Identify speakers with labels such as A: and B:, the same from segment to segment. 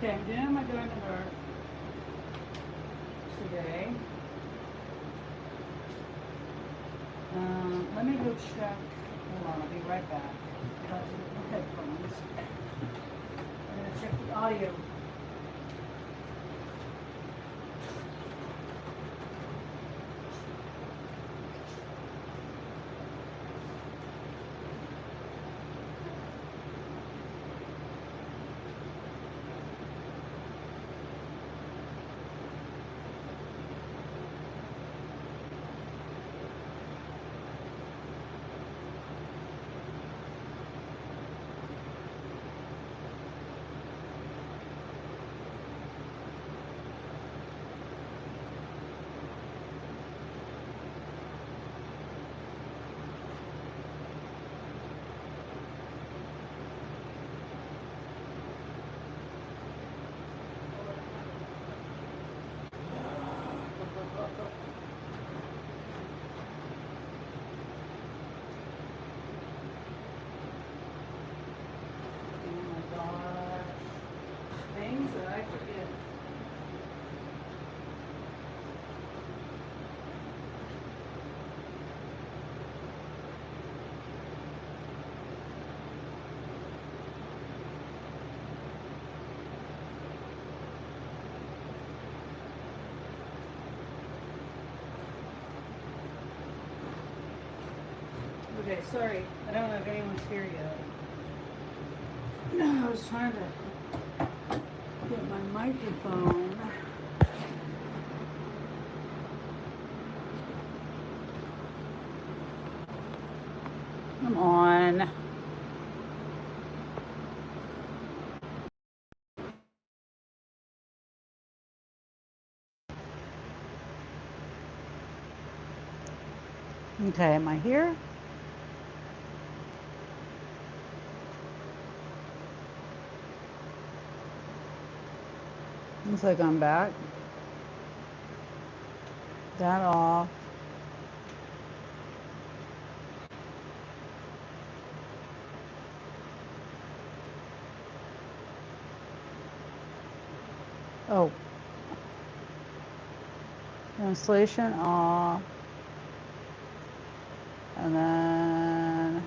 A: Okay, I'm doing my door number today. Let me go check. Hold on, I'll be right back. Got to get my headphones. I'm going to check the audio. Things that I forget. Okay, sorry. I don't know if anyone's here yet. No, I was trying to get my microphone. Come on. Okay, am I here? Looks like I'm back. That off. Oh. Translation off. And then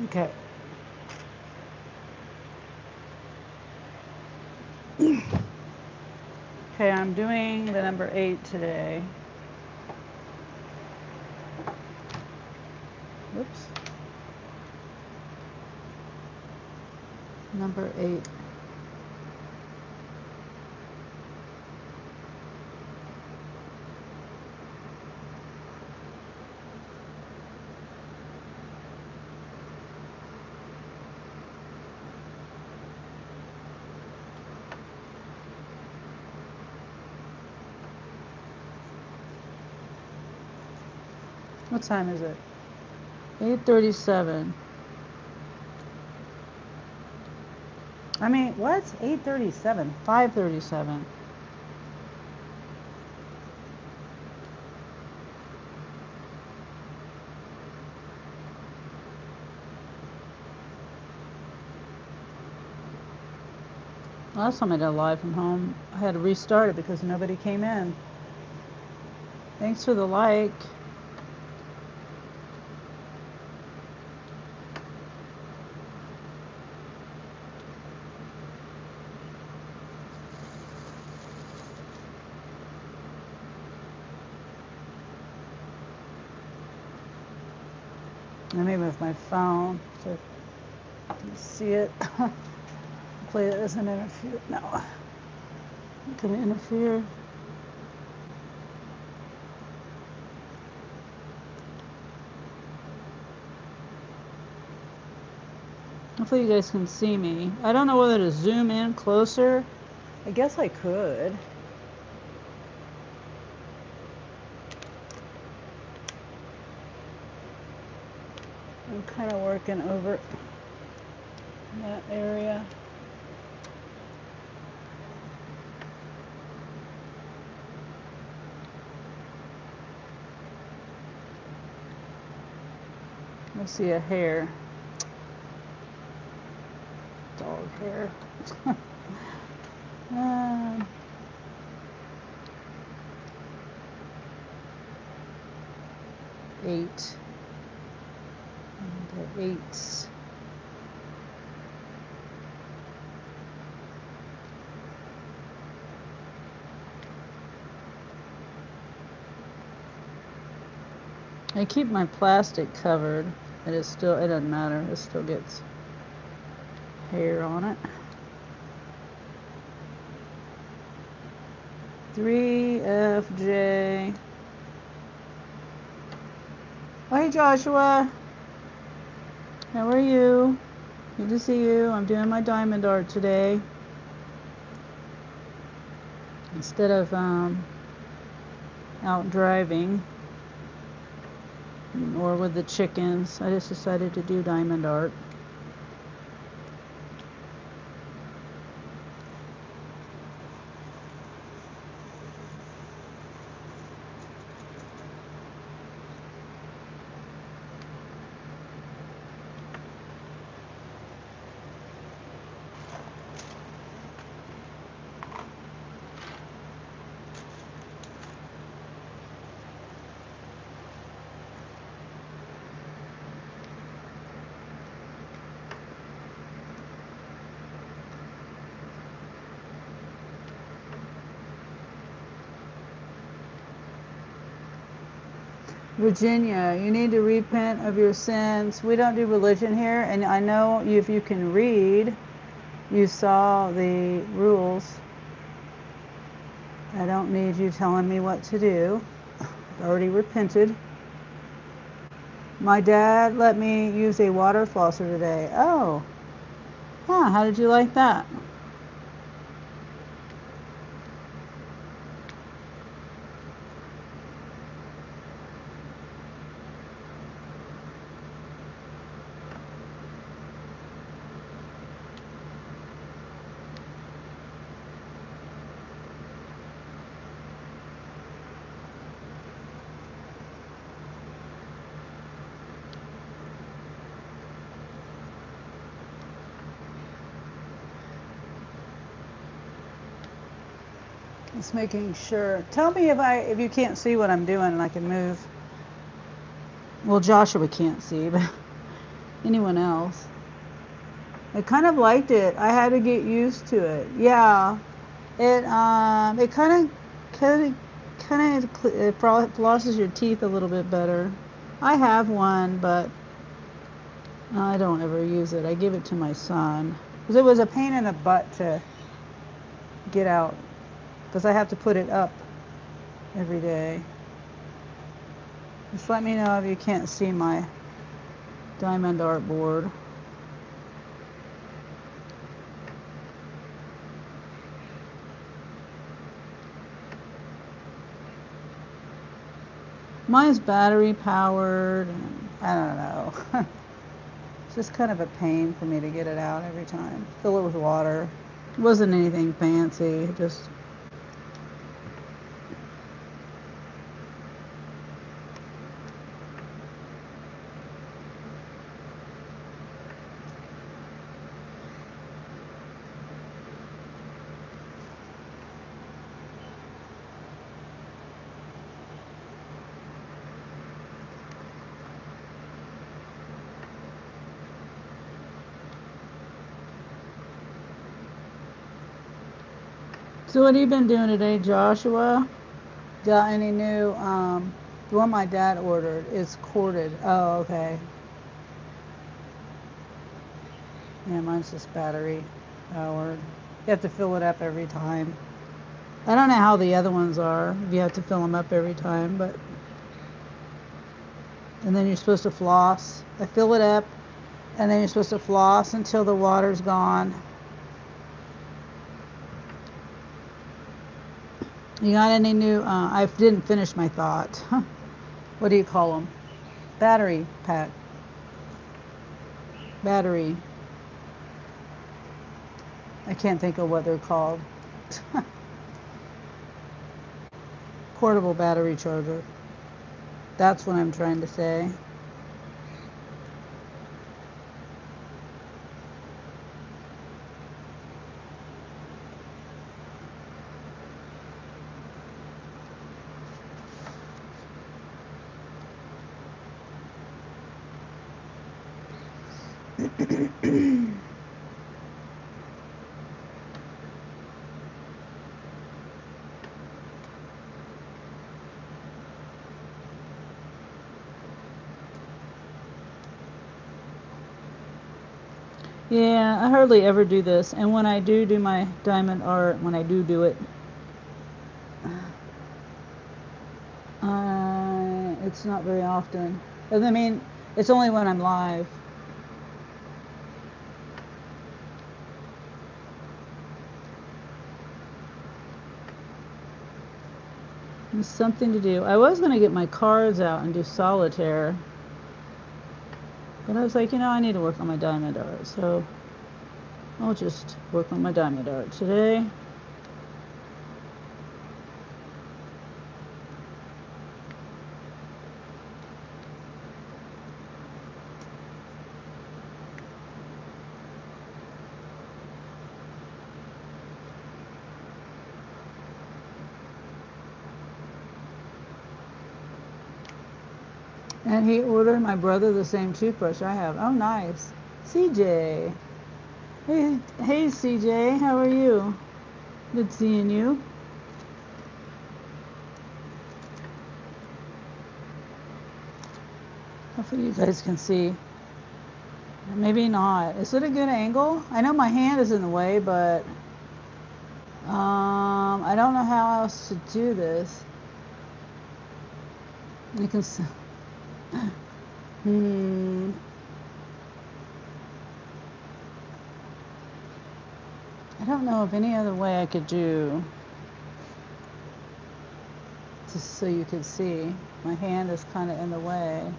A: okay. Okay, I'm doing the number 8 today. Whoops. Number 8. What time is it? 8:37. I mean, what's 8:37? 5:37. Last time I did a live from home, I had to restart it because nobody came in. Thanks for the like. Let me move my phone so you can see it. Hopefully it doesn't interfere. No. Can it interfere? Hopefully you guys can see me. I don't know whether to zoom in closer. I guess I could. I'm kind of working over that area. I see a hair. Dog hair. 8. The 8s. I keep my plastic covered. It doesn't matter. It still gets hair on it. 3FJ. Oh, hey, Joshua. How are you? Good to see you. I'm doing my diamond art today. Instead of out driving or with the chickens, I just decided to do diamond art. Virginia, you need to repent of your sins. We don't do religion here, and I know if you can read, you saw the rules. I don't need you telling me what to do. I've already repented. My dad let me use a water flosser today. Oh, yeah, how did you like that? Just making sure. Tell me if you can't see what I'm doing and I can move. Well, Joshua can't see, but anyone else. I kind of liked it. I had to get used to it. Yeah, it it flosses your teeth a little bit better. I have one, but I don't ever use it. I give it to my son because it was a pain in the butt to get out because I have to put it up every day. Just let me know if you can't see my diamond art board. Mine's battery powered, and I don't know. It's just kind of a pain for me to get it out every time. Fill it with water. It wasn't anything fancy, just So what have you been doing today, Joshua? Got any new, the one my dad ordered is corded. Oh, okay. Yeah, mine's just battery powered. You have to fill it up every time. I don't know how the other ones are, if you have to fill them up every time, but... And then you're supposed to floss. I fill it up, and then you're supposed to floss until the water's gone. You got any new, I didn't finish my thought. What do you call them? Battery pack. Battery. I can't think of what they're called. Portable battery charger. That's what I'm trying to say. Yeah, I hardly ever do this, and when I do my diamond art, when I do it, it's not very often. I mean, it's only when I'm live. It's something to do. I was going to get my cards out and do solitaire, but I was like, I need to work on my diamond art, so I'll just work on my diamond art today. And he ordered my brother the same toothbrush I have. Oh, nice. CJ. Hey, CJ, how are you? Good seeing you. Hopefully you guys can see. Maybe not. Is it a good angle? I know my hand is in the way, but I don't know how else to do this. You can see. I don't know of any other way I could do, just so you can see. My hand is kind of in the way.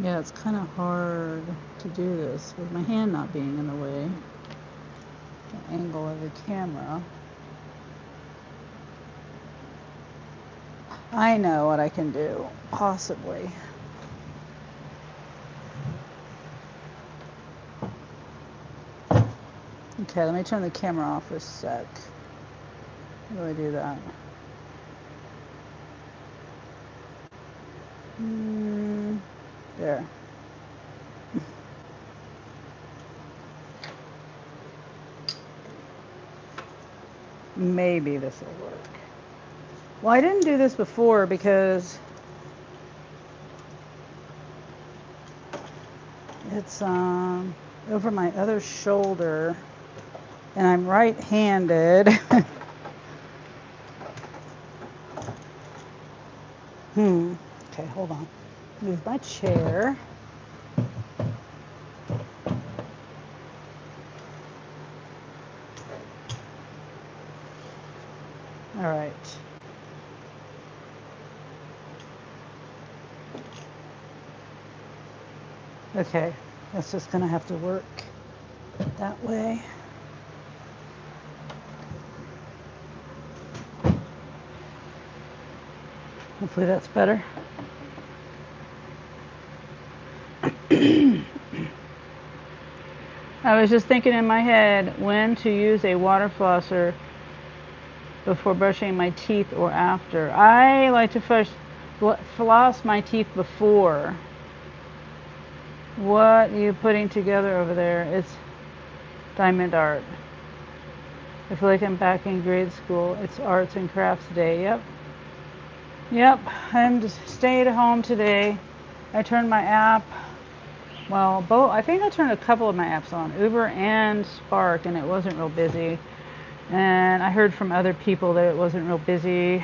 A: Yeah, it's kind of hard to do this with my hand not being in the way. The angle of the camera. I know what I can do, possibly. Okay, let me turn the camera off for a sec. How do I do that? There. Maybe this will work. Well, I didn't do this before because it's over my other shoulder and I'm right-handed. Okay, hold on. Move my chair. All right. Okay, that's just gonna have to work that way. Hopefully that's better. I was just thinking in my head when to use a water flosser before brushing my teeth or after. I like to first floss my teeth before. What are you putting together over there? It's diamond art. I feel like I'm back in grade school. It's arts and crafts day. Yep, I'm just staying at home today. I turned my app, well, both. I think I turned a couple of my apps on, Uber and Spark, and it wasn't real busy. And I heard from other people that it wasn't real busy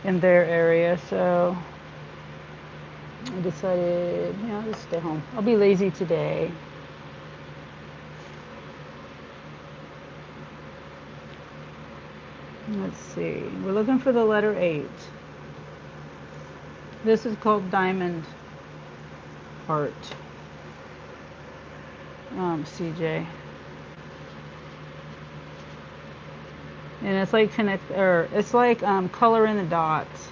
A: in their area, so I decided, I'll just stay home. I'll be lazy today. Let's see. We're looking for the letter 8. This is called diamond art. CJ. And it's like it's like color in the dots.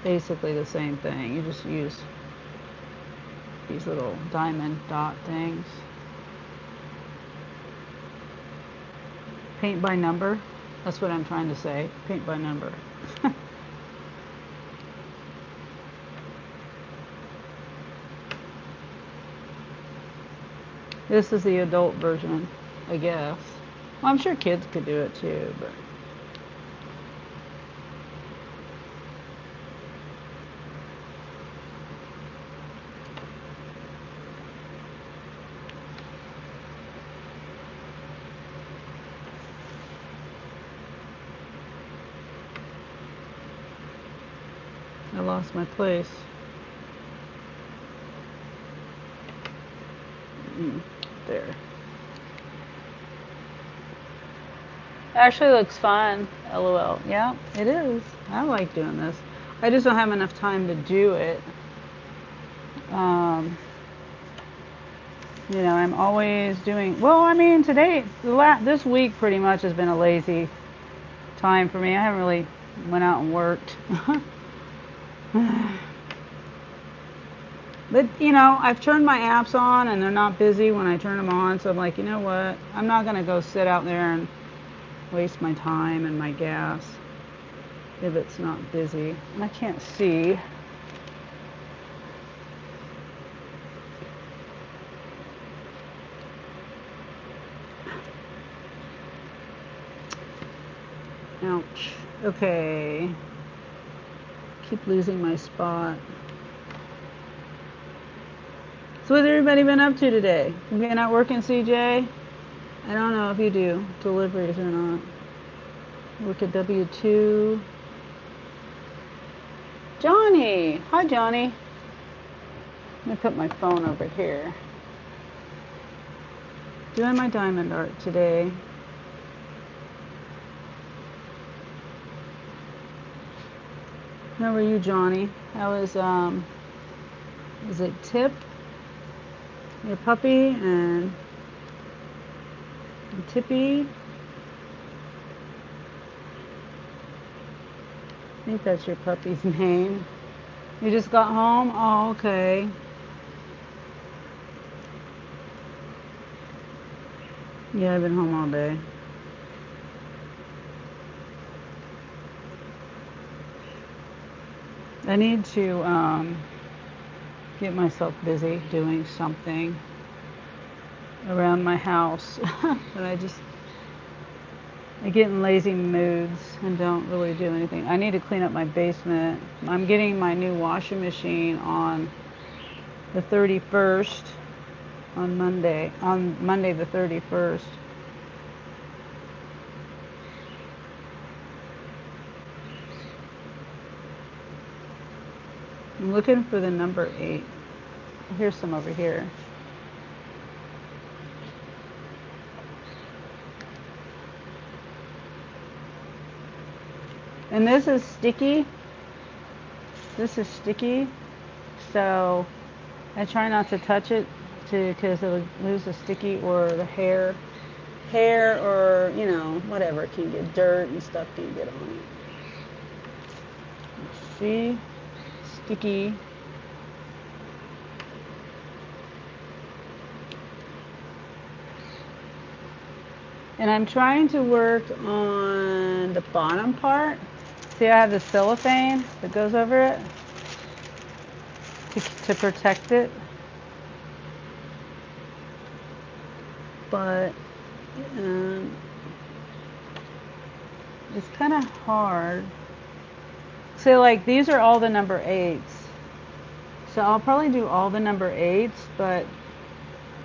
A: Basically the same thing. You just use these little diamond dot things. Paint by number. That's what I'm trying to say. Paint by number. This is the adult version, I guess. Well, I'm sure kids could do it too, but I lost my place. There. Actually looks fun. LOL. Yeah, it is. I like doing this. I just don't have enough time to do it. You know, I'm always doing, well, I mean, today, this week pretty much has been a lazy time for me. I haven't really went out and worked. But, you know, I've turned my apps on and they're not busy when I turn them on. So I'm like, you know what? I'm not going to go sit out there and waste my time and my gas if it's not busy. And I can't see. Ouch. Okay. Keep losing my spot. So what's everybody been up to today? You been out working, CJ? I don't know if you do deliveries or not. Work at W2. Johnny! Hi, Johnny. Let me put my phone over here. Doing my diamond art today. How are you, Johnny? How is it Tip? Your puppy and Tippy. I think that's your puppy's name. You just got home? Oh, okay. Yeah, I've been home all day. I need to get myself busy doing something around my house. But I get in lazy moods and don't really do anything. I need to clean up my basement. I'm getting my new washing machine on the 31st, on Monday the 31st. I'm looking for the number 8. Here's some over here. And this is sticky. This is sticky. So I try not to touch it because it'll lose the sticky or the hair or, you know, whatever can get dirt and stuff can get on it. Let's see. Sticky. And I'm trying to work on the bottom part. See, I have the cellophane that goes over it to protect it. But it's kind of hard. So like these are all the number 8s. So I'll probably do all the number 8s, but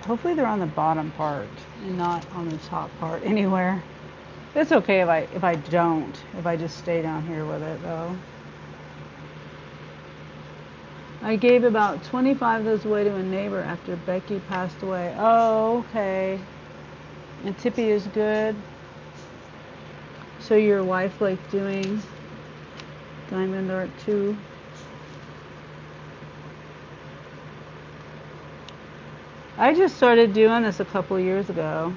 A: hopefully they're on the bottom part and not on the top part anywhere. It's okay if I don't, if I just stay down here with it though. I gave about 25 of those away to a neighbor after Becky passed away. Oh, okay. And Tippy is good. So your wife like doing diamond art too? I just started doing this a couple years ago.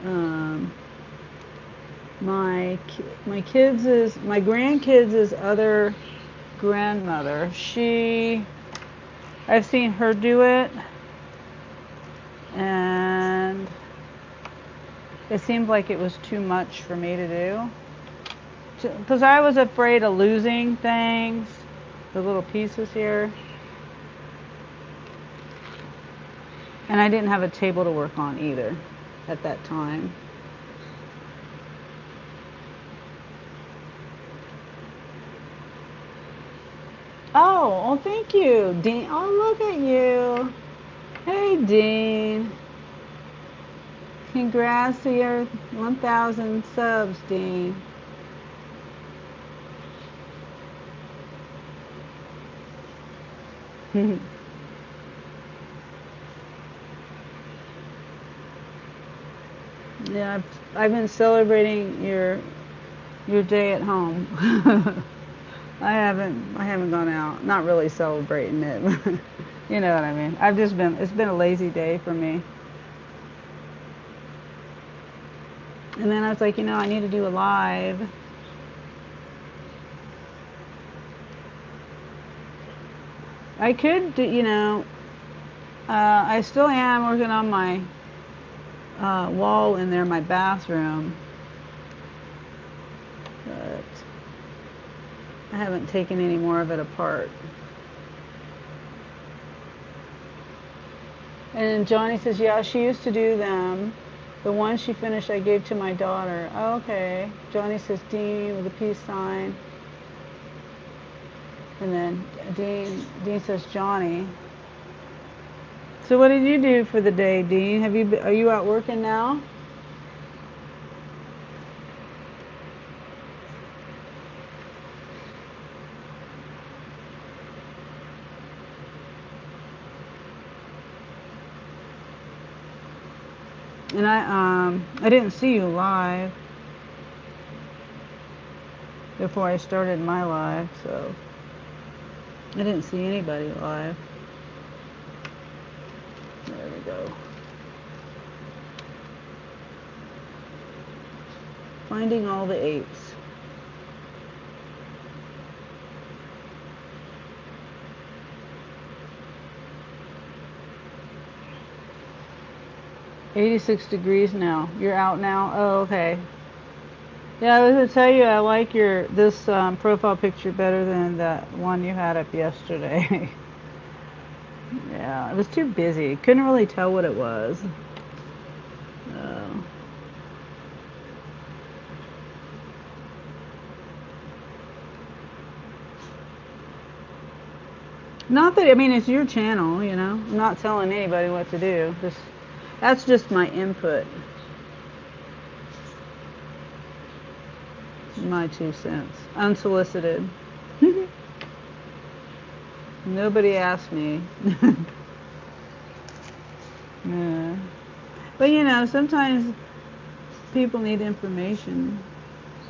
A: Um, my grandkids' other grandmother. I've seen her do it, and it seemed like it was too much for me to do. Because I was afraid of losing things, the little pieces here. And I didn't have a table to work on either at that time. Oh, thank you, Dean. Oh, look at you. Hey, Dean. Congrats to your 1,000 subs, Dean. Yeah, I've been celebrating your day at home. I haven't gone out. Not really celebrating it. You know what I mean. It's been a lazy day for me. And then I was like, I need to do a live. I could do, I still am working on my wall in there, my bathroom. But I haven't taken any more of it apart. And Johnny says, yeah, she used to do them. The one she finished, I gave to my daughter. Oh, okay. Johnny says, Dean with a peace sign. And then Dean says, Johnny. So what did you do for the day, Dean? Are you out working now? And I didn't see you live before I started my live, so I didn't see anybody live. There we go. Finding all the 8s. $86 now. You're out now? Oh, okay. Yeah, I was gonna tell you I like this profile picture better than that one you had up yesterday. Yeah, it was too busy. Couldn't really tell what it was. Not that, I mean, it's your channel, I'm not telling anybody what to do. That's just my input. My 2 cents. Unsolicited. Nobody asked me. Yeah. But sometimes people need information,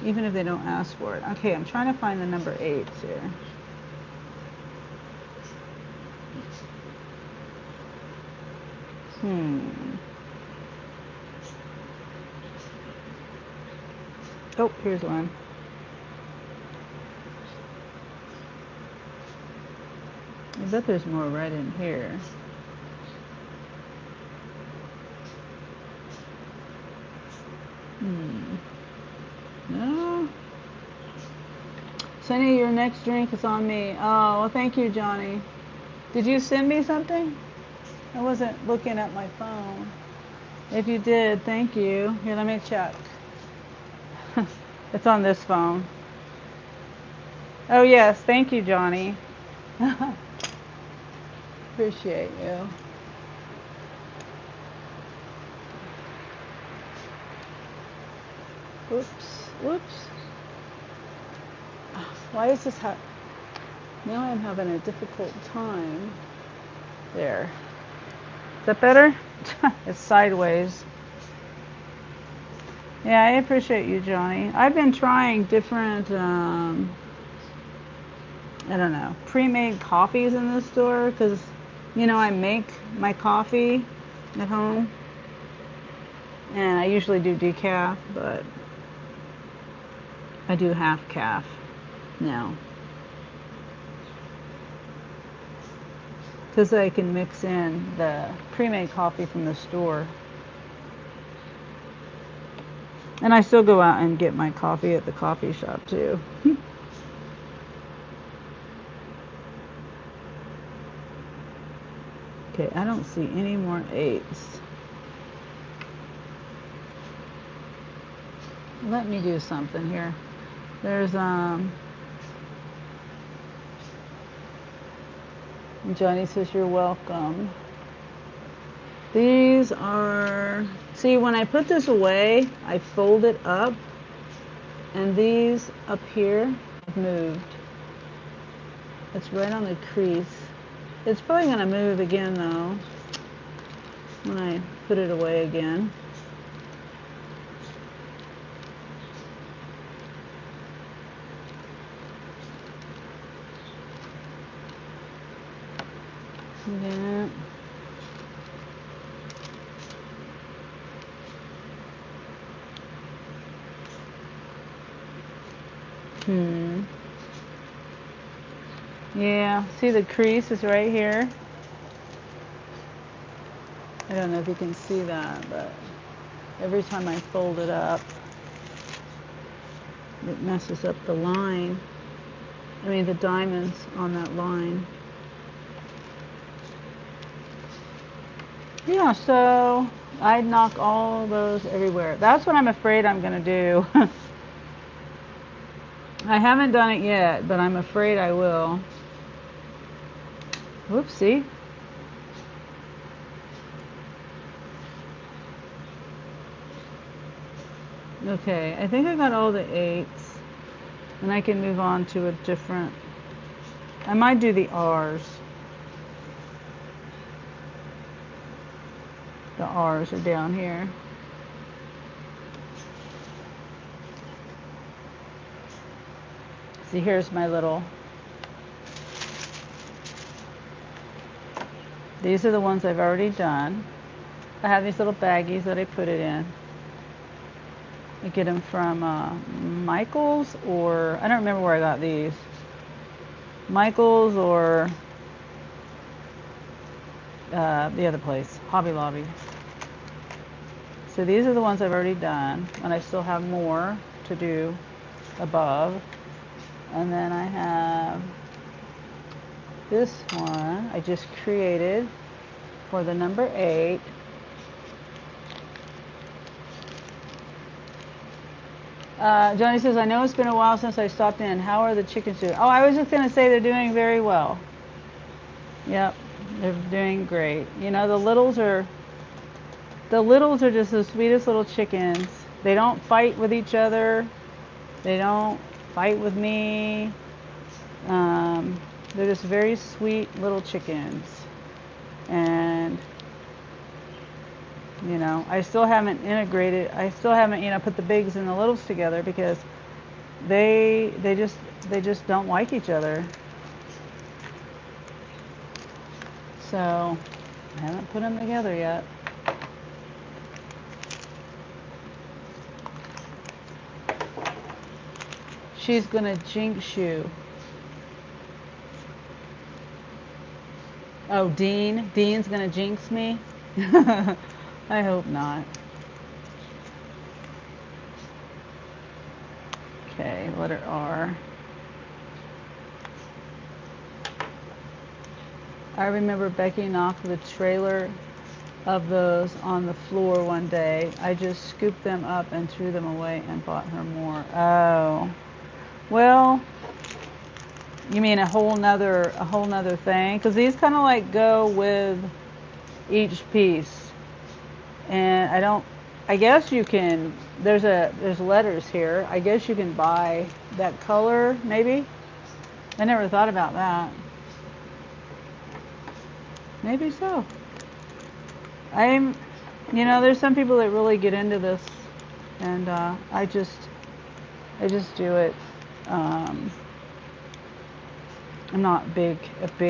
A: even if they don't ask for it. Okay, I'm trying to find the number 8s here. Oh, here's one. I bet there's more right in here. No. Sunny, your next drink is on me. Oh, well, thank you, Johnny. Did you send me something? I wasn't looking at my phone. If you did, thank you. Here, let me check. It's on this phone. Oh, yes. Thank you, Johnny. Appreciate you. Whoops. Why is this now I'm having a difficult time. There. Is that better? It's sideways. Yeah, I appreciate you, Johnny. I've been trying different, I don't know, pre-made coffees in the store because, I make my coffee at home, and I usually do decaf, but I do half calf now because I can mix in the pre-made coffee from the store. And I still go out and get my coffee at the coffee shop too. Okay, I don't see any more 8s. Let me do something here. There's Johnny says you're welcome. These are, see, when I put this away, I fold it up, and these up here have moved. It's right on the crease. It's probably going to move again though when I put it away again. Yeah. Yeah, see the crease is right here. I don't know if you can see that, but every time I fold it up, it messes up the line. I mean the diamonds on that line. Yeah, so I'd knock all those everywhere. That's what I'm afraid I'm going to do. I haven't done it yet, but I'm afraid I will. Whoopsie. Okay, I think I got all the 8s. And I can move on to a different... I might do the R's. The R's are down here. See, here's my little... These are the ones I've already done. I have these little baggies that I put it in. I get them from Michael's, or I don't remember where I got these. Michael's or the other place, Hobby Lobby. So these are the ones I've already done, and I still have more to do above. And then I have this one I just created for the number 8. Johnny says, I know it's been a while since I stopped in. How are the chickens doing? Oh, I was just going to say they're doing very well. Yep, they're doing great. You know, the littles are just the sweetest little chickens. They don't fight with each other. They don't fight with me. They're just very sweet little chickens. And you know, I still haven't put the bigs and the littles together because they just don't like each other. So I haven't put them together yet. She's gonna jinx you. Oh, Dean's gonna jinx me? I hope not. Okay, letter R. I remember Becky knocked the trailer of those on the floor one day. I just scooped them up and threw them away and bought her more. Oh. Well, you mean a whole nother thing? Because these kind of like go with each piece. And I guess you can, there's letters here. I guess you can buy that color, maybe? I never thought about that. Maybe so. There's some people that really get into this And I just do it. I'm not big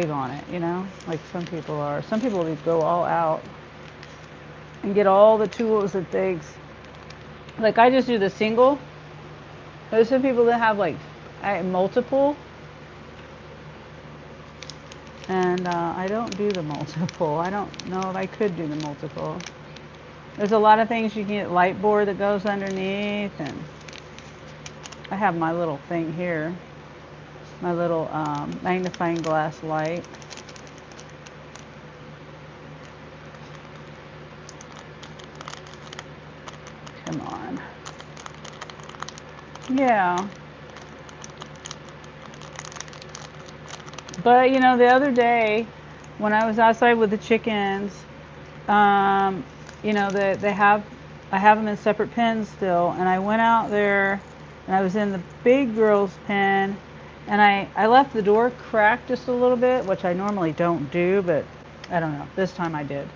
A: on it, you know, like some people are. Some people go all out and get all the tools that they like. I just do the single. There's some people that have like multiple, and I don't do the multiple. I don't know if I could do the multiple. There's a lot of things you can get light board that goes underneath, and I have my little thing here, my little magnifying glass light. Come on. Yeah. But you know, the other day when I was outside with the chickens, you know, I have them in separate pens still, and I went out there and I was in the big girl's pen, and I left the door cracked just a little bit, which I normally don't do, but I don't know, this time I did.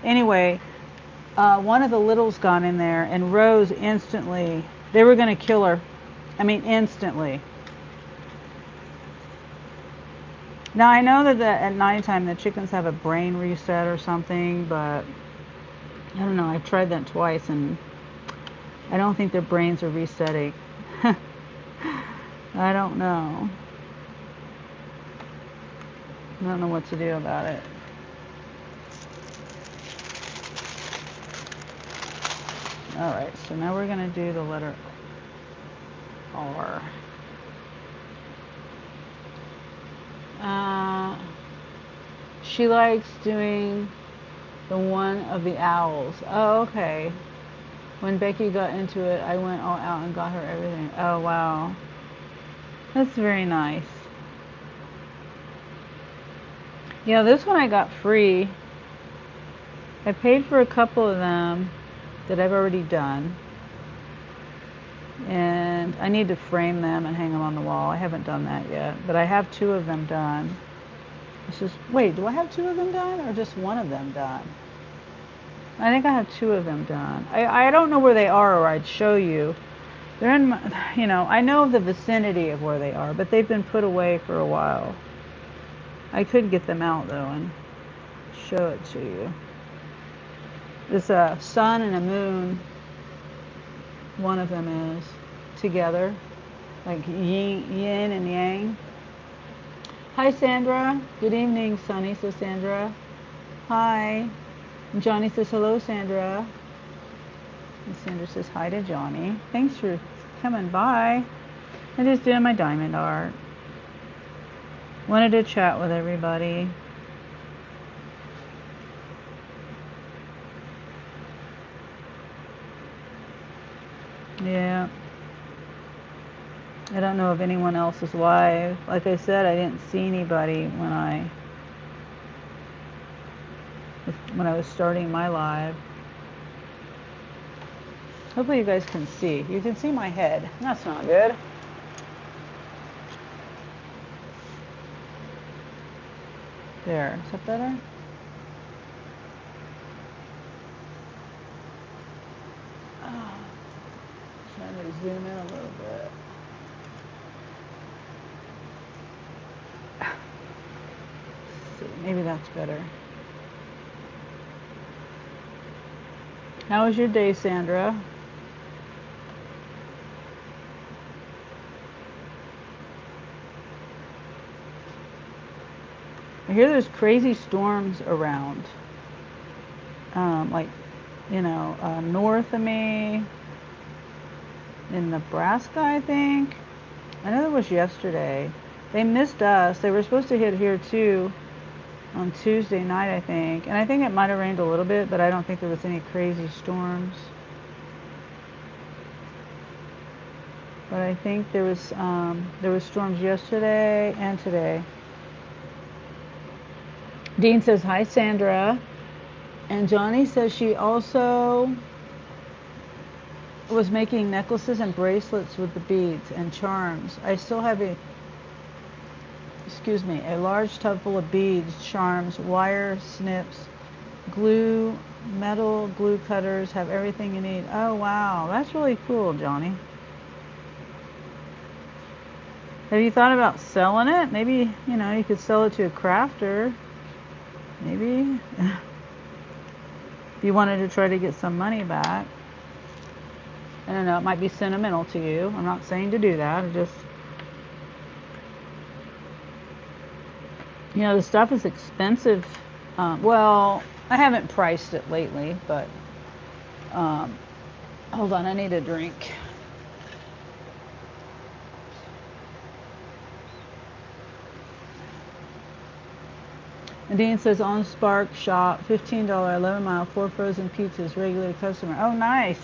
A: Anyway, one of the littles got in there, and Rose instantly, they were going to kill her. I mean, instantly. Now, I know that at nighttime the chickens have a brain reset or something, but I don't know. I've tried that twice, and I don't think their brains are resetting. I don't know. I don't know what to do about it. Alright, so now we're going to do the letter R. She likes doing the one of the owls. Oh, okay. When Becky got into it, I went all out and got her everything. Oh, wow. That's very nice. Yeah, this one I got free. I paid for a couple of them that I've already done. And I need to frame them and hang them on the wall. I haven't done that yet, but I have 2 of them done. Wait, do I have 2 of them done or just 1 of them done? I think I have 2 of them done. I don't know where they are, or I'd show you. They're in my, you know, I know the vicinity of where they are, but they've been put away for a while. I could get them out though and show it to you. It's a sun and a moon. One of them is together, like yin and yang. Hi, Sandra. Good evening, Sunny, says Sandra. Hi. And Johnny says hello, Sandra. And Sandra says hi to Johnny. Thanks for coming by. I'm just doing my diamond art. Wanted to chat with everybody. Yeah. I don't know if anyone else is live. Like I said, I didn't see anybody when I was starting my live. Hopefully you guys can see. You can see my head. That's not good. There. Is that better? Oh, trying to zoom in a little bit. See, maybe that's better. How was your day, Sandra? I hear there's crazy storms around. Like, you know, north of me, in Nebraska, I think. I know there was yesterday. They missed us. They were supposed to hit here too on Tuesday night, I think. And I think it might have rained a little bit, but I don't think there was any crazy storms. But I think there was storms yesterday and today. Dean says, hi, Sandra. And Johnny says she also was making necklaces and bracelets with the beads and charms. I still have a large tub full of beads, charms, wire snips, Glue, metal glue cutters, have everything you need. Oh wow, that's really cool, Johnny. Have you thought about selling it? Maybe, you could sell it to a crafter. Maybe. If you wanted to try to get some money back. I don't know, it might be sentimental to you. I'm not saying to do that. The stuff is expensive. Well, I haven't priced it lately, but hold on, I need a drink. And Dean says on Spark Shop, $15, 11-mile, 4 frozen pizzas, regular customer. Oh, nice.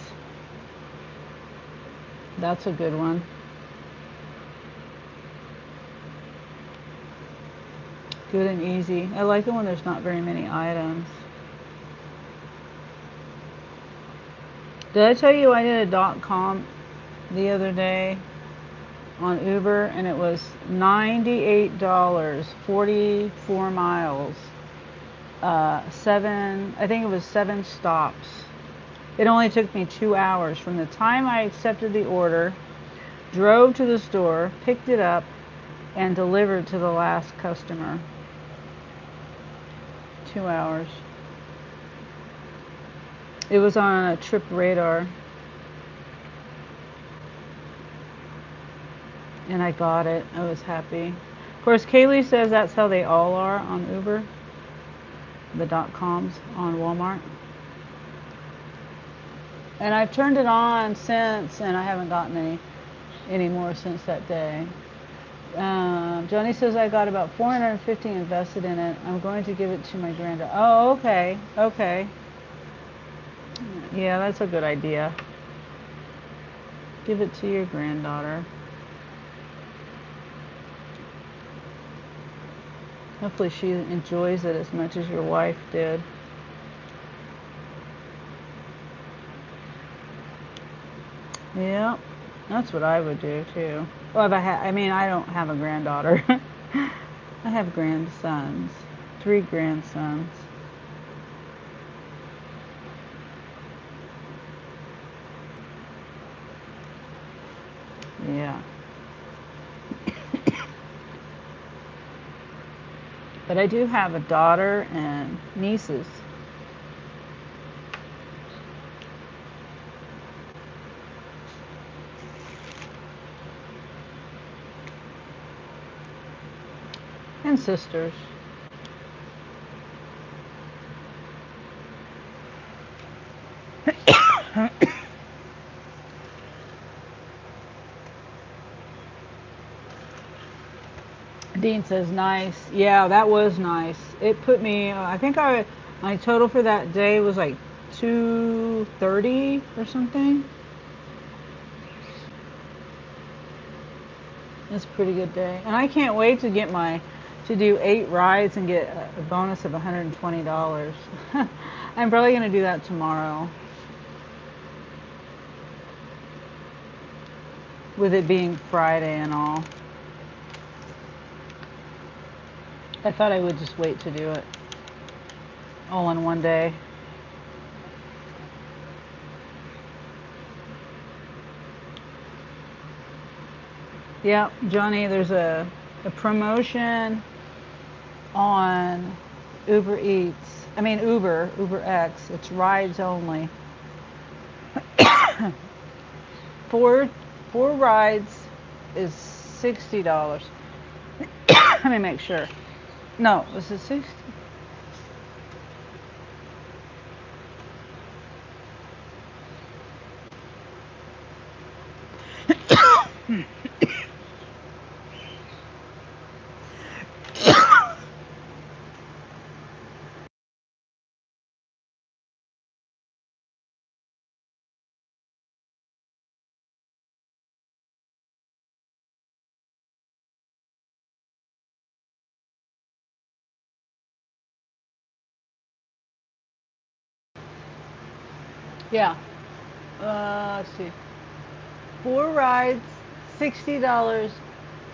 A: That's a good one. Good and easy. I like it when there's not very many items. Did I tell you I did a .com the other day on Uber, and it was $98, 44 miles, I think it was 7 stops. It only took me 2 hours from the time I accepted the order, drove to the store, picked it up, and delivered to the last customer. 2 hours. It was on a Trip Radar. And I got it. I was happy. Of course, Kaylee says that's how they all are on Uber. The .coms on Walmart. And I've turned it on since, and I haven't gotten any more since that day. Johnny says I got about $450 invested in it. I'm going to give it to my granddaughter. Oh, okay. Okay. Yeah, that's a good idea. Give it to your granddaughter. Hopefully she enjoys it as much as your wife did. Yeah, that's what I would do too. Well, if I don't have a granddaughter. I have grandsons. 3 grandsons. Yeah. But I do have a daughter and nieces. And sisters. Dean says nice. Yeah, that was nice. It put me, I think my total for that day was like 230 or something. It's a pretty good day. And I can't wait to do 8 rides and get a bonus of $120. I'm probably going to do that tomorrow. With it being Friday and all. I thought I would just wait to do it all in one day. Yeah, Johnny, there's a promotion on Uber X. It's rides only. Four rides is $60. Let me make sure. No, was it 60? Yeah. Let's see. 4 rides, $60.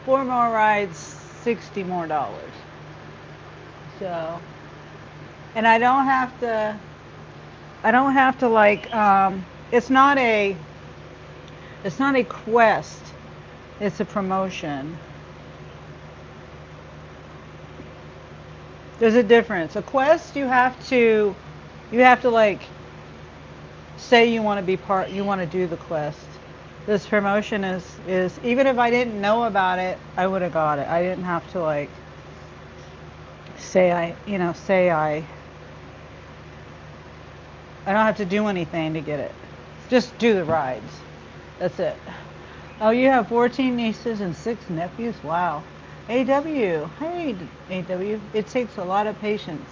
A: 4 more rides, $60 more. So And I don't have to. I don't have to like. It's not a. It's not a quest. It's a promotion. There's a difference. A quest, you have to like say you want to be part. You want to do the quest. This promotion is even if I didn't know about it, I would have got it. I didn't have to like say I don't have to do anything to get it. Just do the rides. That's it. Oh, you have 14 nieces and 6 nephews? Wow. AW. Hey, AW. It takes a lot of patience.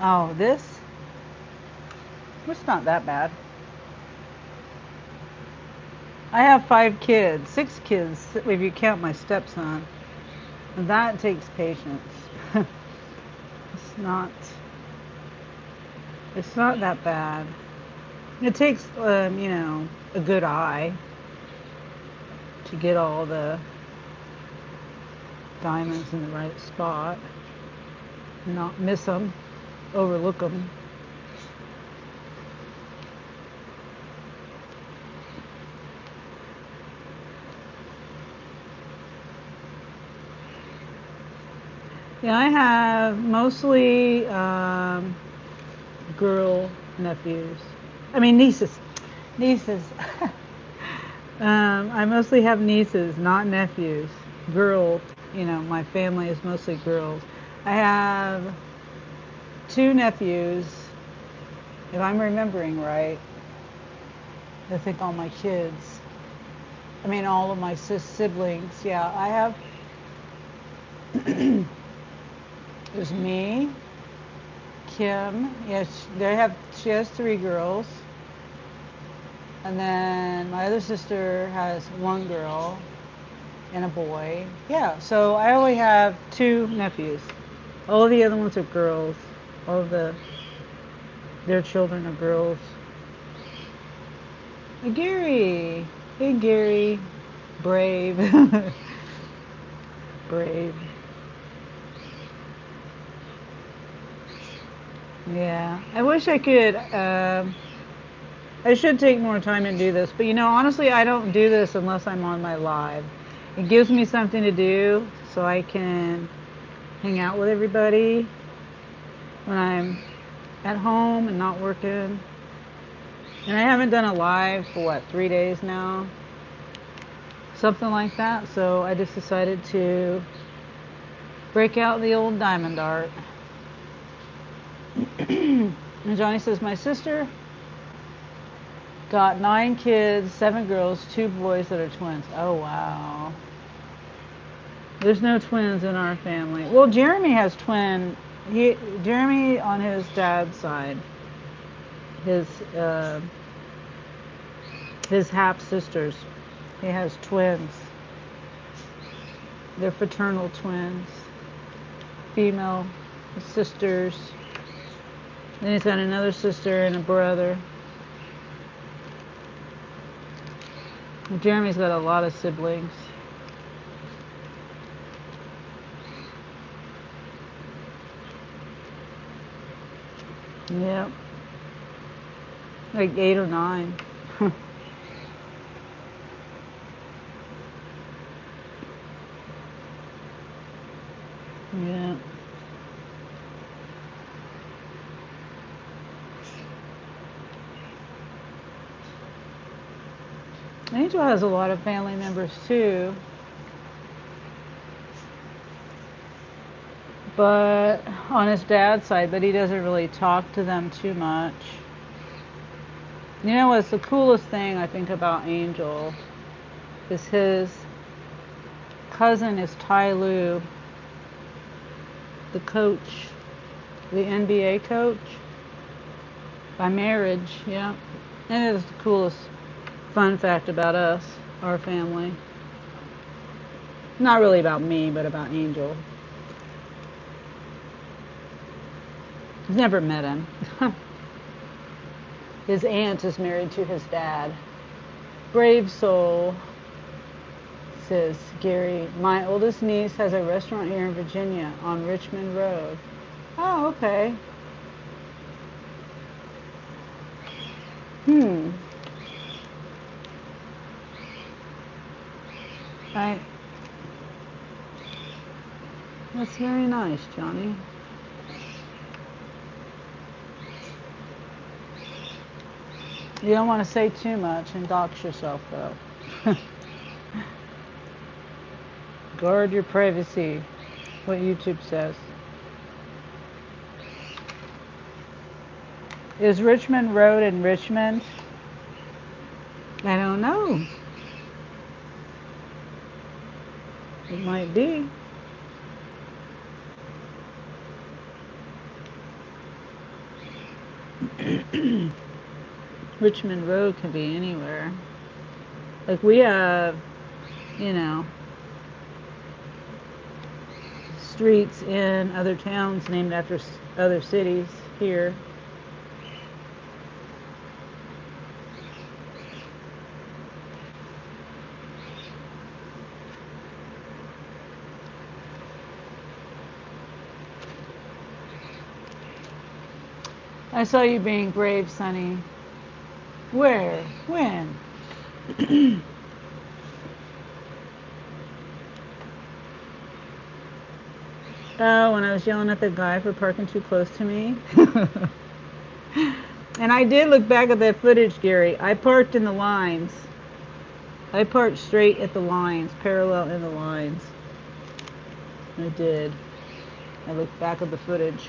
A: Oh, this? It's not that bad. I have 5 kids. 6 kids, if you count my stepson. And that takes patience. It's not... It's not that bad. It takes, a good eye to get all the diamonds in the right spot. Not miss them, overlook them. Yeah, I have mostly girl nephews. I mean nieces. Nieces. I mostly have nieces, not nephews. Girls. My family is mostly girls. I have 2 nephews, if I'm remembering right. I think all my kids. I mean, all of my siblings. Yeah, I have. There's me, Kim. Yes, she has 3 girls. And then my other sister has 1 girl and a boy. Yeah, so I only have 2 nephews. All the other ones are girls. All of their children are girls. Hey, Gary. Hey, Gary. Brave. Brave. Yeah, I wish I could. I should take more time and do this, but honestly, I don't do this unless I'm on my live. It gives me something to do so I can hang out with everybody when I'm at home and not working. And I haven't done a live for 3 days now? Something like that. So I just decided to break out the old diamond art. And Johnny says, my sister got 9 kids, 7 girls, 2 boys that are twins. Oh, wow. There's no twins in our family. Well, Jeremy has Jeremy on his dad's side. His half sisters. He has twins. They're fraternal twins. Female sisters. Then he's got another sister and a brother. Jeremy's got a lot of siblings. Yep. Like 8 or 9. Yeah. Angel has a lot of family members too. But on his dad's side, but he doesn't really talk to them too much. You know what's the coolest thing I think about Angel is his cousin is Ty Lue, the coach, the NBA coach by marriage. Yeah, and it is the coolest fun fact about us, our family. Not really about me, but about Angel. I've never met him. His aunt is married to his dad. Brave soul, says Gary. My oldest niece has a restaurant here in Virginia on Richmond Road. Oh, okay. Hmm. I. That's very nice, Johnny. You don't want to say too much and dox yourself, though. Guard your privacy. What YouTube says. Is Richmond Road in Richmond? I don't know. It might be. Richmond Road can be anywhere. Like we have, you know, streets in other towns named after other cities here. I saw you being brave, Sonny. Where? When? Oh, when I was yelling at the guy for parking too close to me. And I did look back at that footage, Gary. I parked in the lines. I parked straight at the lines, parallel in the lines. I did. I looked back at the footage.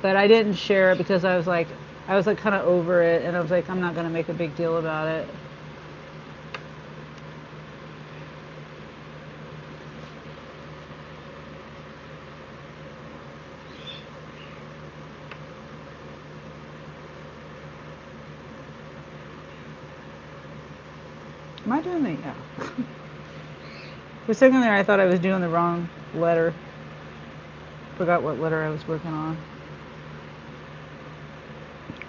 A: But I didn't share it because I was like kind of over it, and I was like, I'm not going to make a big deal about it. Am I doing the, yeah. For a second there, I thought I was doing the wrong letter. Forgot what letter I was working on.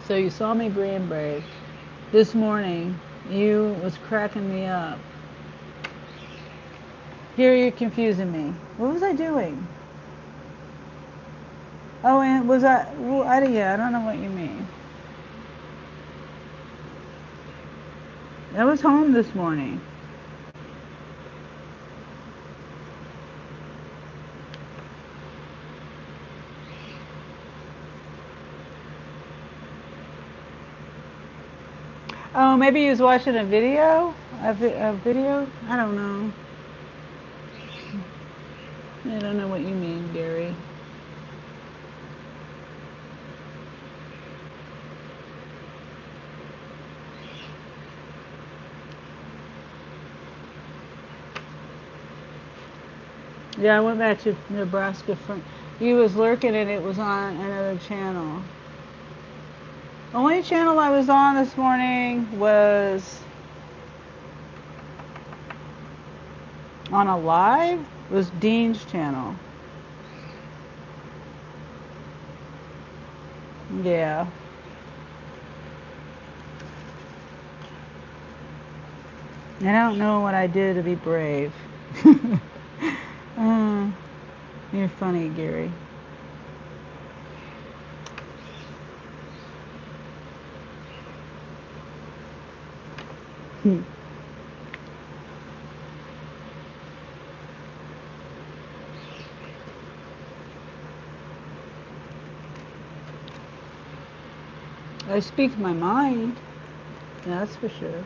A: So you saw me being brave. This morning, you was cracking me up. Here you're confusing me. What was I doing? Oh, and was I, well, yeah, I don't know what you mean. I was home this morning. Oh, maybe he was watching a video? A video? I don't know. I don't know what you mean, Gary. Yeah, I went back to Nebraska from. He was lurking and it was on another channel. The only channel I was on this morning was on a live. It was Dean's channel. Yeah. I don't know what I did to be brave. uh, you're funny, Gary. I speak my mind. That's for sure.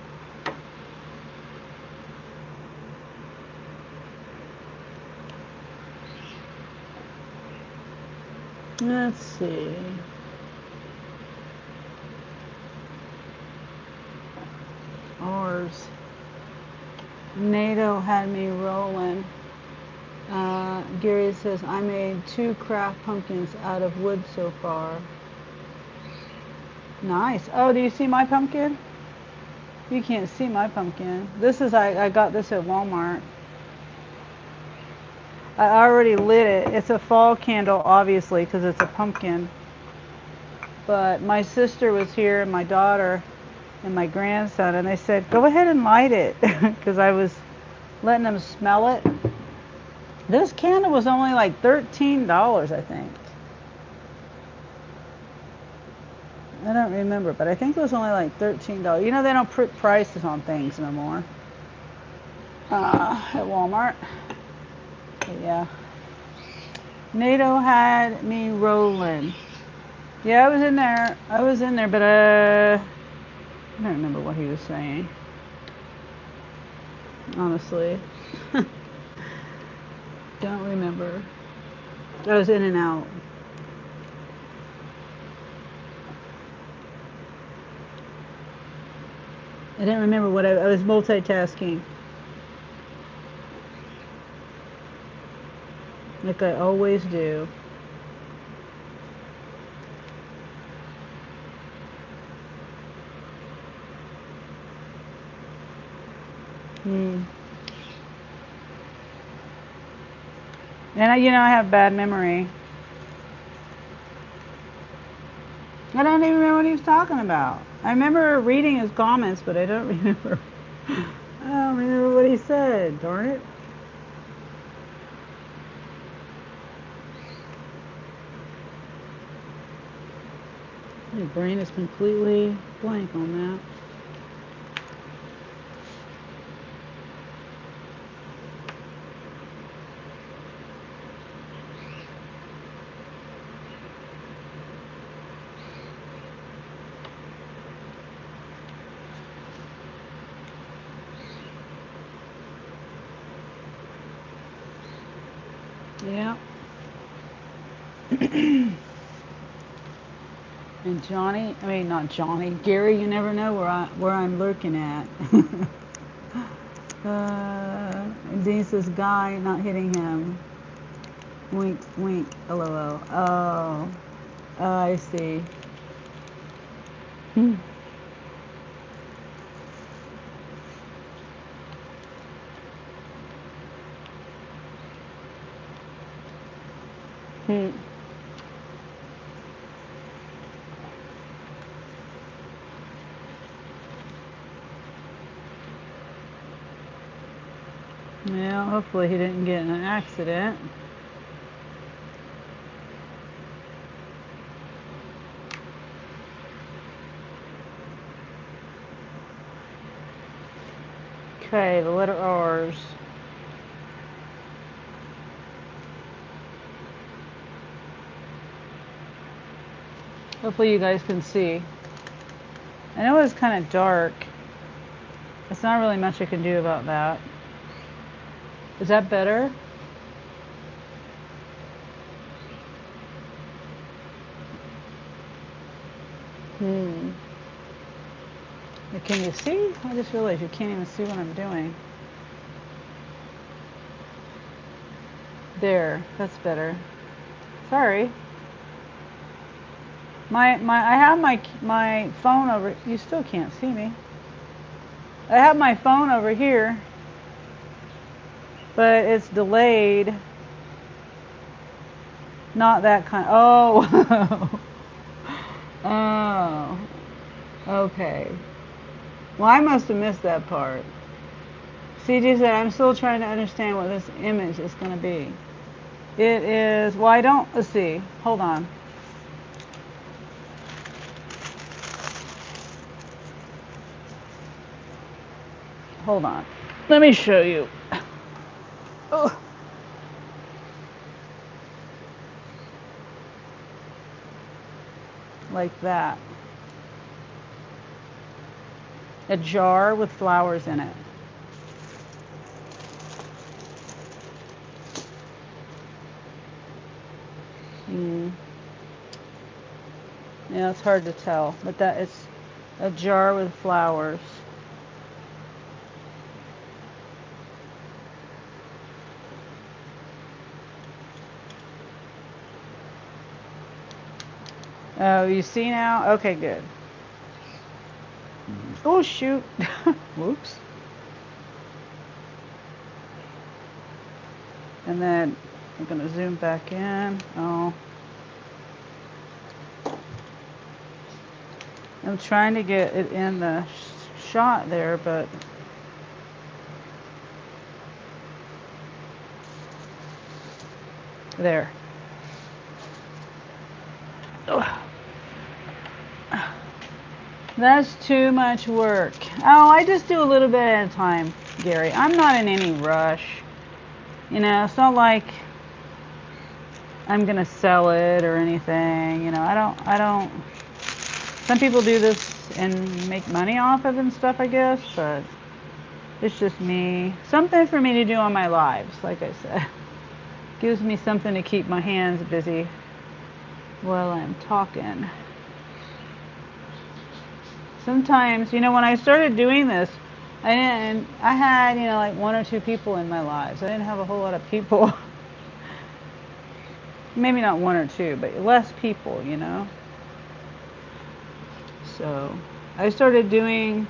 A: Let's see. Ours. NATO had me rolling. Gary says, I made 2 craft pumpkins out of wood so far. Nice. Oh, do you see my pumpkin? You can't see my pumpkin. This is, I got this at Walmart. I already lit it. It's a fall candle, obviously, because it's a pumpkin. But my sister was here, and my daughter, and my grandson, and they said, go ahead and light it, because I was letting them smell it. This candle was only like $13, I think. I don't remember, but I think it was only like $13. You know, they don't put prices on things no more. At Walmart. But yeah. NATO had me rolling. Yeah, I was in there. I was in there, but I don't remember what he was saying. Honestly. Don't remember. I was in and out. I didn't remember what I was multitasking. Like I always do. And you know, I have bad memory. I don't even remember what he was talking about. I remember reading his comments, but I don't remember. I don't remember what he said. Darn it. My brain is completely blank on that. Yeah. And Johnny, I mean not Johnny, Gary, you never know where I'm lurking at. And Dean says, guy not hitting him. Wink, wink, lol. Oh, I see. Hmm. Well, hopefully he didn't get in an accident. Okay, the letter R's. Hopefully you guys can see. I know it's kind of dark. It's not really much I can do about that. Is that better? Can you see? I just realized you can't even see what I'm doing. There, that's better. Sorry. I have my phone over. You still can't see me. I have my phone over here, but it's delayed. Not that kind. Oh. Oh. Okay. Well, I must have missed that part. CG said, I'm still trying to understand what this image is going to be. It is, well, I don't, let's see. Hold on. Hold on. Let me show you. Oh. Like that. A jar with flowers in it. Yeah, it's hard to tell, but that it's a jar with flowers. Oh, you see now? Okay, good. Oh, shoot. Whoops. And then I'm going to zoom back in. Oh. I'm trying to get it in the shot there, but there. Oh. That's too much work. Oh, I just do a little bit at a time, Gary. I'm not in any rush. You know, it's not like I'm gonna sell it or anything. You know, I don't. Some people do this and make money off of it and stuff, I guess, but it's just me. Something for me to do on my lives, like I said. Gives me something to keep my hands busy while I'm talking. Sometimes, you know, when I started doing this, I had, you know, like one or two people in my lives. I didn't have a whole lot of people. Maybe not one or two, but less people, you know. So I started doing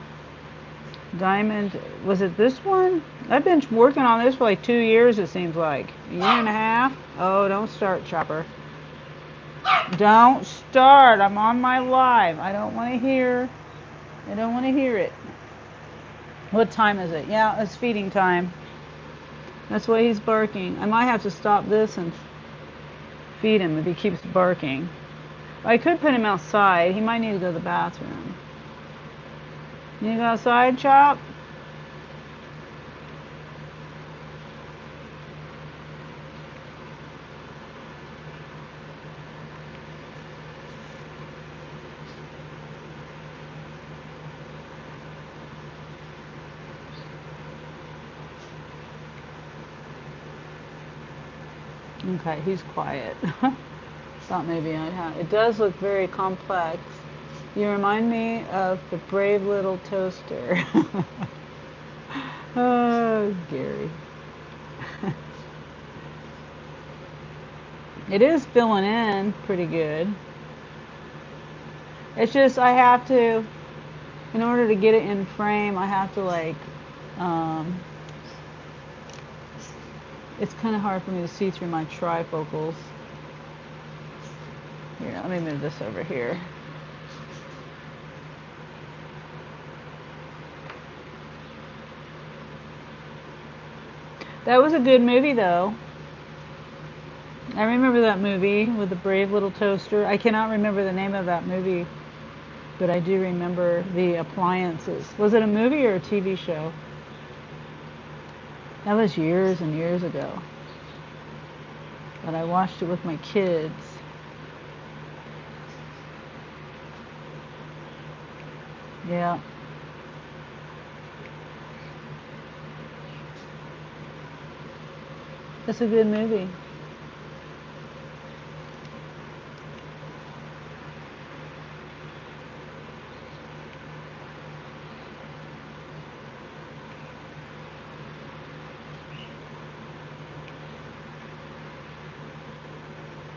A: diamond. Was it this one? I've been working on this for like 2 years, it seems like. A year and a half. Oh, don't start, Chopper. Don't start. I'm on my live. I don't want to hear. I don't want to hear it. What time is it? Yeah, it's feeding time. That's why he's barking. I might have to stop this and feed him if he keeps barking. I could put him outside. He might need to go to the bathroom. You go outside, Chop? Okay, he's quiet. Thought maybe I'd have. It does look very complex. You remind me of the brave little toaster. Oh, Gary. It is filling in pretty good. It's just I have to, in order to get it in frame, I have to like, it's kind of hard for me to see through my trifocals. Here, let me move this over here. That was a good movie, though. I remember that movie with the brave little toaster. I cannot remember the name of that movie, but I do remember the appliances. Was it a movie or a TV show? That was years and years ago. But I watched it with my kids. Yeah. It's a good movie.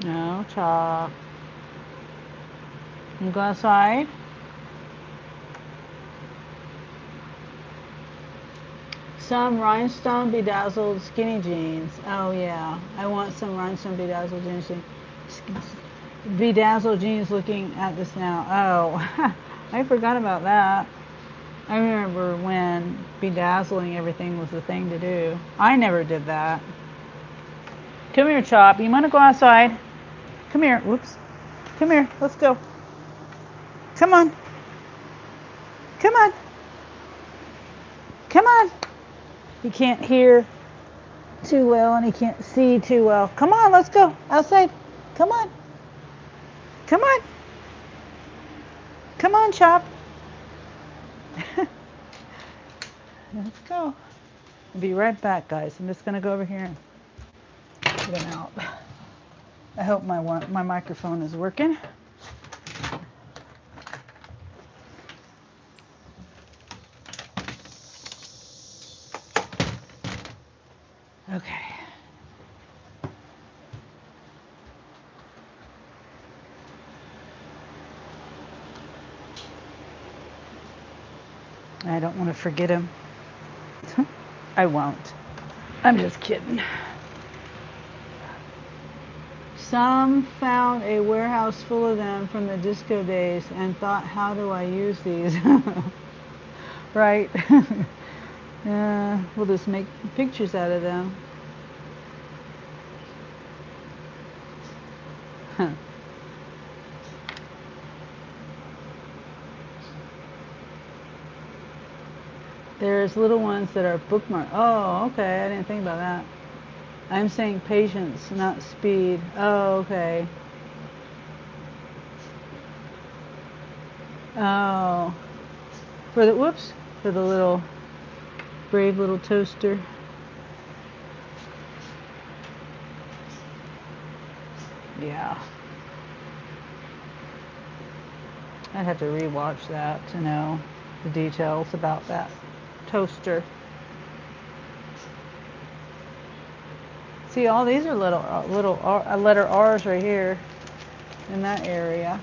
A: No, Chop. You go outside? Some rhinestone bedazzled skinny jeans. Oh yeah, I want some rhinestone bedazzled jeans. Bedazzled jeans looking at this now. Oh, I forgot about that. I remember when bedazzling everything was the thing to do. I never did that. Come here, Chop. You want to go outside? Come here. Whoops. Come here. Let's go. Come on. Come on. Come on. He can't hear too well and he can't see too well. Come on, let's go outside. Come on. Come on. Come on, Chop. Let's go. I'll be right back, guys. I'm just going to go over here and get him out. I hope my microphone is working. Okay. I don't want to forget him. I won't. I'm just kidding. Some found a warehouse full of them from the disco days and thought, how do I use these? Right? We'll just make pictures out of them. There's little ones that are bookmarked. Oh, okay. I didn't think about that. I'm saying patience, not speed. Oh, okay. Oh, for the whoops, for the little brave little toaster. Yeah. I'd have to rewatch that to know the details about that toaster. See, all these are little letter R's right here in that area.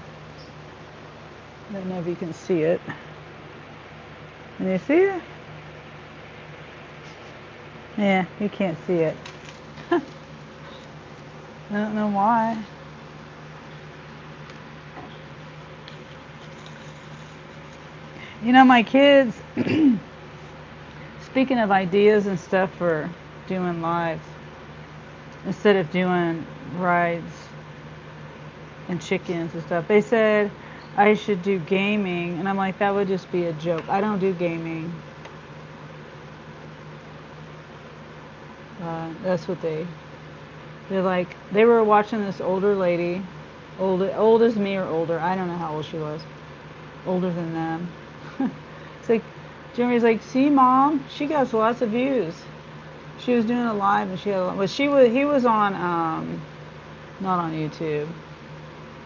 A: I don't know if you can see it. Can you see it? Yeah, you can't see it. I don't know why. You know, my kids, speaking of ideas and stuff for doing lives, instead of doing rides and chickens and stuff, they said I should do gaming. And I'm like, that would just be a joke. I don't do gaming. That's what they're like. They were watching this older lady, old as me or older. I don't know how old she was. Older than them. It's like, Jeremy's like, see, Mom, she gets lots of views. She was doing a live and she had a lot, but he was on, not on YouTube.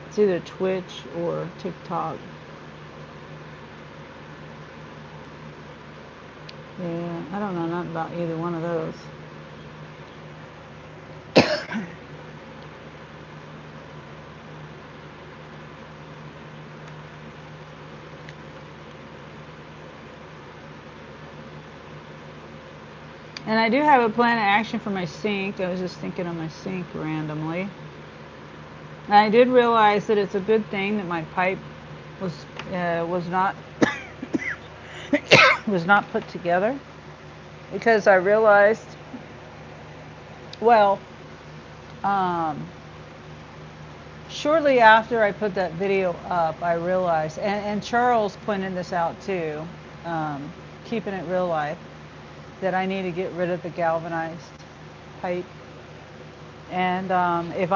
A: It's either Twitch or TikTok. Yeah, I don't know nothing about either one of those. And I do have a plan of action for my sink. I was just thinking of my sink randomly. And I did realize that it's a good thing that my pipe was not was not put together, because I realized, well, um, shortly after I put that video up, I realized, and Charles pointed this out too, keeping it real life, that I need to get rid of the galvanized pipe. And if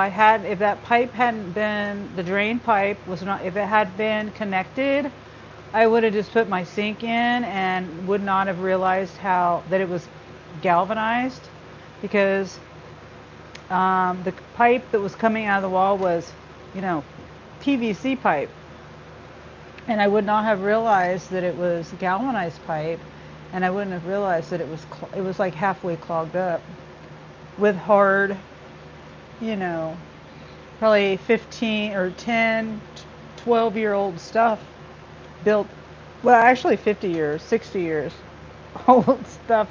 A: that pipe hadn't been, the drain pipe was not, if it had been connected, I would have just put my sink in and would not have realized that it was galvanized, because the pipe that was coming out of the wall was, PVC pipe. And I would not have realized that it was galvanized pipe, and I wouldn't have realized that it was like halfway clogged up with hard, probably 15 or 10, 12-year-old stuff built, well, actually 50 years, 60 years old stuff.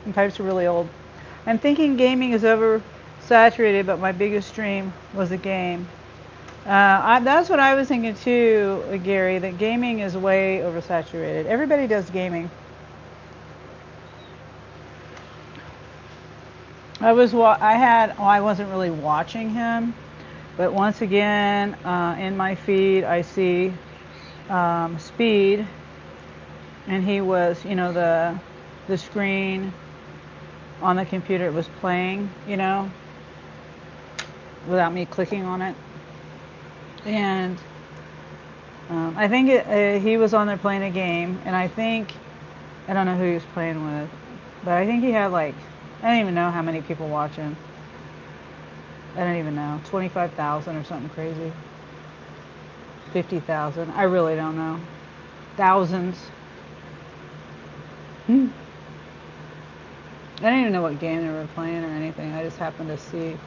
A: And pipes are really old. I'm thinking gaming is oversaturated, but my biggest dream was a game. That's what I was thinking too, Gary, that gaming is way oversaturated. Everybody does gaming. I wasn't really watching him, but once again, in my feed, I see Speed, and he was, the screen on the computer, it was playing, without me clicking on it. And I think he was on there playing a game, and I don't know who he was playing with, but I think he had I don't even know how many people watching. I don't even know, 25,000 or something crazy. 50,000, I really don't know. Thousands. I don't even know what game they were playing or anything. I just happened to see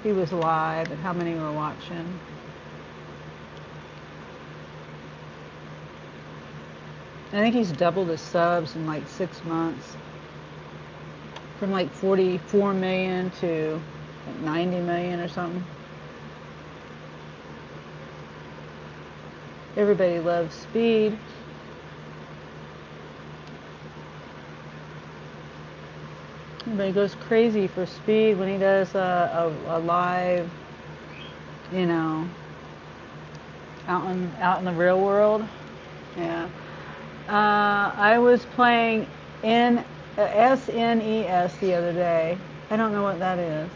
A: he was live and how many were watching. I think he's doubled his subs in 6 months. From 44 million to 90 million or something. Everybody loves Speed. Everybody goes crazy for Speed when he does a live, out in the real world. Yeah. I was playing SNES the other day. I don't know what that is.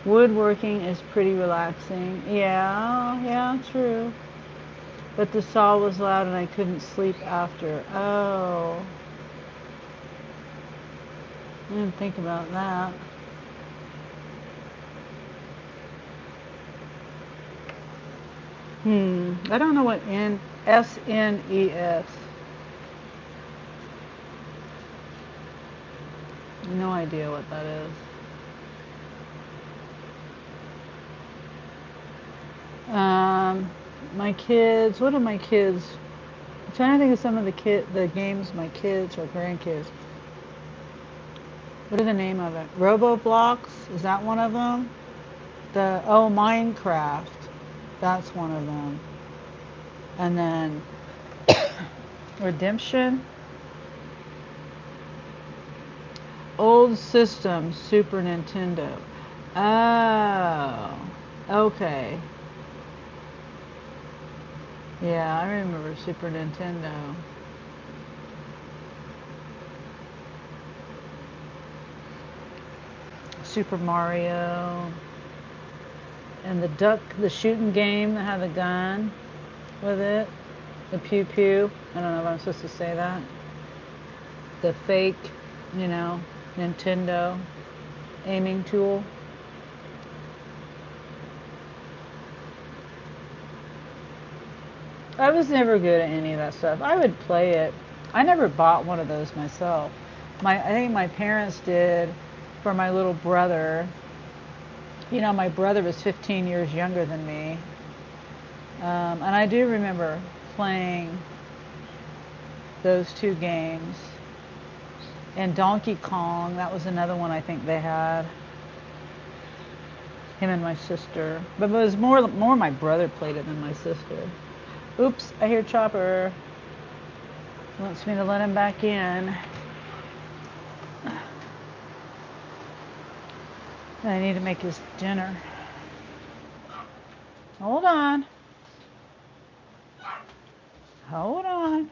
A: Woodworking is pretty relaxing. Yeah, yeah, true. But the saw was loud and I couldn't sleep after. Oh, I didn't think about that. I don't know what SNES. No idea what that is. My kids. What are my kids? I'm trying to think of some of the games my kids or grandkids. What are the name of it? Roboblocks? Is that one of them? Minecraft. That's one of them. And then Redemption. Old system, Super Nintendo. Oh, okay. Yeah, I remember Super Nintendo. Super Mario. And the shooting game that had the gun with it. The pew pew. I don't know if I'm supposed to say that. The fake, Nintendo aiming tool. I was never good at any of that stuff. I would play it. I never bought one of those myself. I think my parents did for my little brother. My brother was 15 years younger than me. And I do remember playing those two games. And Donkey Kong, that was another one I think they had. Him and my sister. But it was more my brother played it than my sister. Oops, I hear Chopper. He wants me to let him back in. I need to make his dinner. Hold on. Hold on.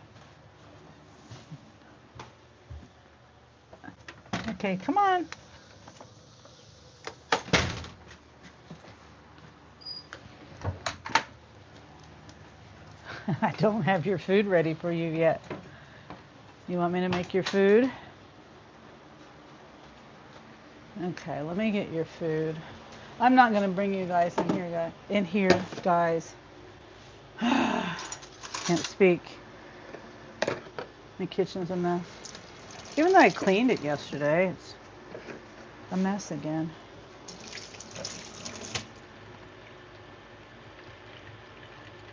A: Okay, come on. I don't have your food ready for you yet. You want me to make your food? Okay, let me get your food. I'm not gonna bring you guys in here, guys. Can't speak. My kitchen's a mess. Even though I cleaned it yesterday, it's a mess again.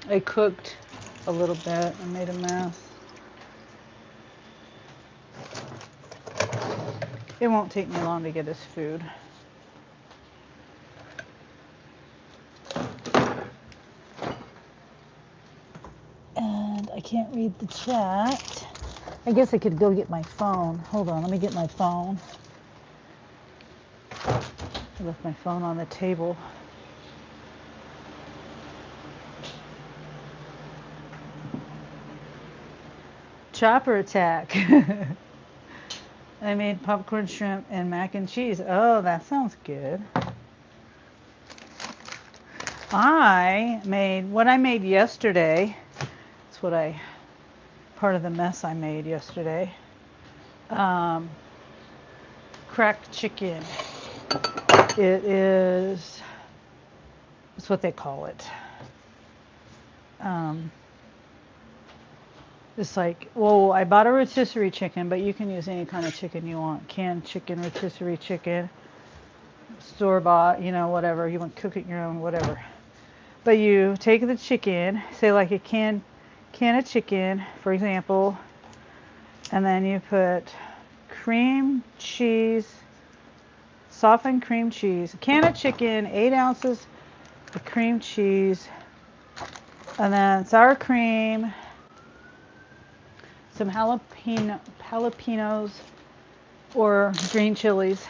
A: I cooked a little bit and made a mess. It won't take me long to get his food. And I can't read the chat. I guess I could go get my phone. Hold on, let me get my phone. I left my phone on the table. Chopper attack. I made popcorn, shrimp, and mac and cheese. Oh, that sounds good. I made what I made yesterday. It's part of the mess I made yesterday. Cracked chicken. It's what they call it. It's like, well, I bought a rotisserie chicken, but you can use any kind of chicken you want. Canned chicken, rotisserie chicken, store-bought, whatever. You want to cook it your own, whatever. But you take the chicken, say like a can of chicken, for example, and then you put cream cheese, softened cream cheese, a can of chicken, 8 ounces of cream cheese, and then sour cream, some jalapenos or green chilies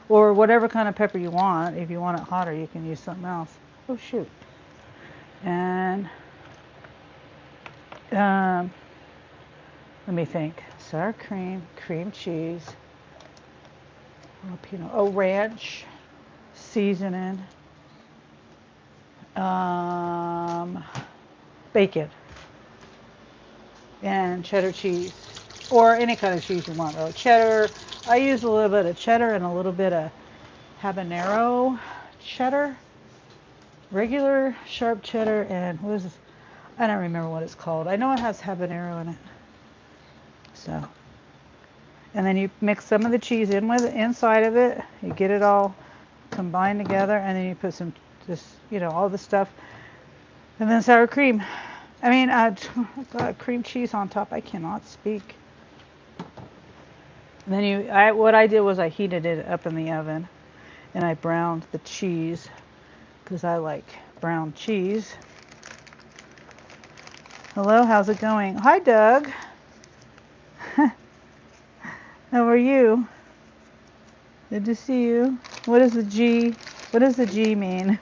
A: or whatever kind of pepper you want. If you want it hotter, you can use something else. Oh shoot. And Um, let me think. Sour cream, cream cheese, jalapeno, oh, ranch, seasoning, um, bacon, and cheddar cheese, or any kind of cheese you want. Really, cheddar. I use a little bit of cheddar and a little bit of habanero cheddar, regular sharp cheddar, and what is this? I don't remember what it's called. I know it has habanero in it. So, and then you mix some of the cheese in with inside of it. You get it all combined together, and then you put some, just all the stuff, and then sour cream. I mean, cream cheese on top. I cannot speak. And then what I did was I heated it up in the oven, and I browned the cheese because I like brown cheese. Hello, how's it going? Hi, Doug. How are you? Good to see you. What does the G? What does the G mean?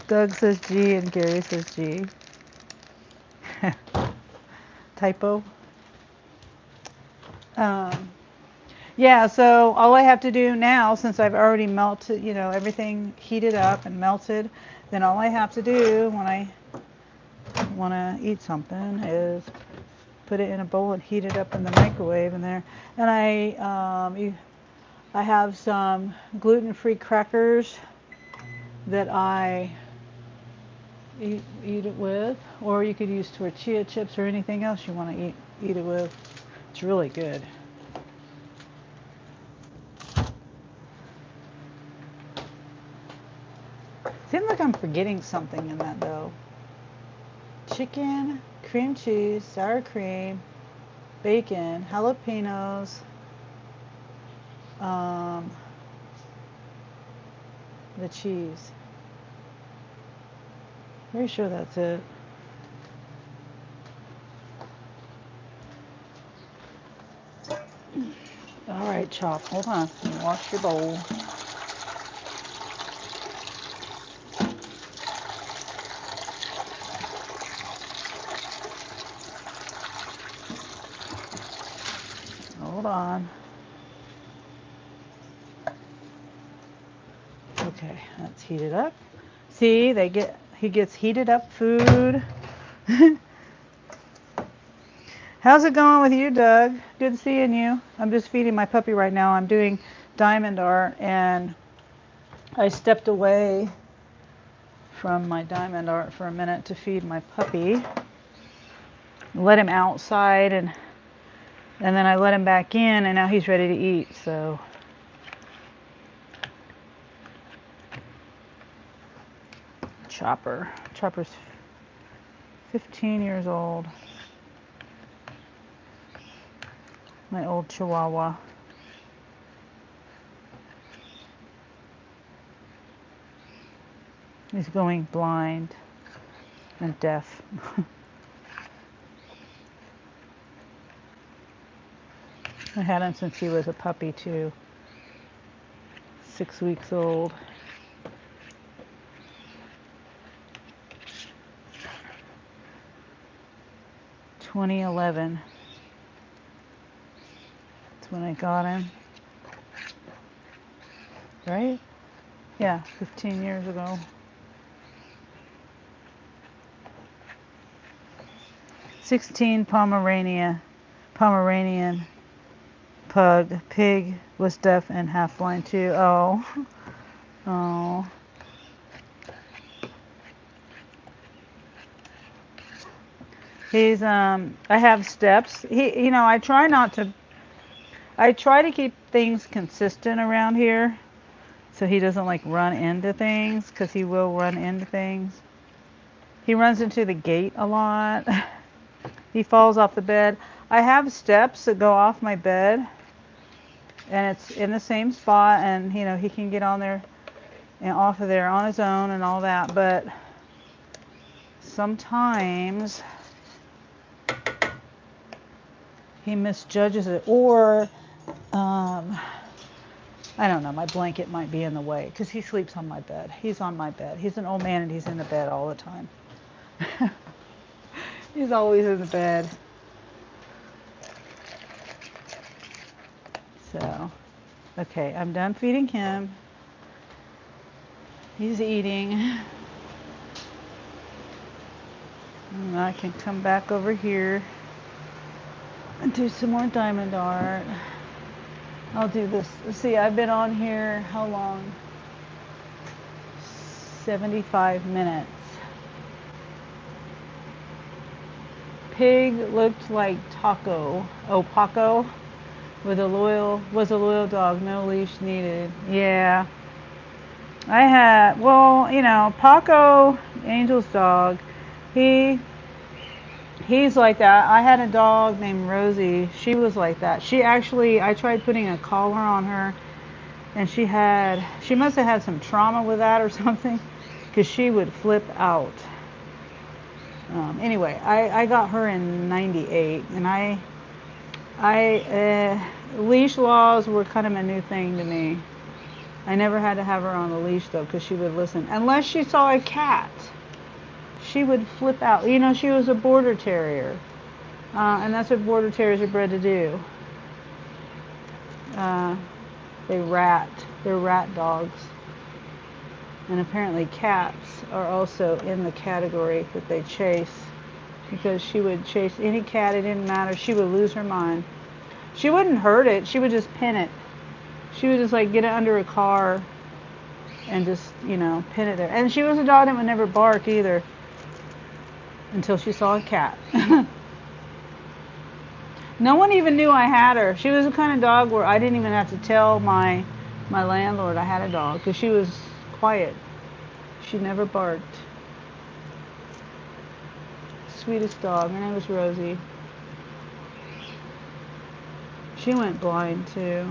A: Doug says G and Gary says G. Typo. Yeah, so all I have to do now, since I've already melted, everything heated up and melted, then all I have to do when I want to eat something is put it in a bowl and heat it up in the microwave in there. And I have some gluten-free crackers that I eat it with, or you could use tortilla chips or anything else you want to eat it with. It's really good. Seems like I'm forgetting something in that though. Chicken, cream cheese, sour cream, bacon, jalapenos, the cheese. Pretty sure that's it. All right, Chop, hold on. Wash your bowl. Hold on. Okay, that's heated up. See, he gets heated up food. How's it going with you, Doug? Good seeing you. I'm just feeding my puppy right now. I'm doing diamond art, and I stepped away from my diamond art for a minute to feed my puppy. Let him outside, and then I let him back in, and now he's ready to eat. So Chopper's 15 years old. My old Chihuahua. He's going blind and deaf. I had him since he was a puppy too. 6 weeks old. (2011). That's when I got him. Right? Yeah, 15 years ago. 16 Pomeranian pug. Pig was deaf and half blind too. Oh. Oh. He's I have steps. I try to keep things consistent around here so he doesn't like run into things, because he will run into things. He runs into the gate a lot. He falls off the bed. I have steps that go off my bed, and it's in the same spot, and he can get on there and off of there on his own and all that, but sometimes he misjudges it, or I don't know, my blanket might be in the way, because he sleeps on my bed. He's on my bed. He's an old man, and he's in the bed all the time. He's always in the bed. So, okay, I'm done feeding him. He's eating. And I can come back over here and do some more diamond art. I'll do this. See, I've been on here, how long? 75 minutes. Pig looked like Taco. Oh, Paco was a loyal dog. No leash needed. Yeah. I had, well, you know, Paco, Angel's dog, he's like that. I had a dog named Rosie. She was like that. She actually, I tried putting a collar on her, and she must have had some trauma with that or something, because she would flip out. Anyway, I got her in '98, and leash laws were kind of a new thing to me. I never had to have her on a leash though, because she would listen. Unless she saw a cat, she would flip out. You know, she was a border terrier, and that's what border terriers are bred to do. They're rat dogs. And apparently cats are also in the category that they chase, because she would chase any cat, it didn't matter, she would lose her mind. She wouldn't hurt it, she would just pin it. She would just like get it under a car and just, you know, pin it there. And she was a dog that would never bark either until she saw a cat. No one even knew I had her. She was the kind of dog where I didn't even have to tell my landlord I had a dog, because she was quiet. She never barked. Sweetest dog. Her name was Rosie. She went blind too.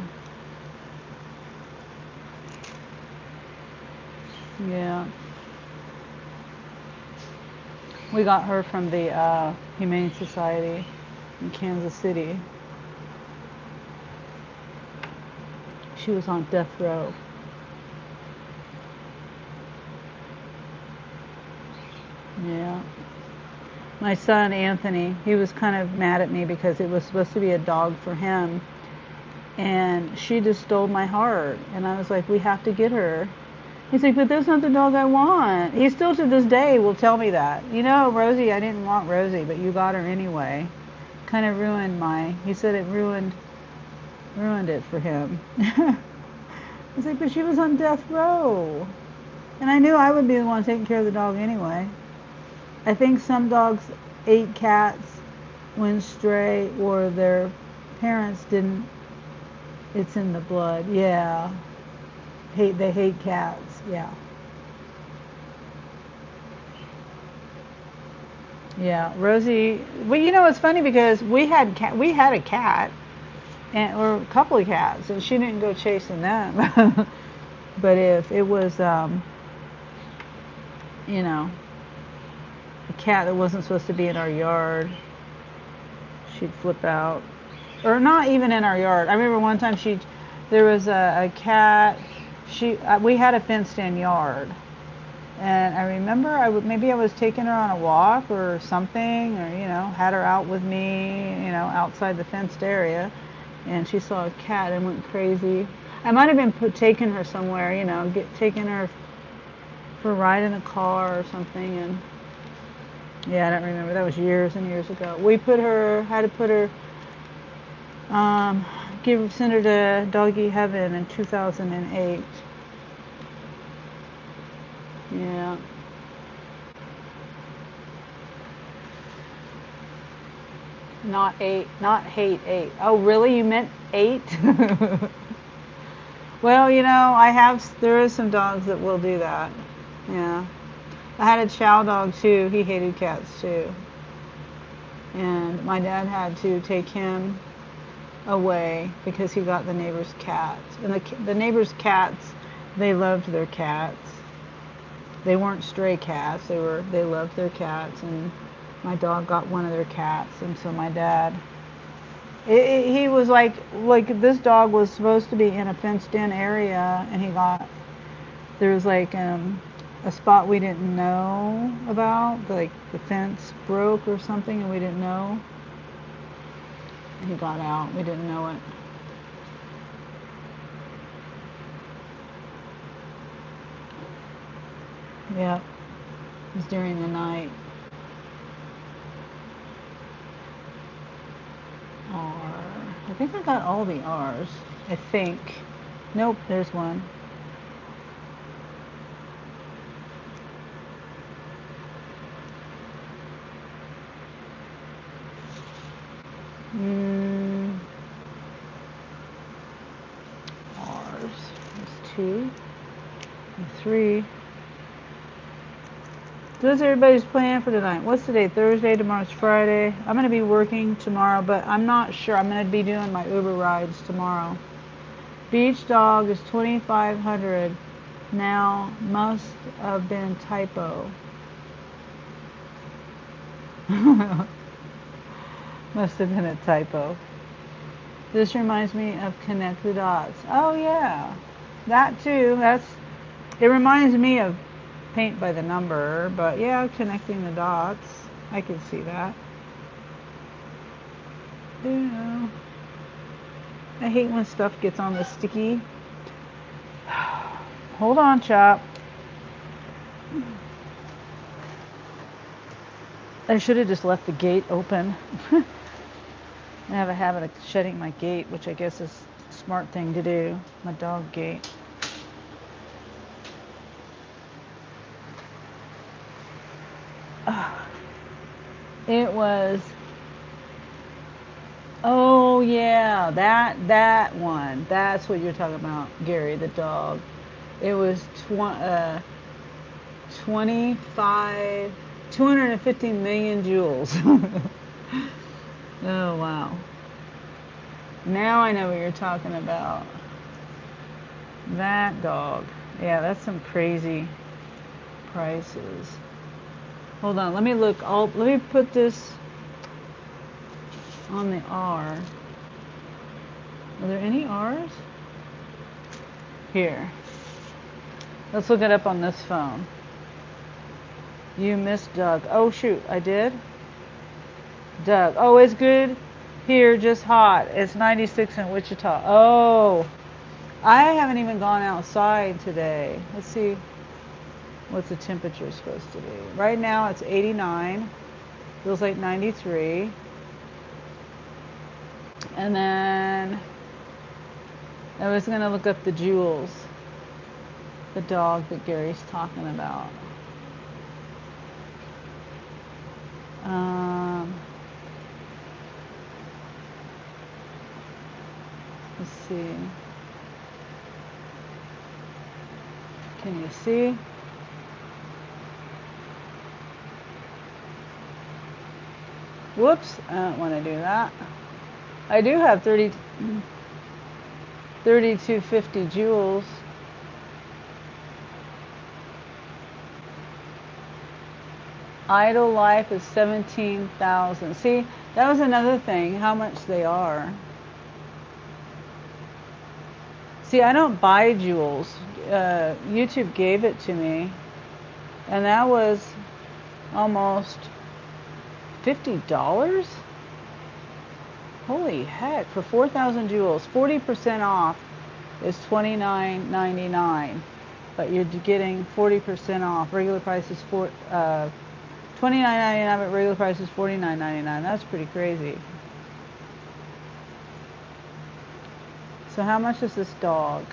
A: Yeah. We got her from the Humane Society in Kansas City. She was on death row. Yeah. My son Anthony, he was kind of mad at me because it was supposed to be a dog for him, and she just stole my heart. And I was like, we have to get her. He's like, but that's not the dog I want. He still to this day will tell me that. You know, Rosie, I didn't want Rosie, but you got her anyway. Kind of ruined he said it ruined it for him. I was like, but she was on death row. And I knew I would be the one taking care of the dog anyway. I think some dogs ate cats, went stray, or their parents didn't. It's in the blood. Yeah. They hate cats. Yeah. Yeah, Rosie. Well, you know, it's funny because we had a cat, or a couple of cats, and she didn't go chasing them. But if it was, you know, a cat that wasn't supposed to be in our yard, she'd flip out. Or not even in our yard. I remember one time there was a cat. We had a fenced-in yard, and I remember maybe I was taking her on a walk or something, or you know, had her out with me, you know, outside the fenced area, and she saw a cat and went crazy. I might have been taking her somewhere, you know, taking her for a ride in a car or something, and yeah, I don't remember. That was years and years ago. Had to put her, send her to doggy heaven in 2008. Yeah. Not hate eight. Oh, really? You meant 8? Well, you know, there is some dogs that will do that. Yeah. I had a chow dog too. He hated cats too. And my dad had to take him away because he got the neighbor's cats. And the neighbor's cats, they loved their cats. They weren't stray cats. They loved their cats, and my dog got one of their cats, and so my dad, he was like this dog was supposed to be in a fenced-in area, and there was like a spot we didn't know about, like the fence broke or something and we didn't know. He got out, we didn't know it. Yep, it was during the night. R. I think I got all the R's. I think. Nope, there's one. R's. There's 2 and 3. So that's everybody's plan for tonight. What's today? Thursday. Tomorrow's Friday. I'm going to be working tomorrow, but I'm not sure. I'm going to be doing my Uber rides tomorrow. Beach dog is $2,500. Now must have been typo. Must have been a typo. This reminds me of Connect the Dots. Oh yeah, that too. It reminds me of Paint by the Number, but yeah, connecting the dots. I can see that. Yeah. I hate when stuff gets on the sticky. Hold on, Chop. I should have just left the gate open. I have a habit of shutting my gate, which I guess is a smart thing to do. My dog gate. It was. Oh yeah, that one. That's what you're talking about, Gary, the dog. It was 250 million joules. Oh wow. Now I know what you're talking about. That dog. Yeah, that's some crazy prices. Hold on, let me look. Let me put this on the R. Are there any R's? Here. Let's look it up on this phone. You missed Doug. Oh shoot, I did? Doug. Oh, it's good here, just hot. It's 96 in Wichita. Oh, I haven't even gone outside today. Let's see what's the temperature supposed to be. Right now it's 89. Feels like 93. And then I was going to look up the Jules, the dog that Gary's talking about. Let's see. Can you see? Whoops, I don't want to do that. I do have 3250 joules. Idle life is 17,000. See, that was another thing, how much they are. See, I don't buy joules. YouTube gave it to me, and that was almost $50. Holy heck, for 4,000 joules. 40% off is $29.99, but you're getting 40% off. Regular price is $29.99, but regular price is $49.99. That's pretty crazy. So how much is this dog?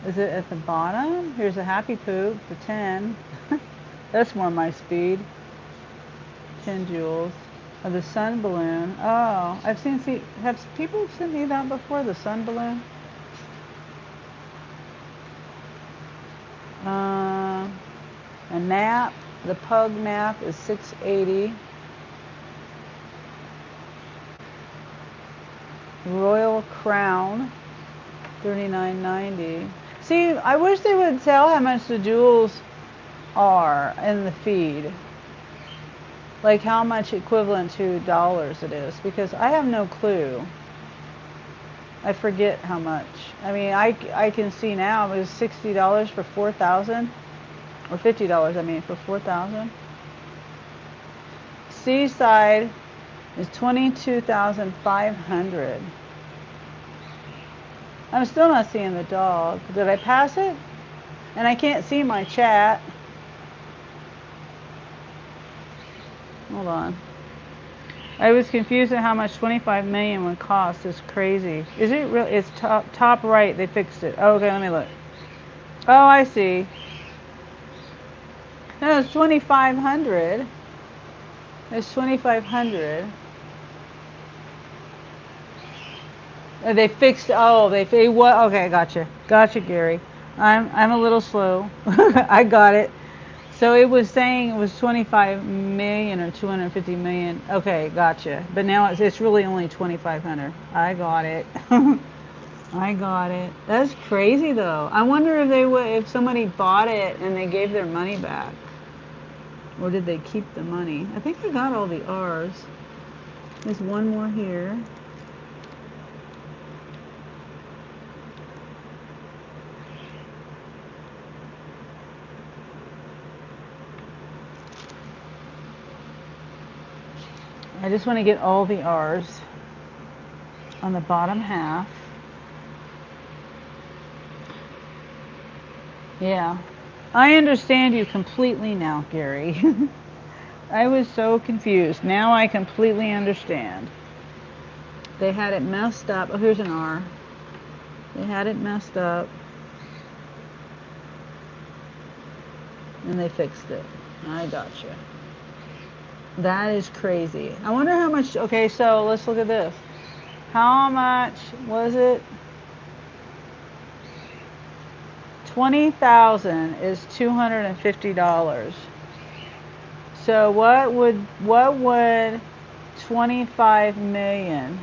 A: Is it at the bottom? Here's a happy poop for 10. That's more my speed. 10 joules. Oh, the sun balloon. Oh, have people sent me that before, the sun balloon? A nap. The pug nap is $6.80. Royal Crown, $39.90. See, I wish they would tell how much the joules are in the feed. Like how much equivalent to dollars it is, because I have no clue. I forget how much. I mean, I can see now it was $60 for 4,000, or $50, I mean, for 4,000. Seaside is 22,500. I'm still not seeing the dog. Did I pass it? And I can't see my chat. Hold on. I was confused at how much 25 million would cost. It's crazy. Is it real? It's top right. They fixed it. Oh, okay, let me look. Oh, I see. No, it's 2,500. It's 2,500. They fixed. Oh, they what? Okay, gotcha, Gary. I'm a little slow. I got it. So it was saying it was 25 million or 250 million. Okay, gotcha. But now it's really only 2,500. I got it. I got it. That's crazy though. I wonder if they would, if somebody bought it and they gave their money back, or did they keep the money? I think I got all the R's. There's one more here. I just want to get all the R's on the bottom half. Yeah. I understand you completely now, Gary. I was so confused. Now I completely understand. They had it messed up. Oh, here's an R. They had it messed up. And they fixed it. I gotcha. That is crazy. I wonder how much. Okay, so let's look at this. How much was it? 20,000 is $250. So what would 25 million?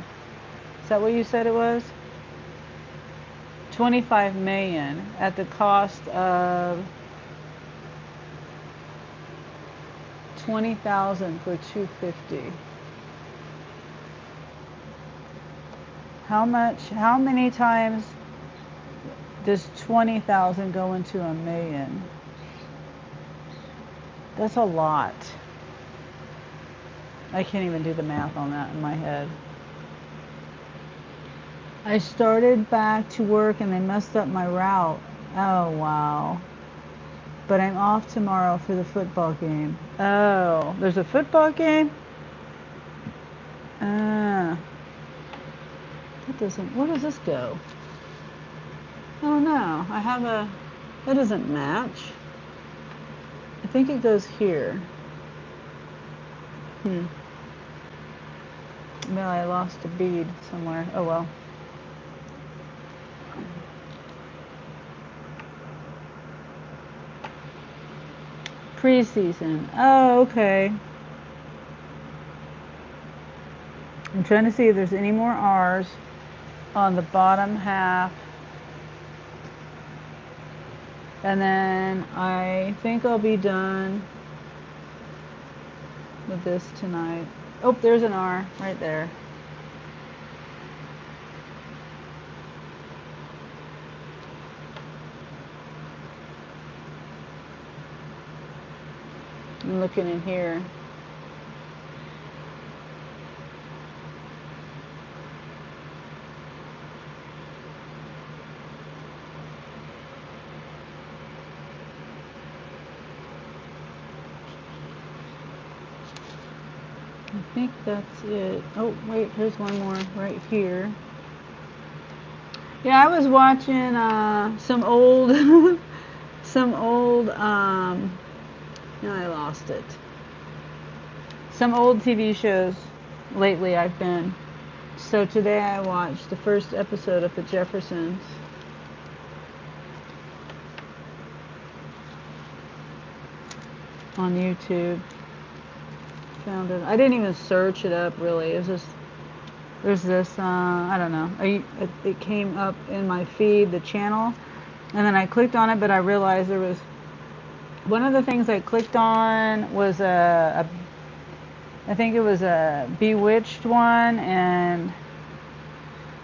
A: Is that what you said it was? 25 million at the cost of 20,000 for 250. How many times does 20,000 go into a million? That's a lot. I can't even do the math on that in my head. I started back to work and they messed up my route. Oh, wow. But I'm off tomorrow for the football game. Oh, there's a football game? That doesn't, where does this go? Oh no, that doesn't match. I think it goes here. Well, I lost a bead somewhere. Oh well. Preseason. Oh, okay. I'm trying to see if there's any more R's on the bottom half. And then I think I'll be done with this tonight. Oh, there's an R right there. I'm looking in here. I think that's it. Oh, wait, here's one more right here. Yeah, I was watching some old, no, I lost it. Some old TV shows lately I've been. So today I watched the first episode of The Jeffersons. On YouTube. Found it. I didn't even search it up really. It was just, there's this, I don't know. It came up in my feed, the channel, and then I clicked on it, but I realized there was, one of the things I clicked on was I think it was a Bewitched one, and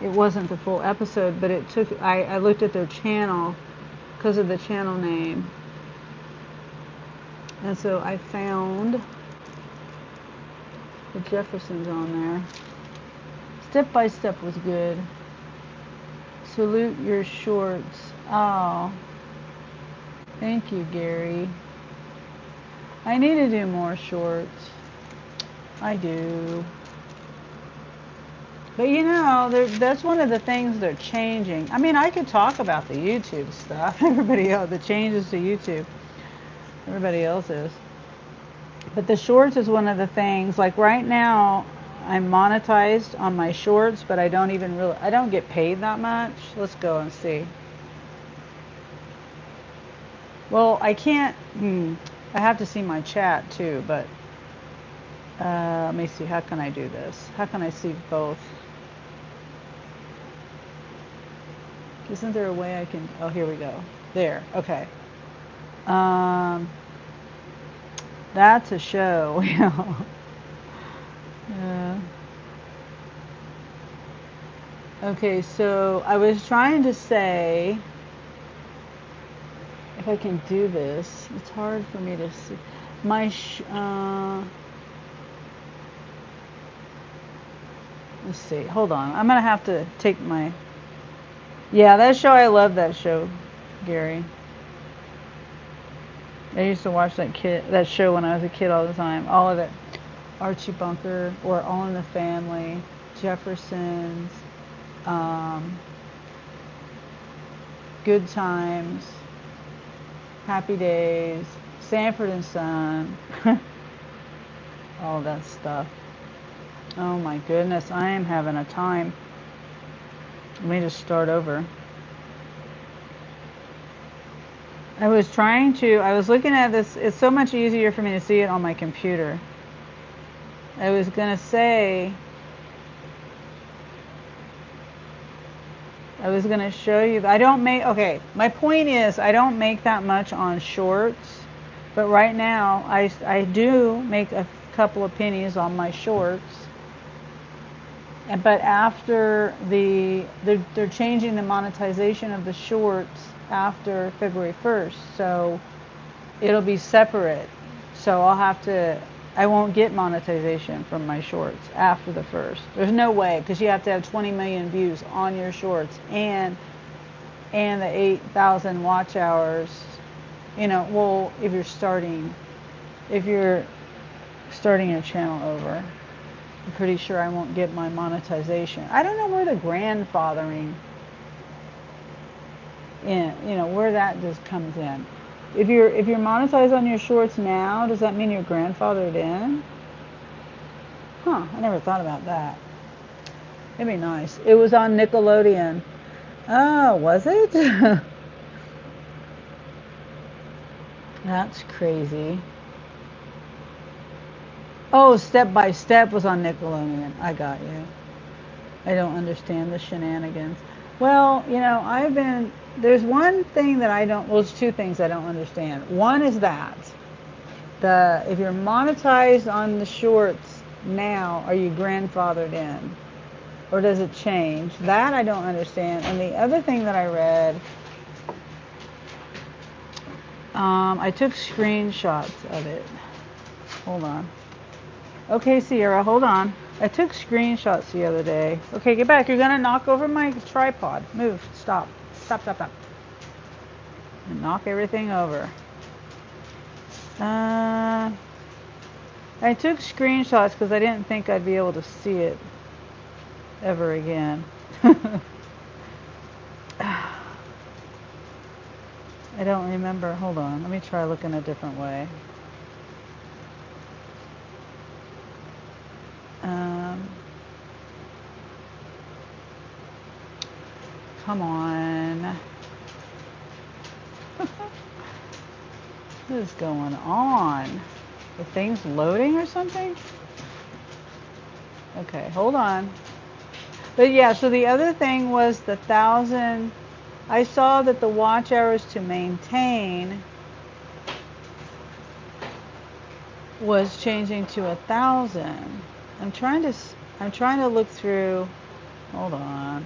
A: it wasn't the full episode, but it took, I looked at their channel because of the channel name. And so I found the Jeffersons on there. Step by Step was good. Salute your shorts. Oh, thank you, Gary. I need to do more shorts. I do. But you know, that's one of the things they're changing. I mean, I could talk about the YouTube stuff. Everybody else, the changes to YouTube. Everybody else is. But the shorts is one of the things. Like right now, I'm monetized on my shorts, but I don't get paid that much. Let's go and see. Well, I can't, I have to see my chat too, but let me see, how can I do this? How can I see both? Isn't there a way I can, oh, here we go. There, okay. That's a show, you know. Okay, so I was trying to say, if I can do this, it's hard for me to see. My, let's see, hold on. I'm going to have to take my, yeah, that show, I love that show, Gary. I used to watch that show when I was a kid all the time. All of it. Archie Bunker, or All in the Family, Jeffersons, Good Times, Happy Days, Sanford and Son, all that stuff. Oh my goodness, I am having a time. Let me just start over. I was looking at this, it's so much easier for me to see it on my computer. I was going to say, I was going to show you, okay, my point is I don't make that much on shorts, but right now I do make a couple of pennies on my shorts. But after they're changing the monetization of the shorts after February 1st, so it'll be separate. So I won't get monetization from my shorts after the 1st. There's no way, because you have to have 20 million views on your shorts and the 8,000 watch hours. You know, well, if you're starting your channel over, I'm pretty sure I won't get my monetization. I don't know where the grandfathering where that just comes in. If you're monetized on your shorts now, does that mean you're grandfathered in? Huh, I never thought about that. It'd be nice. It was on Nickelodeon. Oh, was it? That's crazy. Oh, Step by Step was on Nickelodeon. I got you. I don't understand the shenanigans. Well, you know, there's one thing that there's two things I don't understand. One is that, if you're monetized on the shorts now, are you grandfathered in? Or does it change? That I don't understand. And the other thing that I read, I took screenshots of it. Hold on. Okay, Sierra, hold on. I took screenshots the other day. Okay, get back. You're going to knock over my tripod. Move. Stop. Stop, stop, stop. And knock everything over. I took screenshots because I didn't think I'd be able to see it ever again. I don't remember. Hold on. Let me try looking a different way. Come on. What is going on? The thing's loading or something? Okay, hold on. But yeah, so the other thing was the 1,000. I saw that the watch hours to maintain was changing to 1,000. I'm trying to look through. Hold on.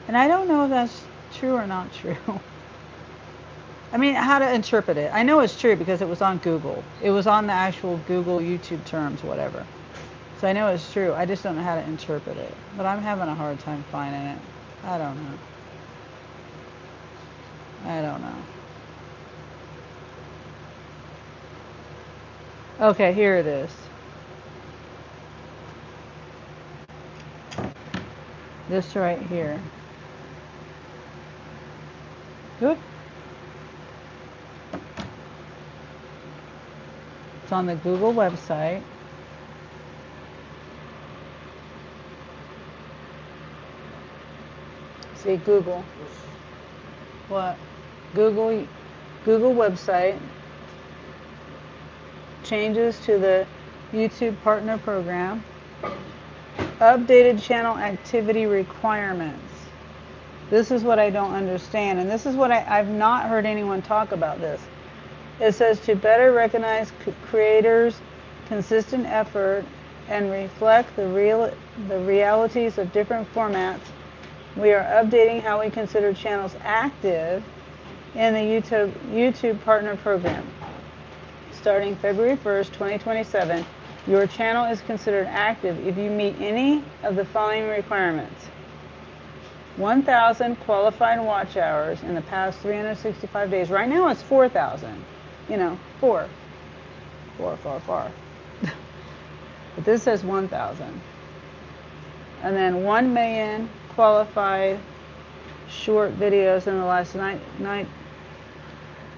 A: And I don't know if that's true or not true. I mean, how to interpret it. I know it's true because it was on Google. It was on the actual Google YouTube terms, whatever. So I know it's true. I just don't know how to interpret it. But I'm having a hard time finding it. I don't know. I don't know. Okay, here it is. This right here. Good. It's on the Google website. See, Google. What? Google website. Changes to the YouTube Partner Program. Updated channel activity requirements. This is what I don't understand, and this is what I've not heard anyone talk about this. It says to better recognize creators' consistent effort and reflect the realities of different formats, we are updating how we consider channels active in the YouTube Partner Program. Starting February 1st, 2027, your channel is considered active if you meet any of the following requirements. 1,000 qualified watch hours in the past 365 days. Right now it's 4,000. You know, far. But this says 1,000. And then 1 million qualified short videos in the last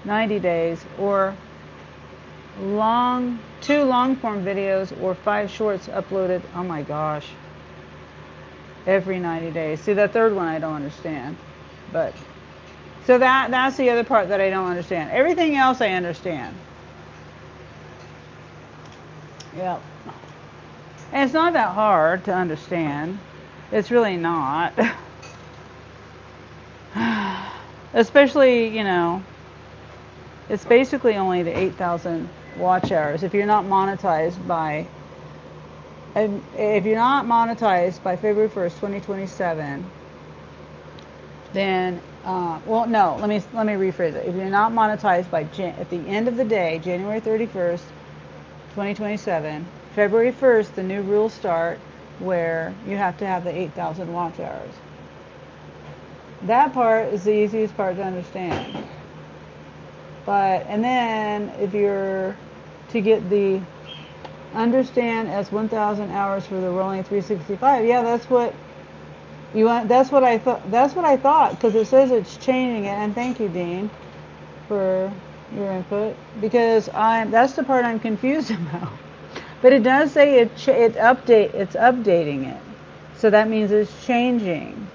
A: 90 days, or two long-form videos or 5 shorts uploaded, oh my gosh, every 90 days. See, that third one I don't understand. But so that's the other part that I don't understand. Everything else I understand. Yep. And it's not that hard to understand. It's really not. Especially, you know, it's basically only the 8,000 watch hours. If you're not monetized by February 1st, 2027, then well, no, let me rephrase it. If you're not monetized by at the end of the day, January 31st, 2027, February 1st, the new rules start where you have to have the 8,000 watch hours. That part is the easiest part to understand. And then if you're to get the understand as 1,000 hours for the rolling 365, yeah, that's what you want. That's what I thought, because it says it's changing it. And thank you, Dean, for your input, because that's the part I'm confused about. But it does say it's updating it, so that means it's changing.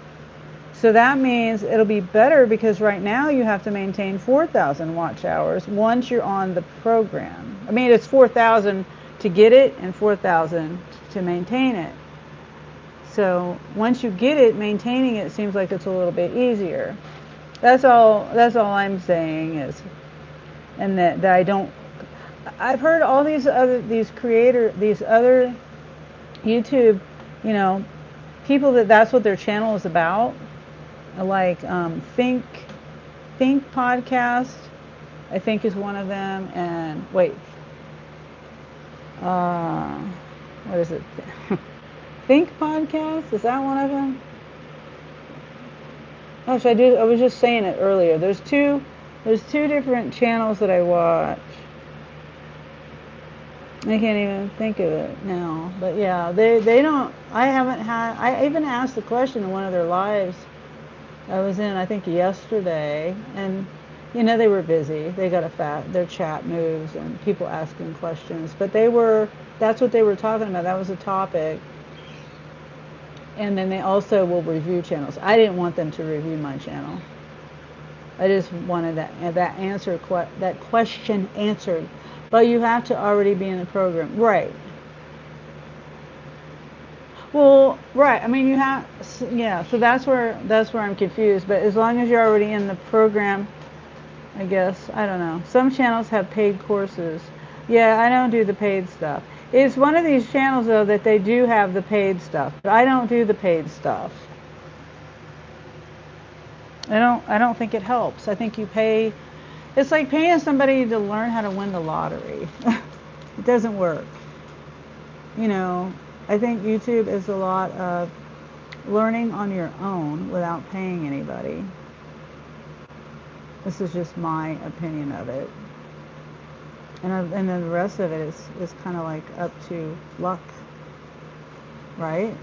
A: So that means it'll be better, because right now you have to maintain 4,000 watch hours once you're on the program. I mean, it's 4,000 to get it and 4,000 to maintain it. So once you get it, maintaining it seems like it's a little bit easier. That's all I'm saying is, and that I don't. I've heard all these other YouTube, you know, people that's what their channel is about. Like Think Podcast, I think is one of them, and wait, what is it? Think Podcast, is that one of them? Gosh, I was just saying it earlier. There's two different channels that I watch. I can't even think of it now, but yeah, they don't. I even asked the question in one of their lives I was in, I think yesterday, and you know, they were busy. They got their chat moves and people asking questions, but that's what they were talking about. That was a topic. And then they also will review channels. I didn't want them to review my channel. I just wanted that question answered. But you have to already be in the program, right? Well, right. I mean, yeah. So that's where I'm confused. But as long as you're already in the program, I guess, I don't know. Some channels have paid courses. Yeah, I don't do the paid stuff. It's one of these channels though that they do have the paid stuff, but I don't do the paid stuff. I don't think it helps. I think you pay. It's like paying somebody to learn how to win the lottery. It doesn't work. You know, I think YouTube is a lot of learning on your own without paying anybody. This is just my opinion of it. And then the rest of it is kind of like up to luck, right?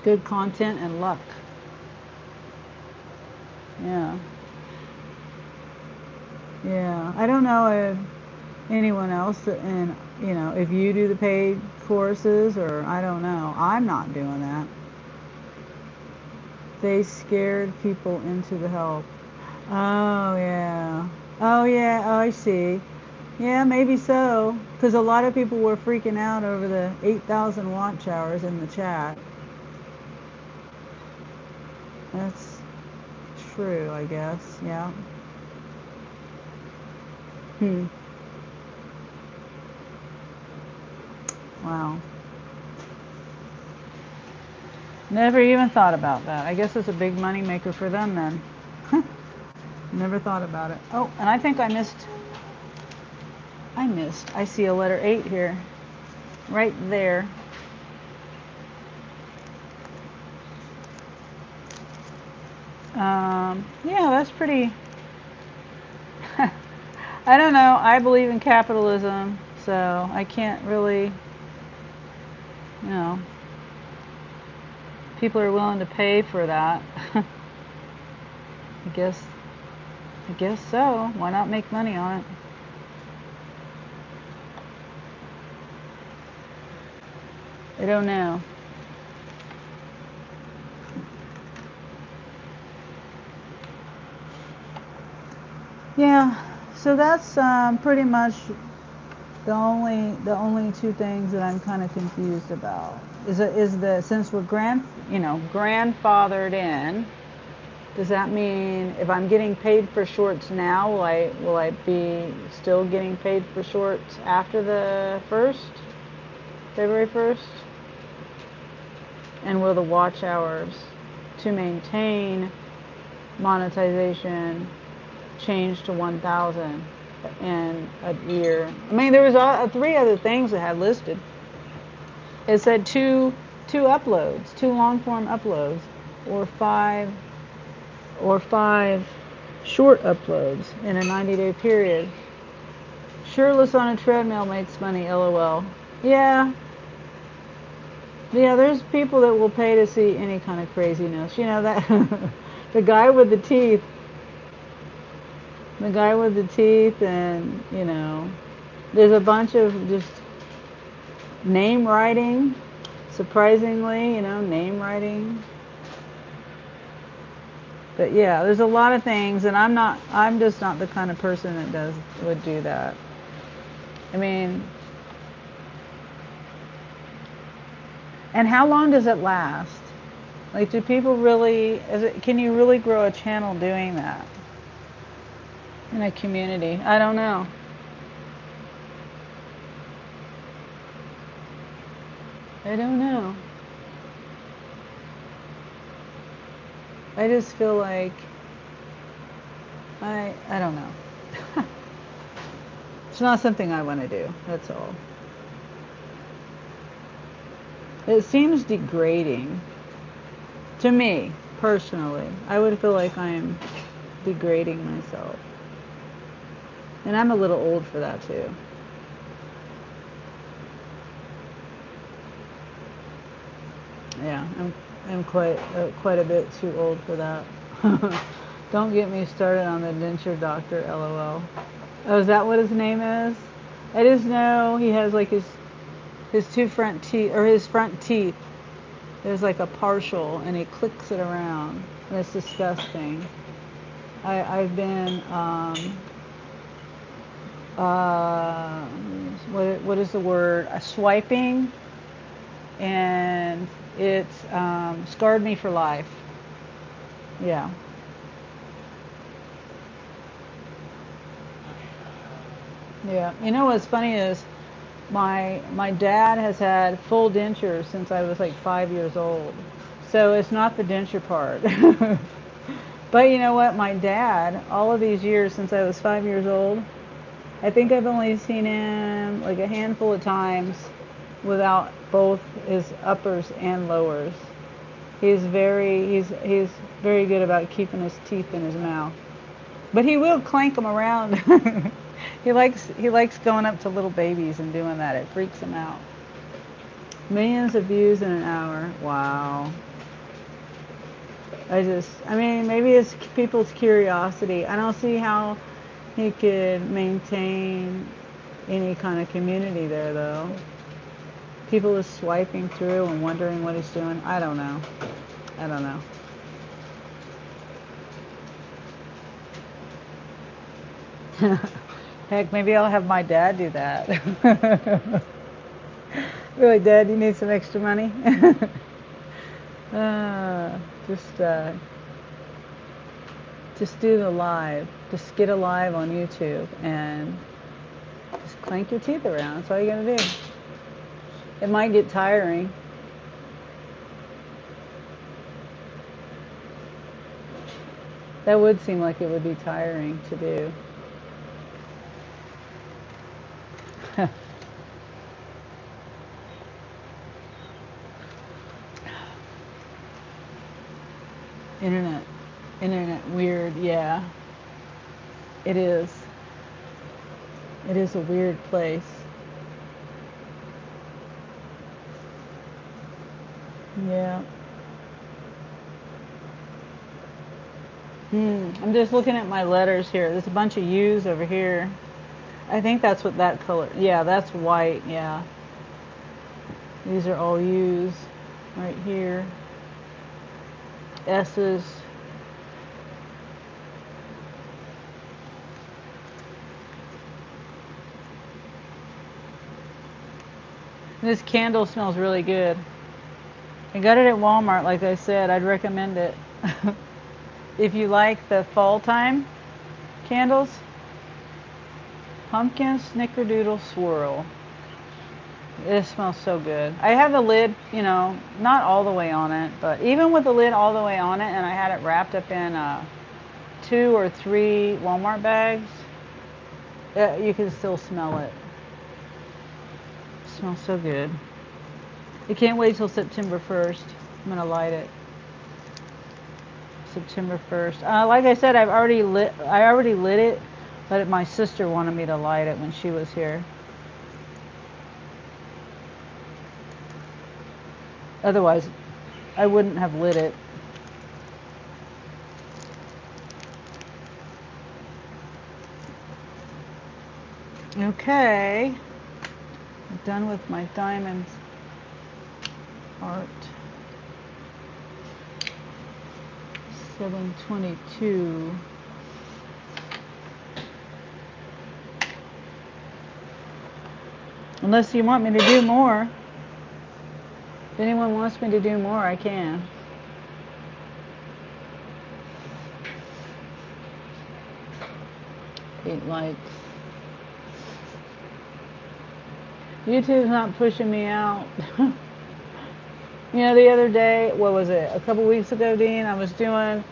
A: Good content and luck. Yeah. Yeah. I don't know if anyone else, and you know, if you do the paid courses, or I don't know. I'm not doing that. They scared people into the help. Oh yeah. Oh yeah. Oh, I see. Yeah, maybe so. Because a lot of people were freaking out over the 8,000 watch hours in the chat. That's true, I guess. Yeah. Hmm. Wow. Never even thought about that. I guess it's a big money maker for them then. Never thought about it. Oh, and I think I missed. I see a letter 8 here. Right there. Yeah, that's pretty. I don't know. I believe in capitalism, so I can't really, you know, people are willing to pay for that. I guess so. Why not make money on it? I don't know. Yeah, so that's pretty much the only two things that I'm kind of confused about is the since we're grandfathered in. Does that mean if I'm getting paid for shorts now, will I be still getting paid for shorts after the February 1st? And will the watch hours to maintain monetization change to 1,000 in a year? I mean, there was 3 other things it had listed. It said two uploads, 2 long form uploads, or five short uploads in a 90-day period. Shirtless on a treadmill makes money, lol. Yeah. Yeah, there's people that will pay to see any kind of craziness. You know that the guy with the teeth. The guy with the teeth, and there's a bunch of just name writing. Surprisingly, name writing. But yeah, there's a lot of things, and I'm just not the kind of person that would do that. I mean, and how long does it last? Like, do people really, can you really grow a channel doing that in a community? I don't know. I don't know. I just feel like, I don't know. It's not something I want to do, that's all. It seems degrading to me, personally. I would feel like I am degrading myself. And I'm a little old for that too. Yeah, I'm quite a bit too old for that. Don't get me started on the denture doctor, lol. Oh, is that what his name is? I just know he has like his 2 front teeth, or his front teeth. There's like a partial, and he clicks it around, and it's disgusting. I've been what is the word? Swiping, and it's scarred me for life. Yeah. Yeah. You know what's funny is My dad has had full dentures since I was like 5 years old. So it's not the denture part. But you know what? My dad, all of these years since I was 5 years old, I think I've only seen him like a handful of times without both his uppers and lowers. He's very good about keeping his teeth in his mouth. But he will clank them around. He likes going up to little babies and doing that. It freaks him out. Millions of views in an hour. Wow. I mean, maybe it's people's curiosity. I don't see how he could maintain any kind of community there, though. People are swiping through and wondering what he's doing. I don't know. I don't know. Heck, maybe I'll have my dad do that. Really, Dad, you need some extra money? uh, just, uh, just do the live. Just get a live on YouTube and just clank your teeth around. That's all you gotta do. It might get tiring. That would seem like it would be tiring to do. Internet, internet weird, yeah. It is. It is a weird place. Yeah. I'm just looking at my letters here. There's a bunch of U's over here. I think that's what that color. Yeah, that's white. Yeah. These are all U's right here. S's. This candle smells really good. I got it at Walmart, like I said. I'd recommend it. If you like the fall time candles, pumpkin snickerdoodle swirl. It smells so good. I have the lid, not all the way on it, but even with the lid all the way on it, and I had it wrapped up in 2 or 3 Walmart bags, you can still smell it. It smells so good. I can't wait till September 1st. I'm gonna light it. September 1st. Like I said, I already lit it, but my sister wanted me to light it when she was here. Otherwise, I wouldn't have lit it. Okay. I'm done with my diamonds art. 722. Unless you want me to do more. If anyone wants me to do more, I can. Eight likes. YouTube's not pushing me out. The other day, what was it? A couple weeks ago, Dean, I was doing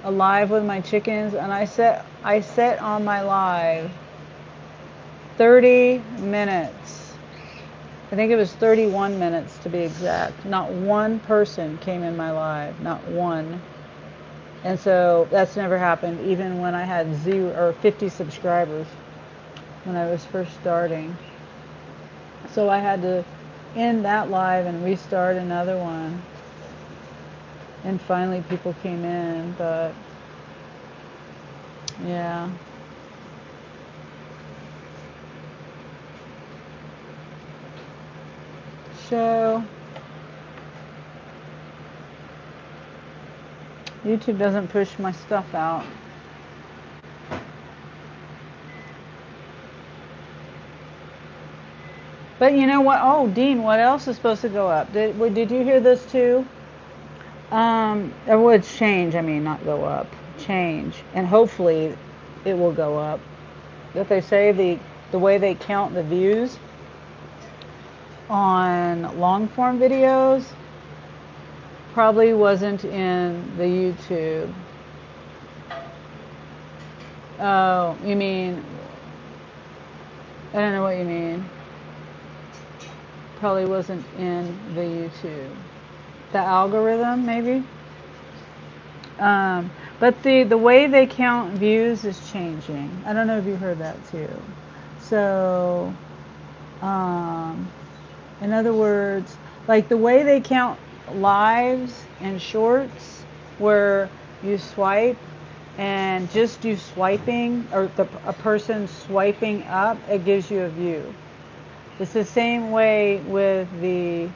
A: a live with my chickens, and I set on my live 30 minutes. I think it was 31 minutes to be exact. Not one person came in my live, not one. And so that's never happened, even when I had 0 or 50 subscribers when I was first starting. So I had to end that live and restart another one. And finally people came in, but yeah. So YouTube doesn't push my stuff out. But you know what? Oh, Dean, what else is supposed to go up? Did you hear this too? It would change. I mean, not go up. Change, and hopefully, it will go up. That they say the way they count the views on long form videos probably wasn't in the YouTube. Oh, you mean, I don't know what you mean. Probably wasn't in the YouTube. The algorithm, maybe? But the way they count views is changing. I don't know if you heard that too. So, in other words, like the way they count lives and shorts, where you swipe and just do swiping, or a person swiping up, it gives you a view. It's the same way with the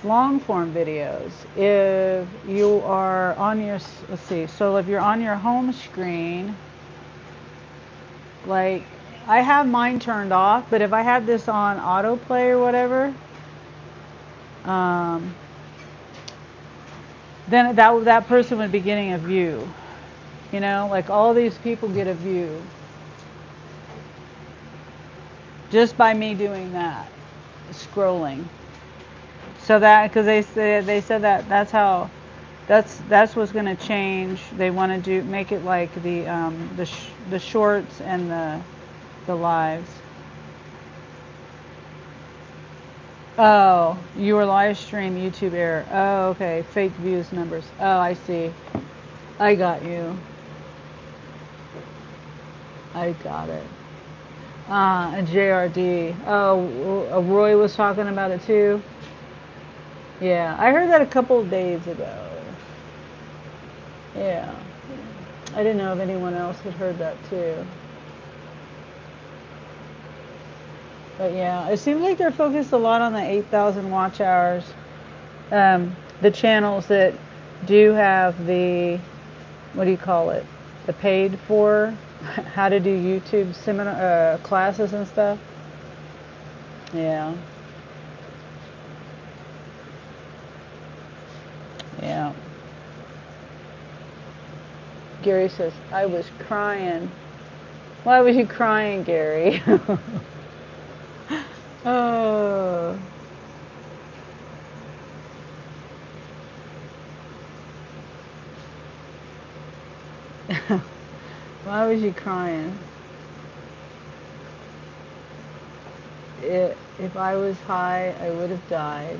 A: long form videos. If you are on your, let's see, so if you're on your home screen, like I have mine turned off, but if I had this on autoplay or whatever, then that person would be getting a view. You know, like all these people get a view just by me doing that, scrolling. So that, because they said that that's what's going to change. They want to make it like the shorts and the lives. Oh, your live stream YouTube error. Oh, okay. Fake views numbers. Oh, I see. I got you. I got it. And JRD. Oh, Roy was talking about it too. Yeah, I heard that a couple of days ago. Yeah. I didn't know if anyone else had heard that too. But yeah, it seems like they're focused a lot on the 8,000 watch hours. The channels that do have the, what do you call it? The paid for how to do YouTube seminar classes and stuff. Yeah. Yeah. Gary says, I was crying. Why was you crying, Gary? Oh. Why was you crying? If I was high, I would have died.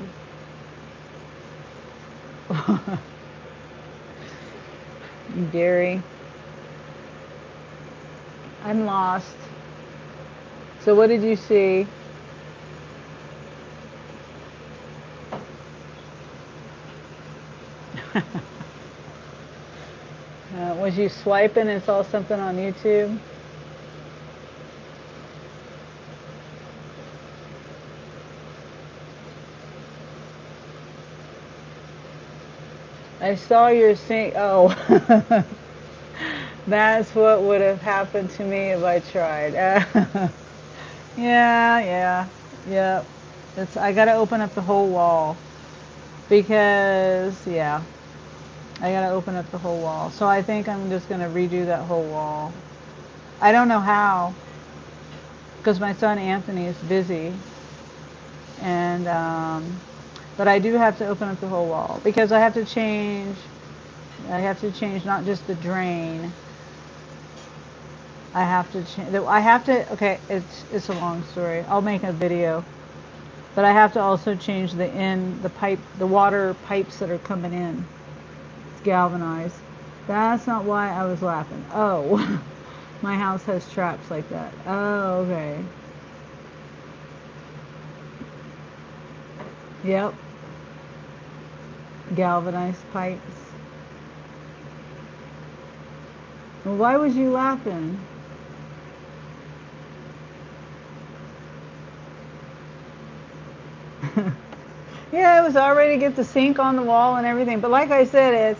A: Gary, I'm lost. So what did you see? Was you swiping and saw something on YouTube? I saw your sing. Oh, that's what would have happened to me if I tried. Yeah. I gotta open up the whole wall because yeah, I gotta open up the whole wall. So I think I'm just gonna redo that whole wall. I don't know how, because my son Anthony is busy, and but I do have to open up the whole wall because I have to change. I have to change not just the drain. I have to change. I have to. Okay, it's a long story. I'll make a video, but I have to also change the pipe, the water pipes that are coming in. It's galvanized. That's not why I was laughing. Oh, my house has traps like that. Oh, okay. Yep. Galvanized pipes. Well, why was you laughing? Yeah, it was already to get the sink on the wall and everything. But like I said,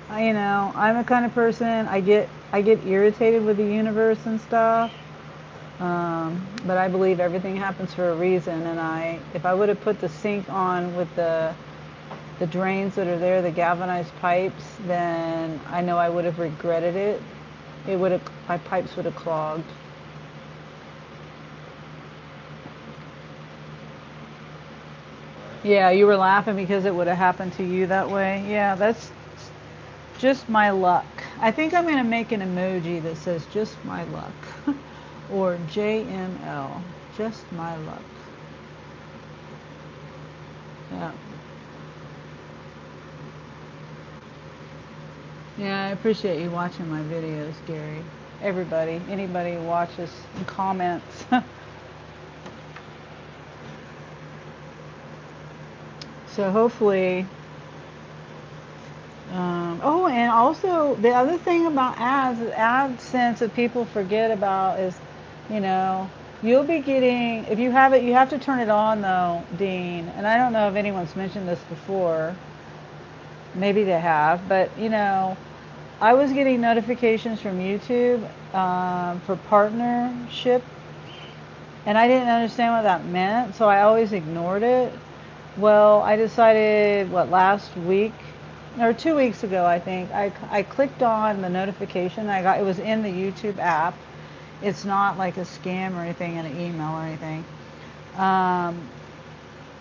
A: I'm the kind of person I get irritated with the universe and stuff. But I believe everything happens for a reason. And if I would have put the sink on with the drains that are there, the galvanized pipes, then I know I would have regretted it. My pipes would have clogged. Yeah, you were laughing because it would have happened to you that way. Yeah, that's just my luck. I think I'm going to make an emoji that says just my luck. Or JML, just my luck. Yeah. Yeah, I appreciate you watching my videos, Gary. Everybody, anybody who watches and comments. So hopefully, oh, and also the other thing about ads, AdSense that people forget about is, you know, you'll be getting, if you have it, you have to turn it on though, Dean. And I don't know if anyone's mentioned this before. Maybe they have, but you know, I was getting notifications from YouTube for partnership, and I didn't understand what that meant, so I always ignored it. Well, I decided, what, last week or 2 weeks ago, I think, I clicked on the notification I got. It was in the YouTube app. It's not like a scam or anything in an email or anything.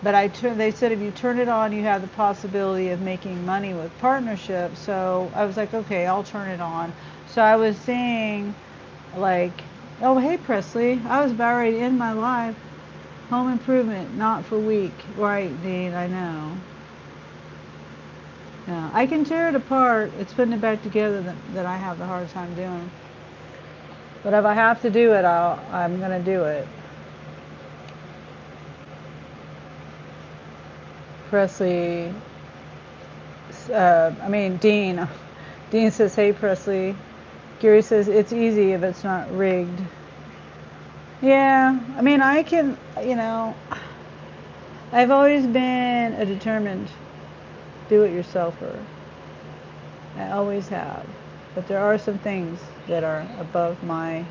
A: But they said if you turn it on, you have the possibility of making money with partnerships. So I was like, okay, I'll turn it on. So I was seeing, like, oh, hey, Presley, I was about ready to end my life. Home improvement, not for weak. Right, Dean, I know. Yeah, I can tear it apart. It's putting it back together that I have the hard time doing. But if I have to do it, I'm going to do it. Presley, Dean. Dean says, hey, Presley. Gary says, it's easy if it's not rigged. Yeah, I mean, I can, you know, I've always been a determined do-it-yourselfer. I always have. But there are some things that are above my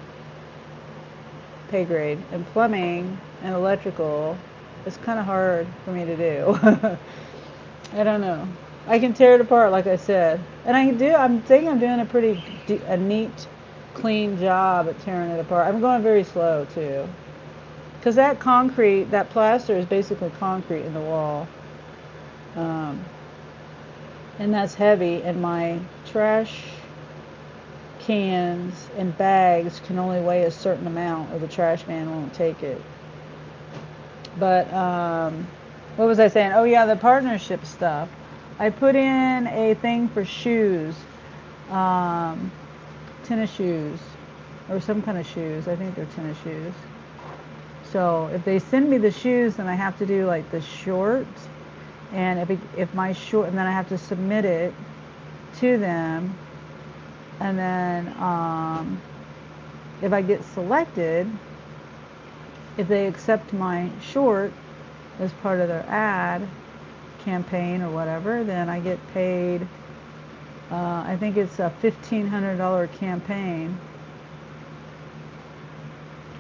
A: pay grade. And plumbing and electrical is kind of hard for me to do. I don't know. I can tear it apart, like I said. And I'm thinking I'm doing a neat, clean job at tearing it apart. I'm going very slow, too. Because that concrete, that plaster is basically concrete in the wall. And that's heavy, and my trash cans and bags can only weigh a certain amount, or the trash man won't take it. But what was I saying? Oh yeah, the partnership stuff. I put in a thing for shoes, tennis shoes, or some kind of shoes. I think they're tennis shoes. So if they send me the shoes, then I have to do like the shorts, and if my short, and then I have to submit it to them, and then if I get selected, if they accept my short as part of their ad campaign or whatever, then I get paid. I think it's a $1,500 campaign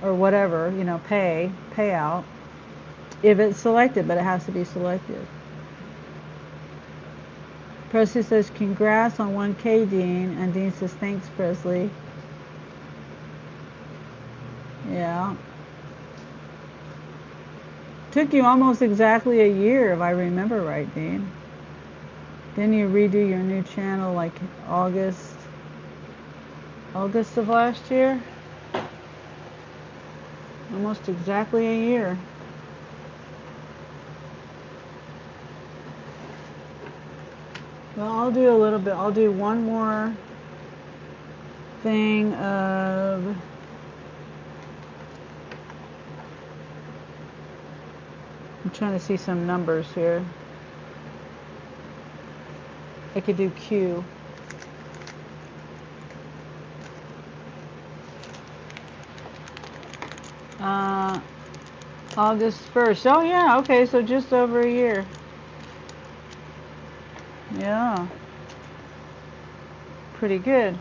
A: or whatever, you know, payout if it's selected, but it has to be selected. Presley says, congrats on 1K, Dean. And Dean says, thanks, Presley. Yeah. Took you almost exactly a year, if I remember right, Dean. Didn't you redo your new channel like August of last year? Almost exactly a year. Well, I'll do a little bit. I'll do one more thing of I'm trying to see some numbers here. I could do Q. August 1st. Oh yeah, okay, so just over a year. Yeah. Pretty good.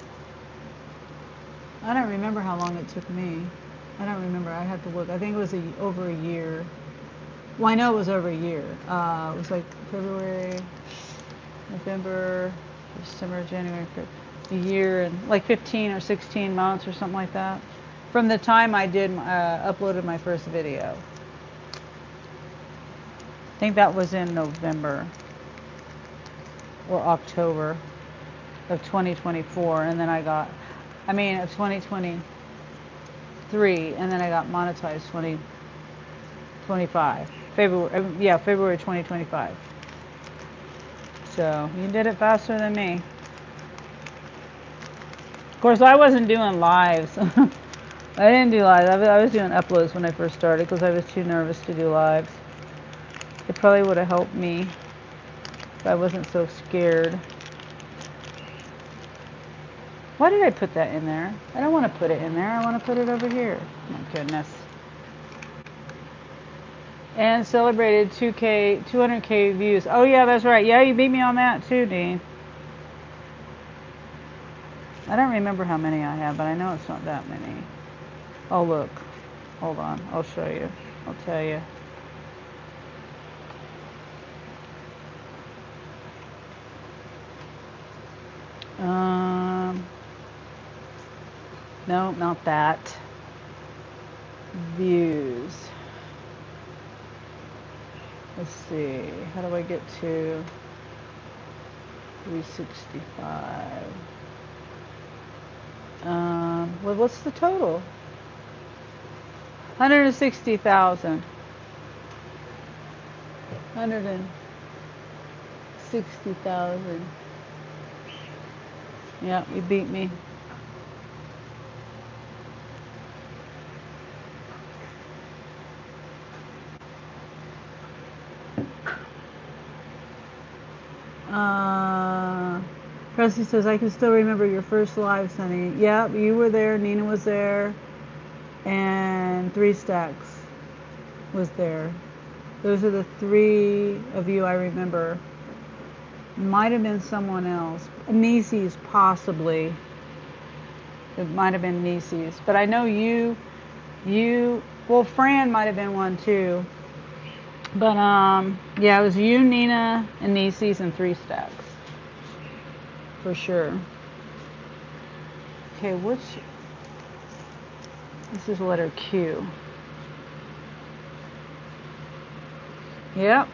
A: I don't remember how long it took me. I don't remember. I had to look. I think it was over a year. Well, I know it was over a year. It was like February, November, December, January, a year and like 15 or 16 months or something like that. From the time I did uploaded my first video. I think that was in November or October of 2024, and then of 2023, and then I got monetized 2025. February 2025. So you did it faster than me. Of course, I wasn't doing lives. I didn't do lives. I was doing uploads when I first started because I was too nervous to do lives. It probably would have helped me if I wasn't so scared. Why did I put that in there? I don't want to put it in there. I want to put it over here. My goodness. And celebrated 200K views. Oh yeah, that's right. Yeah, you beat me on that too, Dean. I don't remember how many I have, but I know it's not that many. Oh look. Hold on. I'll show you. I'll tell you. No, not that. Views. Let's see. How do I get to 365? Well, what's the total? 160,000. 160,000. Yeah, you beat me. Presley says, I can still remember your first live, Sunny. Yeah, you were there, Nina was there, and 3 Stacks was there. Those are the 3 of you I remember. Might have been someone else. Nieces, possibly. It might have been Nieces. But I know well, Fran might have been one too. But, yeah, it was you, Nina, and Nieces, and 3 Stacks. For sure. Okay, this is letter Q. Yep,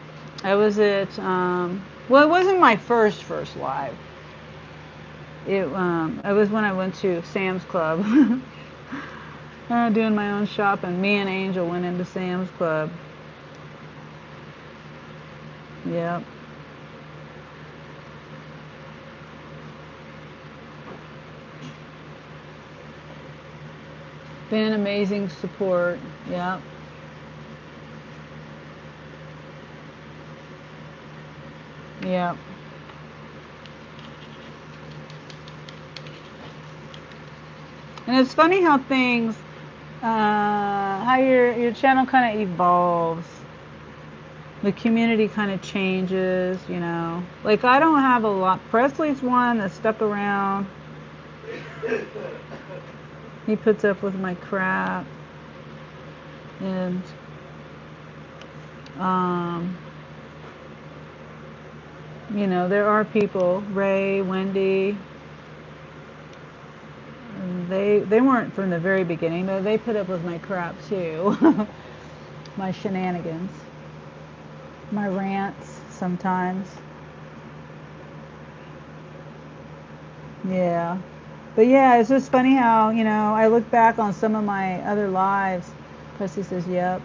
A: I was at, well, it wasn't my first live. It was when I went to Sam's Club. Doing my own shopping. Me and Angel went into Sam's Club. Yep. Been amazing support. Yep. Yep. And it's funny how things, how your channel kind of evolves. The community kind of changes, you know. Like, I don't have a lot. Presley's one that stuck around. He puts up with my crap. And, you know, there are people, Ray, Wendy, they weren't from the very beginning, but they put up with my crap too. My shenanigans. My rants sometimes. Yeah. But yeah, it's just funny how, you know, I look back on some of my other lives. Presley says, yep.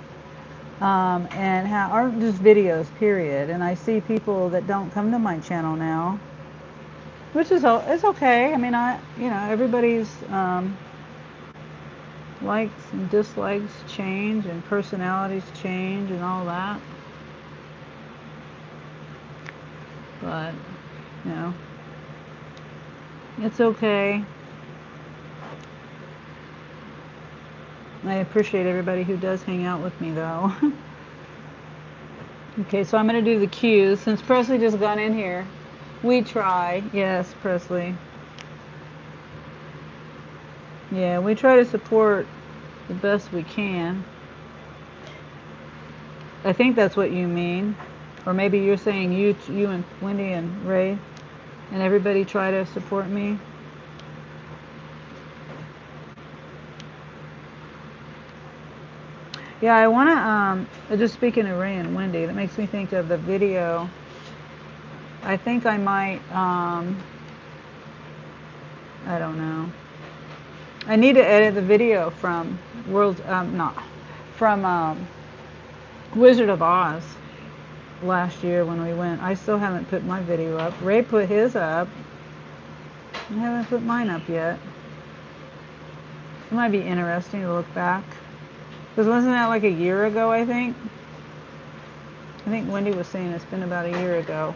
A: And how, or just videos, period. And I see people that don't come to my channel now, which is, it's okay. I mean, you know, everybody's likes and dislikes change and personalities change and all that. But, you know, it's okay. I appreciate everybody who does hang out with me, though. Okay, so I'm going to do the cues. Since Presley just got in here, we try. Yes, Presley. Yeah, we try to support the best we can. I think that's what you mean. Or maybe you're saying you and Wendy and Ray and everybody try to support me. Yeah, I want to, just speaking of Ray and Wendy, that makes me think of the video. I think I might, I don't know. I need to edit the video from from Wizard of Oz last year when we went. I still haven't put my video up. Ray put his up. I haven't put mine up yet. It might be interesting to look back. Because wasn't that like a year ago, I think? I think Wendy was saying it's been about a year ago.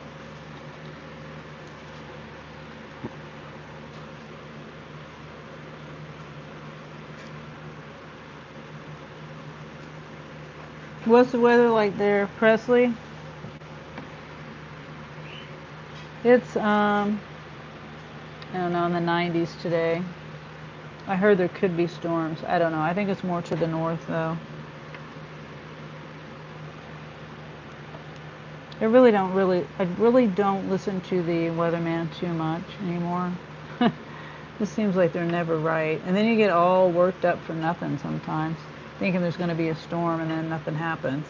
A: What's the weather like there, Presley? It's, I don't know, in the 90s today. I heard there could be storms. I don't know. I think it's more to the north, though. I really don't listen to the weatherman too much anymore. It seems like they're never right. And then you get all worked up for nothing sometimes, thinking there's going to be a storm and then nothing happens.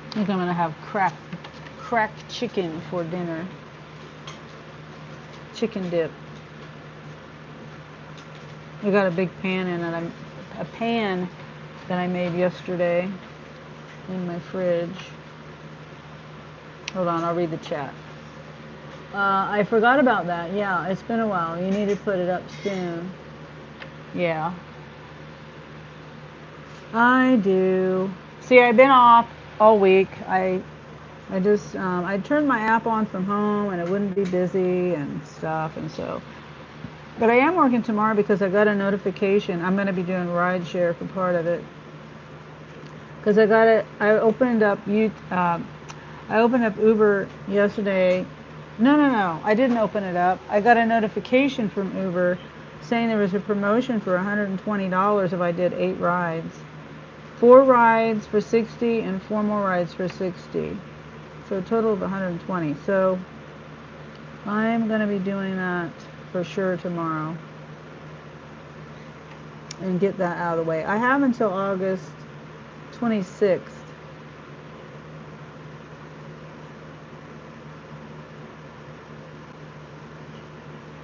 A: I think I'm going to have cracked chicken for dinner. Chicken dip. I got a big pan in it. A pan that I made yesterday in my fridge. Hold on, I'll read the chat. I forgot about that. Yeah, it's been a while. You need to put it up soon. Yeah. I do. See, I've been off all week. I turned my app on from home and it wouldn't be busy and stuff, and so. But I am working tomorrow because I got a notification. I'm going to be doing rideshare for part of it. Because I opened up Uber yesterday. No. I didn't open it up. I got a notification from Uber saying there was a promotion for $120 if I did 8 rides. 4 rides for $60 and 4 more rides for $60. So a total of $120. So I'm going to be doing that for sure tomorrow and get that out of the way. I have until August 26th.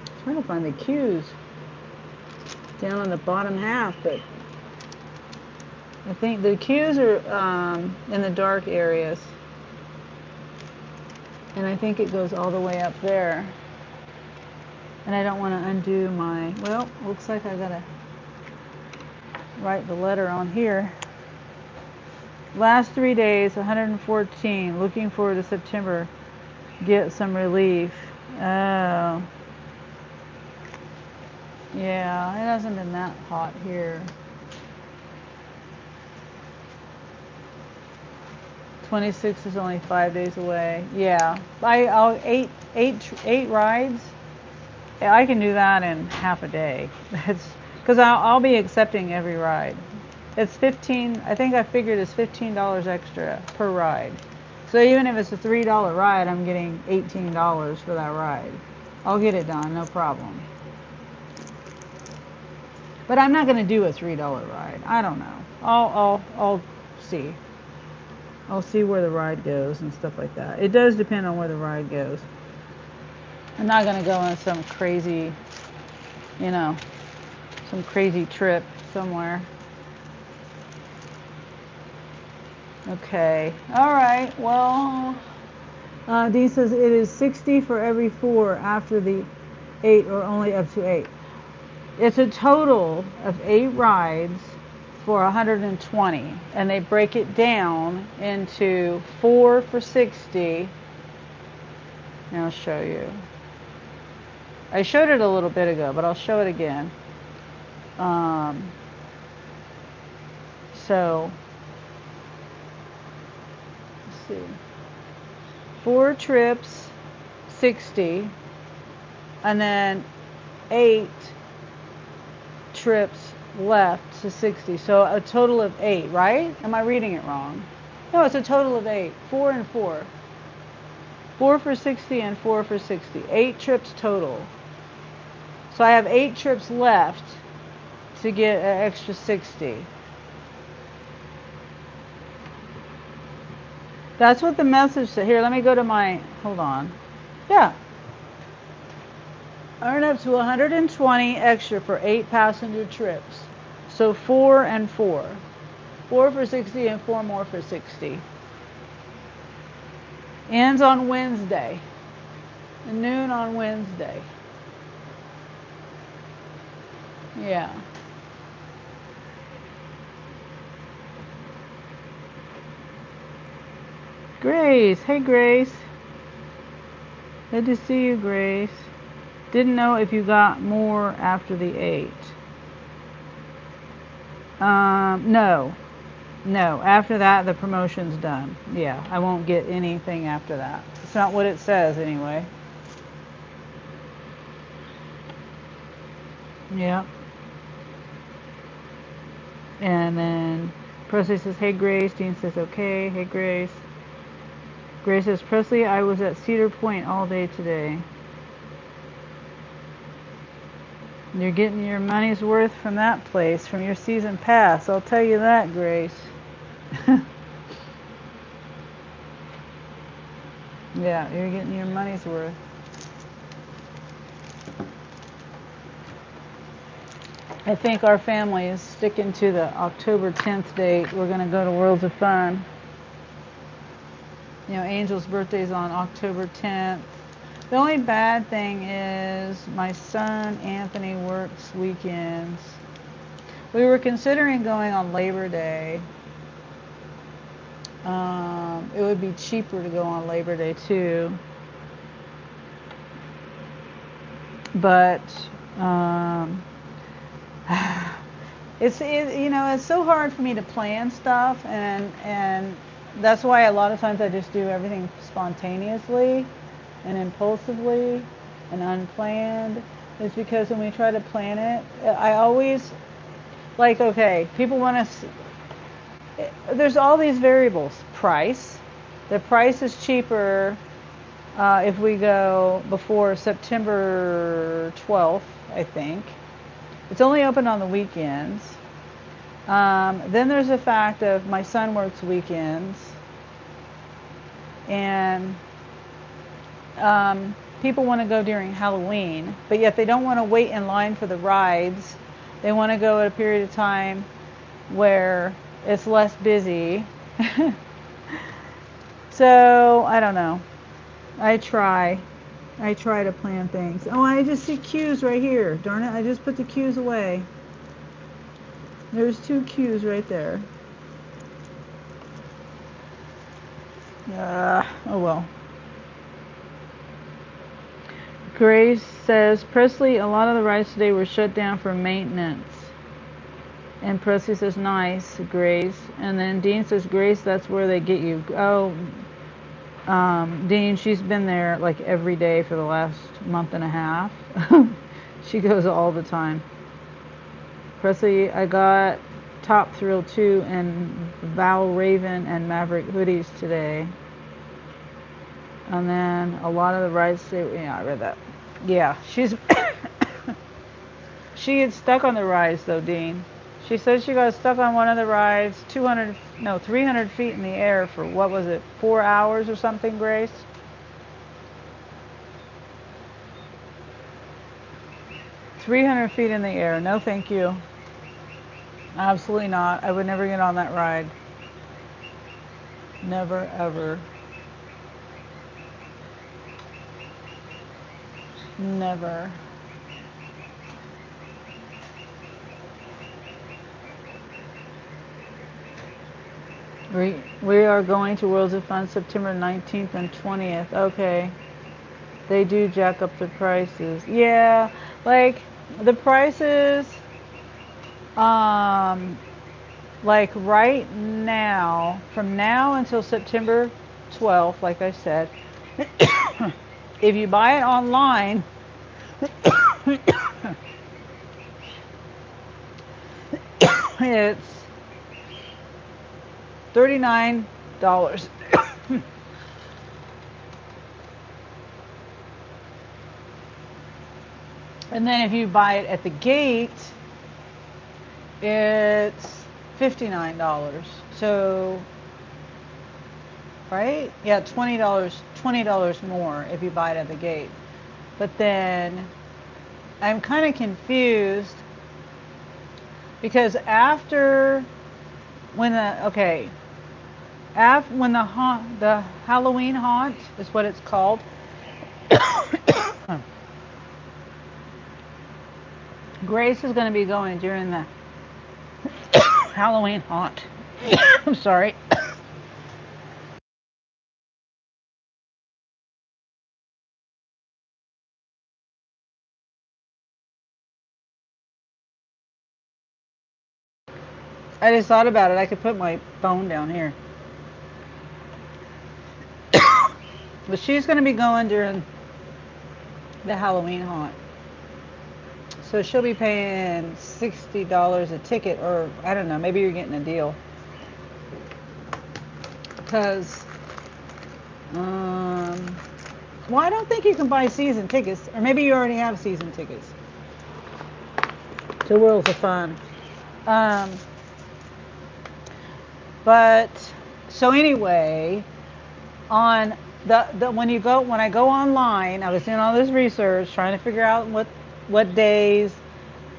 A: I'm trying to find the queues down in the bottom half, but I think the queues are in the dark areas, and I think it goes all the way up there. And I don't want to undo my, well, looks like I gotta write the letter on here. Last 3 days, 114. Looking forward to September. Get some relief. Oh. Yeah, it hasn't been that hot here. 26 is only 5 days away. Yeah, I'll eight rides. I can do that in half a day. It's because I'll be accepting every ride. It's 15. I think I figured it's $15 extra per ride. So even if it's a $3 ride, I'm getting $18 for that ride. I'll get it done, no problem. But I'm not going to do a $3 ride. I don't know. I'll see. I'll see where the ride goes and stuff like that. It does depend on where the ride goes. I'm not going to go on some crazy, some crazy trip somewhere. Okay. All right. Well, Dee says it is 60 for every 4 after the 8 or only up to 8. It's a total of 8 rides for 120, and they break it down into 4 for 60. Now I'll show you. I showed it a little bit ago, but I'll show it again. So, let's see. 4 trips, 60, and then 8 trips left to 60. So a total of 8, right? Am I reading it wrong? No, it's a total of 8. 4 and 4. 4 for 60 and 4 for 60. 8 trips total. So I have 8 trips left to get an extra 60. That's what the message said. Here, let me go to my, hold on. Yeah. Earn up to 120 extra for 8 passenger trips. So 4 and 4. 4 for 60 and 4 more for 60. Ends on Wednesday. Noon on Wednesday. Yeah. Grace. Hey, Grace. Good to see you, Grace. Didn't know if you got more after the 8. No. No. After that, the promotion's done. Yeah, I won't get anything after that. It's not what it says anyway. Yeah. And then Presley says, hey, Grace. Dean says, okay. Hey, Grace. Grace says, Presley, I was at Cedar Point all day today. You're getting your money's worth from that place, from your season pass. I'll tell you that, Grace. Yeah, you're getting your money's worth. I think our family is sticking to the October 10th date. We're going to go to Worlds of Fun. You know, Angel's birthday's on October 10th. The only bad thing is my son Anthony works weekends. We were considering going on Labor Day. It would be cheaper to go on Labor Day too. But it's so hard for me to plan stuff, and that's why a lot of times I just do everything spontaneously and impulsively and unplanned. Is because when we try to plan it, I always okay, people want to. There's all these variables. Price. The price is cheaper if we go before September 12th, I think. It's only open on the weekends. Then there's the fact of my son works weekends. And people want to go during Halloween, but yet they don't want to wait in line for the rides. They want to go at a period of time where it's less busy. So, I don't know. I try to plan things. Oh, I just see cues right here. Darn it, I just put the cues away. There's 2 cues right there. Oh well. Grace says, Presley, a lot of the rides today were shut down for maintenance. And Presley says, nice, Grace. And then Dean says, Grace, that's where they get you. Oh, Dean, she's been there like every day for the last month and a half. She goes all the time. Presley, I got Top Thrill 2 and Val Raven and Maverick hoodies today. And then a lot of the rides today, yeah, I read that. Yeah, she gets stuck on the rides though, Dean. She said she got stuck on one of the rides 300 feet in the air for, what was it, 4 hours or something, Grace? "300 feet in the air. No, thank you. Absolutely not. I would never get on that ride. Never, ever. Never." We are going to Worlds of Fun September 19th and 20th. Okay. They do jack up the prices. Yeah, like the prices, like right now, from now until September 12th, like I said, if you buy it online, It's $39. And then if you buy it at the gate, it's $59. So, right? Yeah, $20 more if you buy it at the gate. But then I'm kind of confused because after when the Halloween haunt is what it's called. Grace is going to be going during the Halloween haunt. I'm sorry. I just thought about it. I could put my phone down here. But she's going to be going during the Halloween haunt. So she'll be paying $60 a ticket, or I don't know, maybe you're getting a deal. Because, well, I don't think you can buy season tickets, or maybe you already have season tickets to Worlds of Fun. But so anyway, on when I go online, I was doing all this research trying to figure out what days,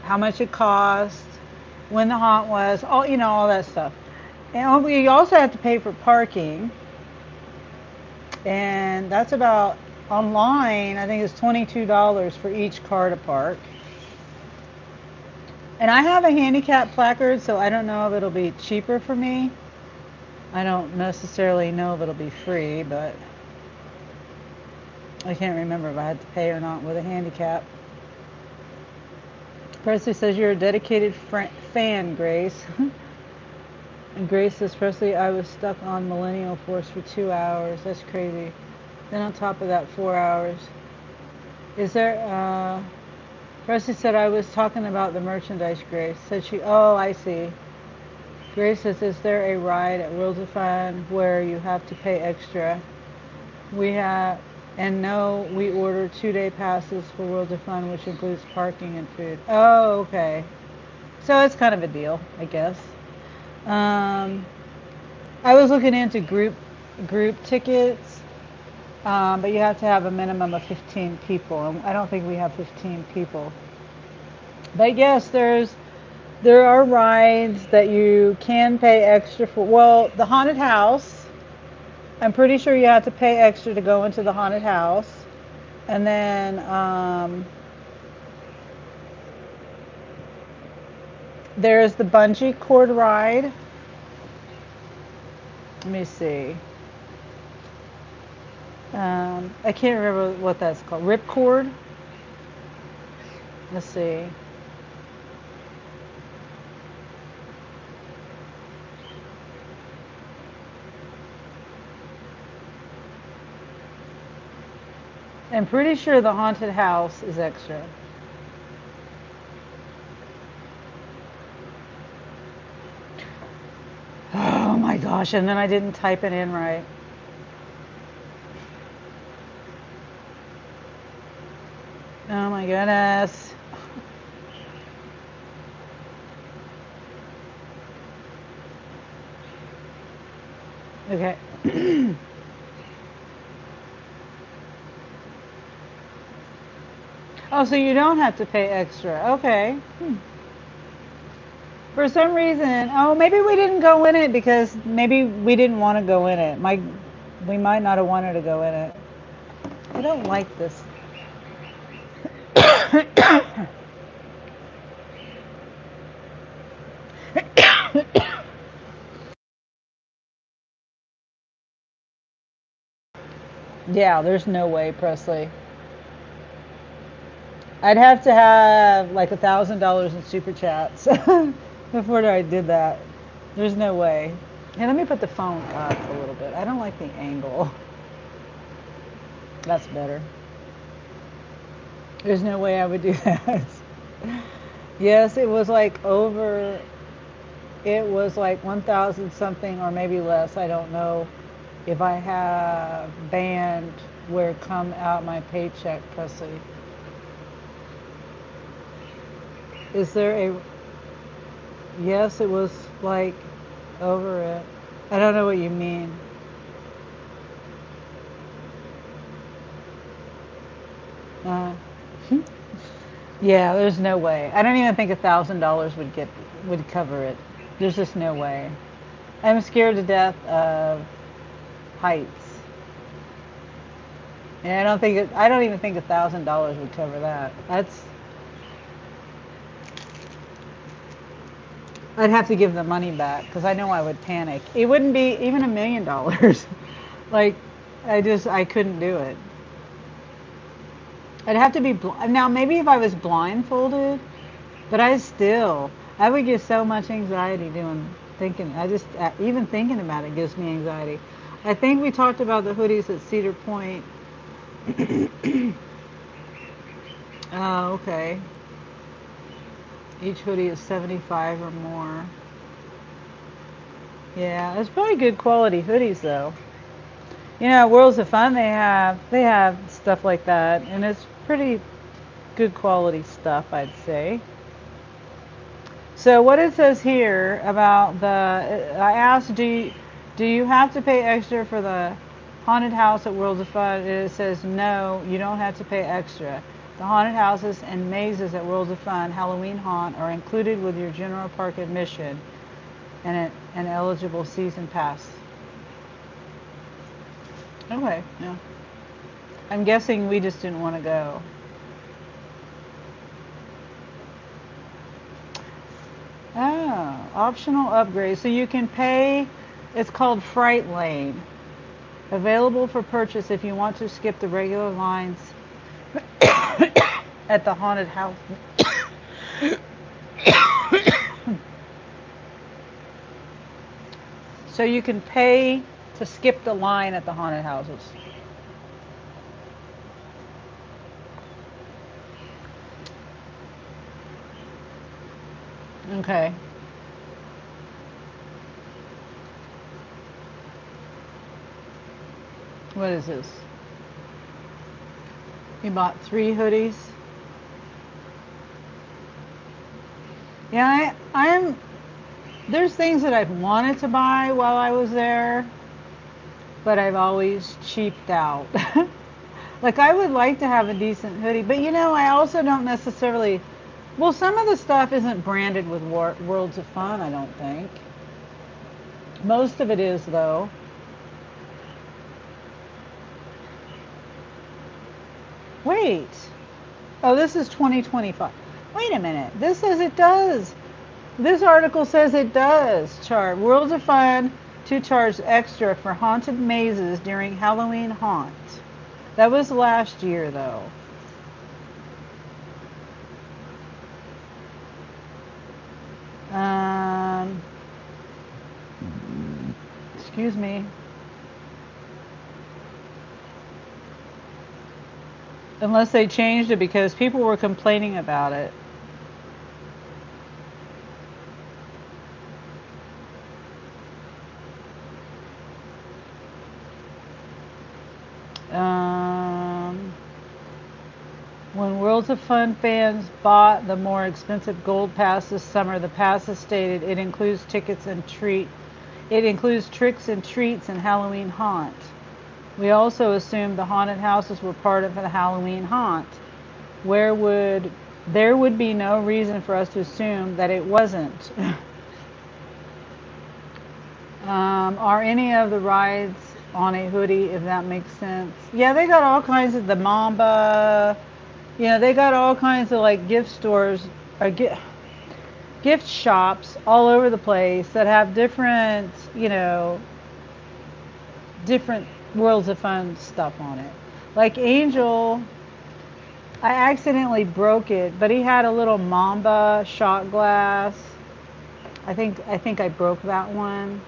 A: how much it cost, when the haunt was, all that stuff. And you also have to pay for parking, and that's about online. I think it's $22 for each car to park. And I have a handicap placard, so I don't know if it'll be cheaper for me. I don't necessarily know if it'll be free, but I can't remember if I had to pay or not with a handicap. Presley says you're a dedicated fan, Grace. And Grace says, Presley, I was stuck on Millennial Force for 2 hours. That's crazy. Then on top of that, 4 hours. Is there, Presley said I was talking about the merchandise, Grace. Said she, oh, I see. Grace says, is there a ride at Worlds of Fun where you have to pay extra? We order 2-day passes for Worlds of Fun, which includes parking and food. Oh, okay. So it's kind of a deal, I guess. I was looking into group tickets, but you have to have a minimum of 15 people, and I don't think we have 15 people. But yes, there are rides that you can pay extra for. Well, the haunted house, I'm pretty sure you have to pay extra to go into the haunted house. And then there's the bungee cord ride. Let me see. I can't remember what that's called. Ripcord. Let's see. I'm pretty sure the haunted house is extra. Oh my gosh, and then I didn't type it in right. Oh my goodness. Okay. Oh, so you don't have to pay extra. Okay. For some reason, maybe we didn't go in it because maybe we didn't want to go in it. We might not have wanted to go in it. I don't like this. Yeah, there's no way, Presley. I'd have to have like $1,000 in super chats before I did that. There's no way. Hey, let me put the phone up a little bit. I don't like the angle. That's better. There's no way I would do that. Yes, it was like over it was like 1,000 something or maybe less. I don't know if I have banned where come out my paycheck, Presley. Is there a, yes, it was like over it. I don't know what you mean. Uh, yeah, there's no way. I don't even think $1,000 would cover it. There's just no way. I'm scared to death of heights. And I don't even think $1,000 would cover that. I'd have to give the money back because I know I would panic. It wouldn't be even $1 million. Like, I couldn't do it. I'd have to be, now maybe if I was blindfolded, but I would get so much anxiety thinking, even thinking about it gives me anxiety. I think we talked about the hoodies at Cedar Point. Oh, okay. Each hoodie is 75 or more. Yeah, it's probably good quality hoodies though. You know, Worlds of Fun they have stuff like that, and it's pretty good quality stuff, I'd say. So what it says here about I asked, do you have to pay extra for the haunted house at Worlds of Fun? And it says no, you don't have to pay extra. The haunted houses and mazes at Worlds of Fun Halloween Haunt are included with your general park admission and an eligible season pass. Okay, yeah. I'm guessing we just didn't want to go. Oh, optional upgrade. So you can pay, it's called Fright Lane. Available for purchase if you want to skip the regular lines at the haunted house. So you can pay to skip the line at the haunted houses. Okay. What is this? You bought 3 hoodies? Yeah, there's things that I've wanted to buy while I was there, but I've always cheaped out. Like, I would like to have a decent hoodie, but you know, I also don't necessarily, well, some of the stuff isn't branded with Worlds of Fun, I don't think. Most of it is, though. Wait. Oh, this is 2025. Wait a minute. This says it does. This article says it does charge. Worlds of Fun to charge extra for haunted mazes during Halloween Haunt. That was last year, though. Excuse me. Unless they changed it because people were complaining about it. When Worlds of Fun fans bought the more expensive gold pass this summer, the passes stated it includes tickets and treat. It includes tricks and treats and Halloween Haunt. We also assumed the haunted houses were part of the Halloween Haunt. There would be no reason for us to assume that it wasn't. Are any of the rides on a hoodie, if that makes sense? Yeah, they got all kinds of the Mamba. You know, they got all kinds of like gift stores or gift shops all over the place that have different, different Worlds of Fun stuff on it. Like Angel, I accidentally broke it, but he had a little Mamba shot glass. I think I broke that one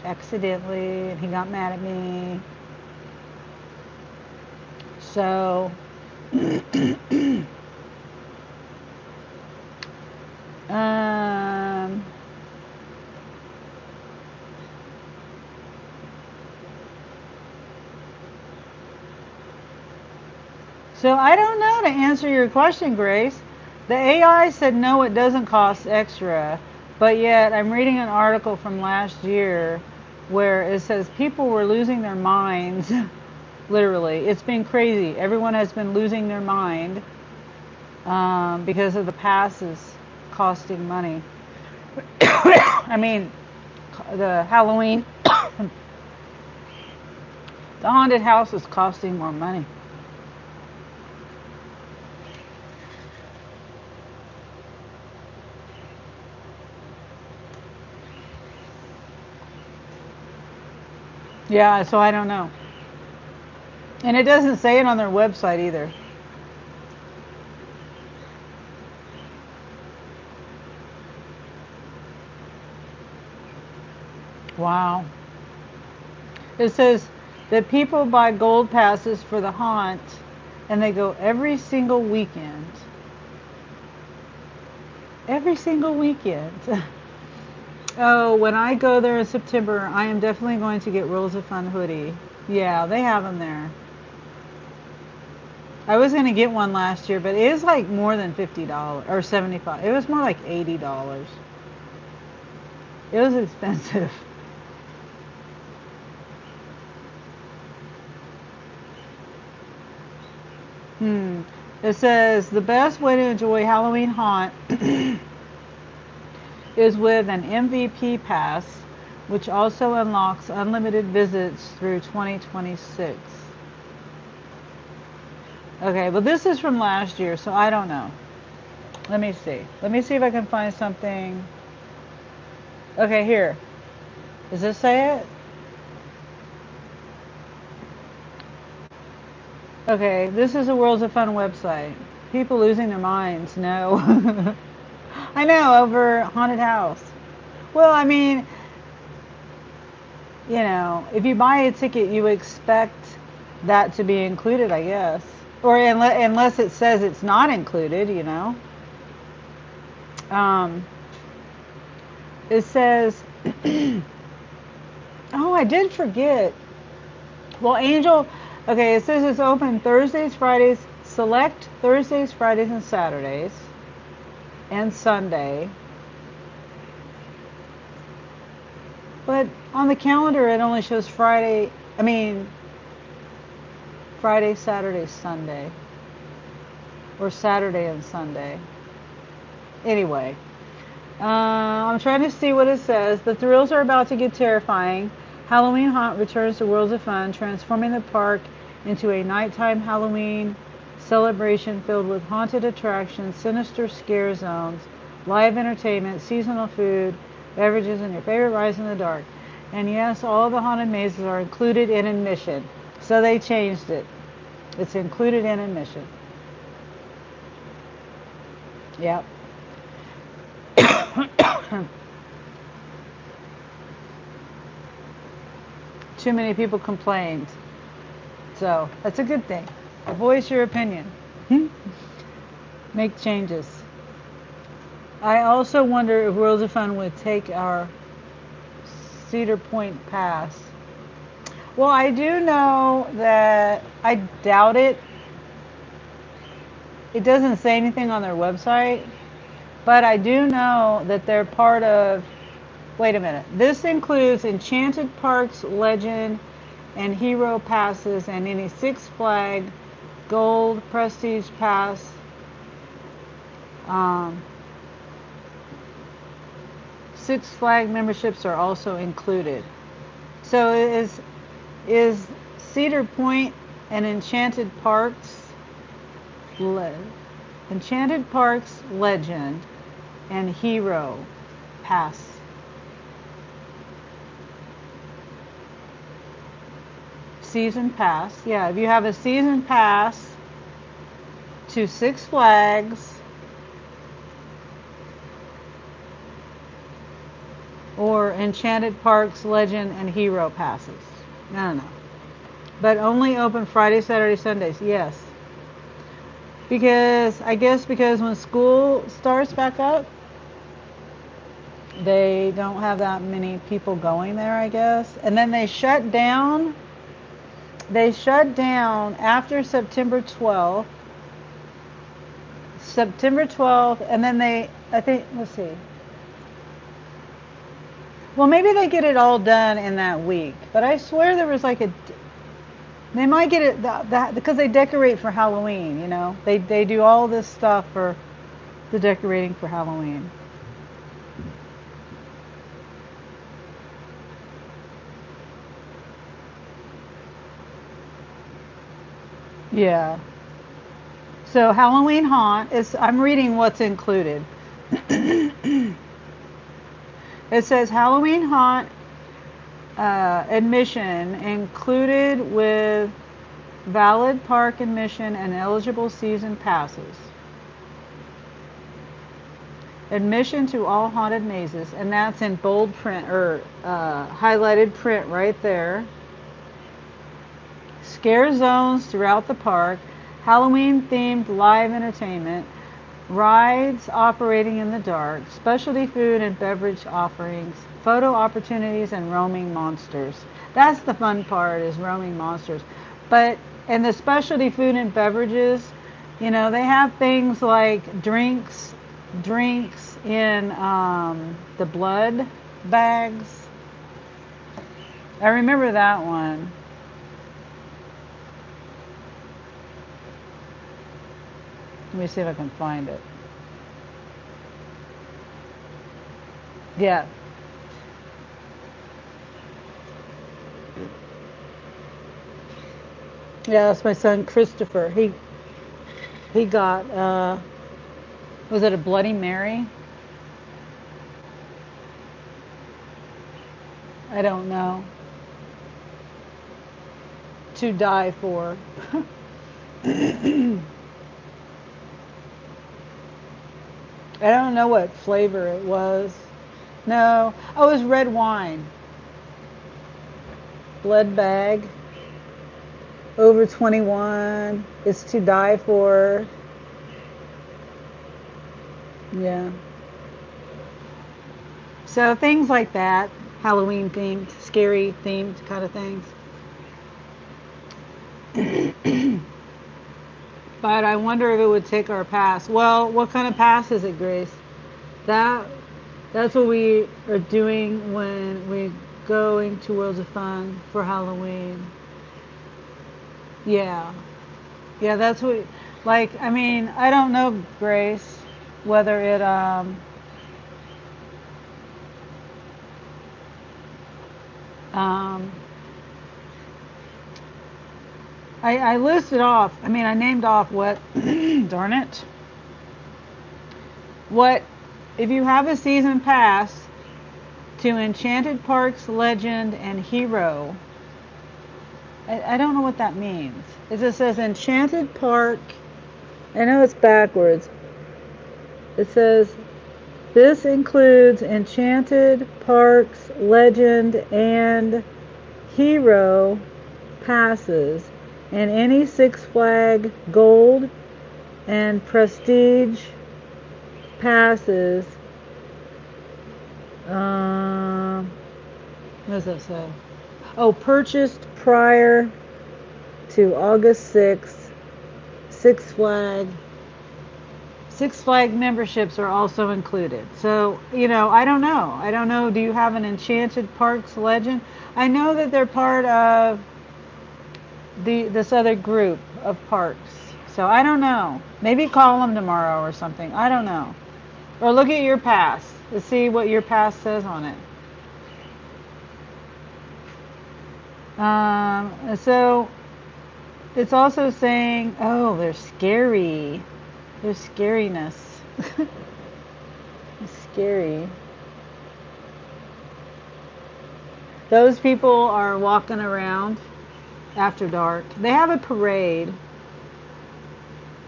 A: accidentally, and he got mad at me. So, um, So I don't know to answer your question, Grace. The AI said no, it doesn't cost extra, but yet I'm reading an article from last year where it says people were losing their minds. Literally, it's been crazy. Everyone has been losing their mind because of the passes costing money. I mean, the Halloween, the haunted house is costing more money. Yeah, so I don't know. And it doesn't say it on their website either. Wow. It says that people buy gold passes for the haunt and they go every single weekend. Every single weekend. Oh, when I go there in September, I am definitely going to get Rules of Fun hoodie. Yeah, they have them there. I was going to get one last year, but it is like more than $50 or 75. It was more like $80. It was expensive. Hmm. It says the best way to enjoy Halloween haunt is with an MVP pass, which also unlocks unlimited visits through 2026. Okay, well, this is from last year, so I don't know. Let me see. Let me see if I can find something. Okay, here. Does this say it? Okay, this is a Worlds of Fun website. People losing their minds. No. I know, over haunted house. Well, I mean, if you buy a ticket, you expect that to be included, I guess. Or unless it says it's not included. Um, it says, oh, I did forget. Well, Angel, okay, it says it's open Thursdays, Fridays, select Thursdays, Fridays, and Saturdays, and Sunday. But on the calendar, it only shows Friday, Saturday, Sunday, or Saturday and Sunday. Anyway, I'm trying to see what it says. The thrills are about to get terrifying. Halloween Haunt returns to Worlds of Fun, transforming the park into a nighttime Halloween celebration filled with haunted attractions, sinister scare zones, live entertainment, seasonal food, beverages, and your favorite rides in the dark. And yes, all the haunted mazes are included in admission. So they changed it. It's included in admission. Yep. Too many people complained. So that's a good thing. Voice your opinion. Make changes. I also wonder if Worlds of Fun would take our Cedar Point pass. Well, I do know that I doubt it. It doesn't say anything on their website, but I do know that they're part of. Wait a minute. This includes Enchanted Parks Legend and Hero passes and any Six Flag Gold Prestige Pass. Um, Six Flag memberships are also included. So is Cedar Point and Enchanted Parks Legend and Hero Pass. Season pass. Yeah, if you have a season pass to Six Flags or Enchanted Parks Legend and Hero passes. No. But only open Friday, Saturday, Sundays. Yes. Because when school starts back up, they don't have that many people going there, I guess. And then they shut down They shut down after September 12th. September 12th, and then I think, let's see. Well, maybe they get it all done in that week. But I swear there was like they might get it that because they decorate for Halloween, you know. They do all this stuff for the decorating for Halloween. Yeah. So Halloween haunt is, I'm reading what's included. It says Halloween haunt admission included with valid park admission and eligible season passes. Admission to all haunted mazes, and that's in bold print or highlighted print right there. Scare zones throughout the park, Halloween themed live entertainment, rides operating in the dark, specialty food and beverage offerings, photo opportunities, and roaming monsters. That's the fun part, is roaming monsters. But in the specialty food and beverages, you know, they have things like drinks in the blood bags. I remember that one. Let me see if I can find it. Yeah. Yeah, that's my son Christopher. He got was it a Bloody Mary? I don't know. To die for. I don't know what flavor it was. No. Oh, it was red wine. Blood bag. Over 21. It's to die for. Yeah. So things like that. Halloween themed, scary themed kind of things. But I wonder if it would take our pass. Well, what kind of pass is it, Grace? That that's what we are doing when we're going to Worlds of Fun for Halloween. Yeah. Yeah, that's what, like, I mean, I don't know, Grace, whether it um I listed off, I mean, I named off what darn it. What if you have a season pass to Enchanted Parks Legend and Hero? I don't know what that means. It just says Enchanted Park. I know it's backwards. It says this includes Enchanted Parks Legend and Hero passes and any Six Flag Gold and Prestige passes. What does that say? Oh, purchased prior to August 6th. Six Flag memberships are also included. So, you know, I don't know. I don't know. Do you have an Enchanted Parks Legend? I know that they're part of this other group of parks. So I don't know. Maybe call them tomorrow or something. I don't know. Or look at your pass to see what your pass says on it. So it's also saying, oh, they're scary. There's scariness. It's scary. Those people are walking around after dark. They have a parade.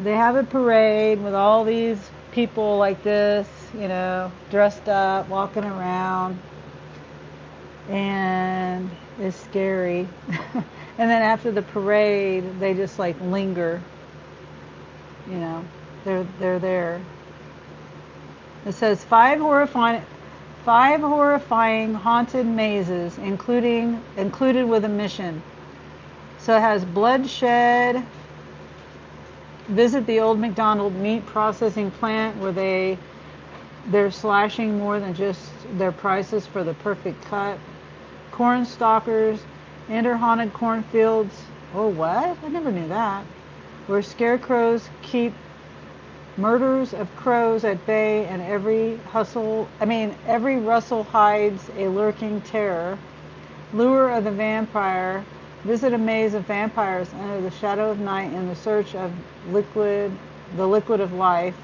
A: They have a parade with all these people like this, you know, dressed up, walking around. And it's scary. And then after the parade, they just like linger. You know, they're there. It says five horrifying haunted mazes included with a mission. So it has bloodshed. Visit the old McDonald meat processing plant where they're slashing more than just their prices for the perfect cut. Corn stalkers, enter haunted cornfields. Oh, what? I never knew that. Where scarecrows keep murders of crows at bay, and every rustle hides a lurking terror. Lure of the vampire. Visit a maze of vampires under the shadow of night in the search of the liquid of life.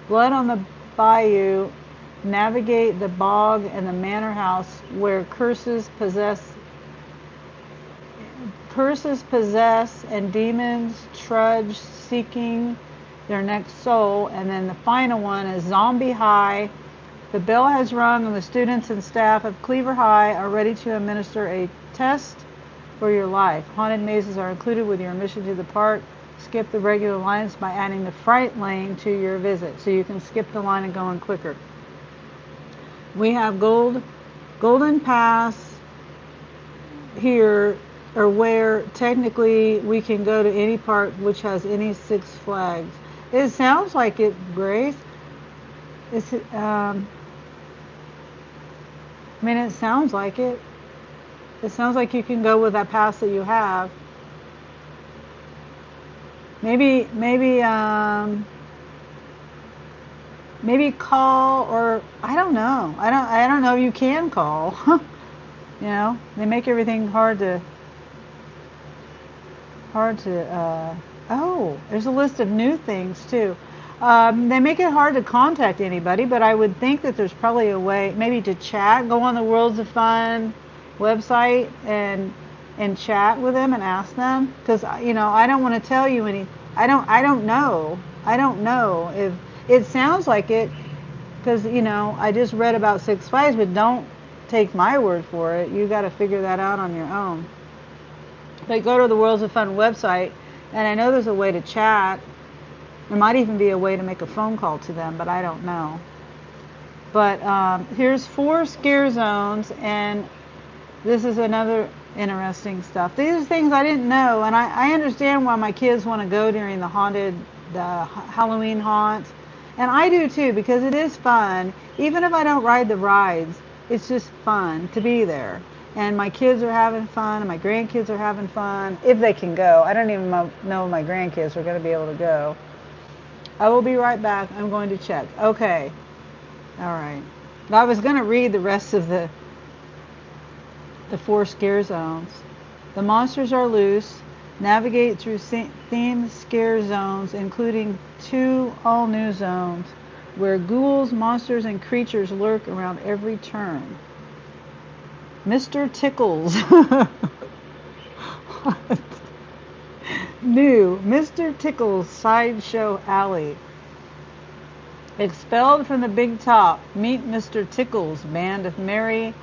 A: Blood on the bayou. Navigate the bog and the manor house where curses possess and demons trudge seeking their next soul. And then the final one is Zombie High. The bell has rung and the students and staff of Cleaver High are ready to administer a test for your life. Haunted mazes are included with your admission to the park. Skip the regular lines by adding the fright lane to your visit, so you can skip the line and go in quicker. We have Golden Pass here, or where technically we can go to any park which has any Six Flags. It sounds like it, Grace. It sounds like it. It sounds like you can go with that pass that you have. Maybe call, or I don't know. I don't know if you can call. You know, they make everything hard to. Oh, there's a list of new things too. They make it hard to contact anybody, but I would think that there's probably a way, maybe to chat. Go on the Worlds of Fun website and chat with them and ask them, because I don't want to tell you any. I don't know if it sounds like it, because I just read about Six Flags, but don't take my word for it. You got to figure that out on your own. But go to the Worlds of Fun website, and I know there's a way to chat. There might even be a way to make a phone call to them, but I don't know. But here's 4 scare zones, and this is another interesting stuff. These are things I didn't know, and I understand why my kids want to go during the Halloween haunts. And I do too, because it is fun. Even if I don't ride the rides, it's just fun to be there. And my kids are having fun, and my grandkids are having fun, if they can go. I don't even know if my grandkids are going to be able to go. I will be right back. I'm going to check. Okay. All right. I was going to read the rest of the 4 scare zones. The monsters are loose. Navigate through themed scare zones, including 2 all-new zones where ghouls, monsters, and creatures lurk around every turn. Mr. Tickles. What? New Mr. Tickles Sideshow Alley. Expelled from the Big Top, meet Mr. Tickles' band of merry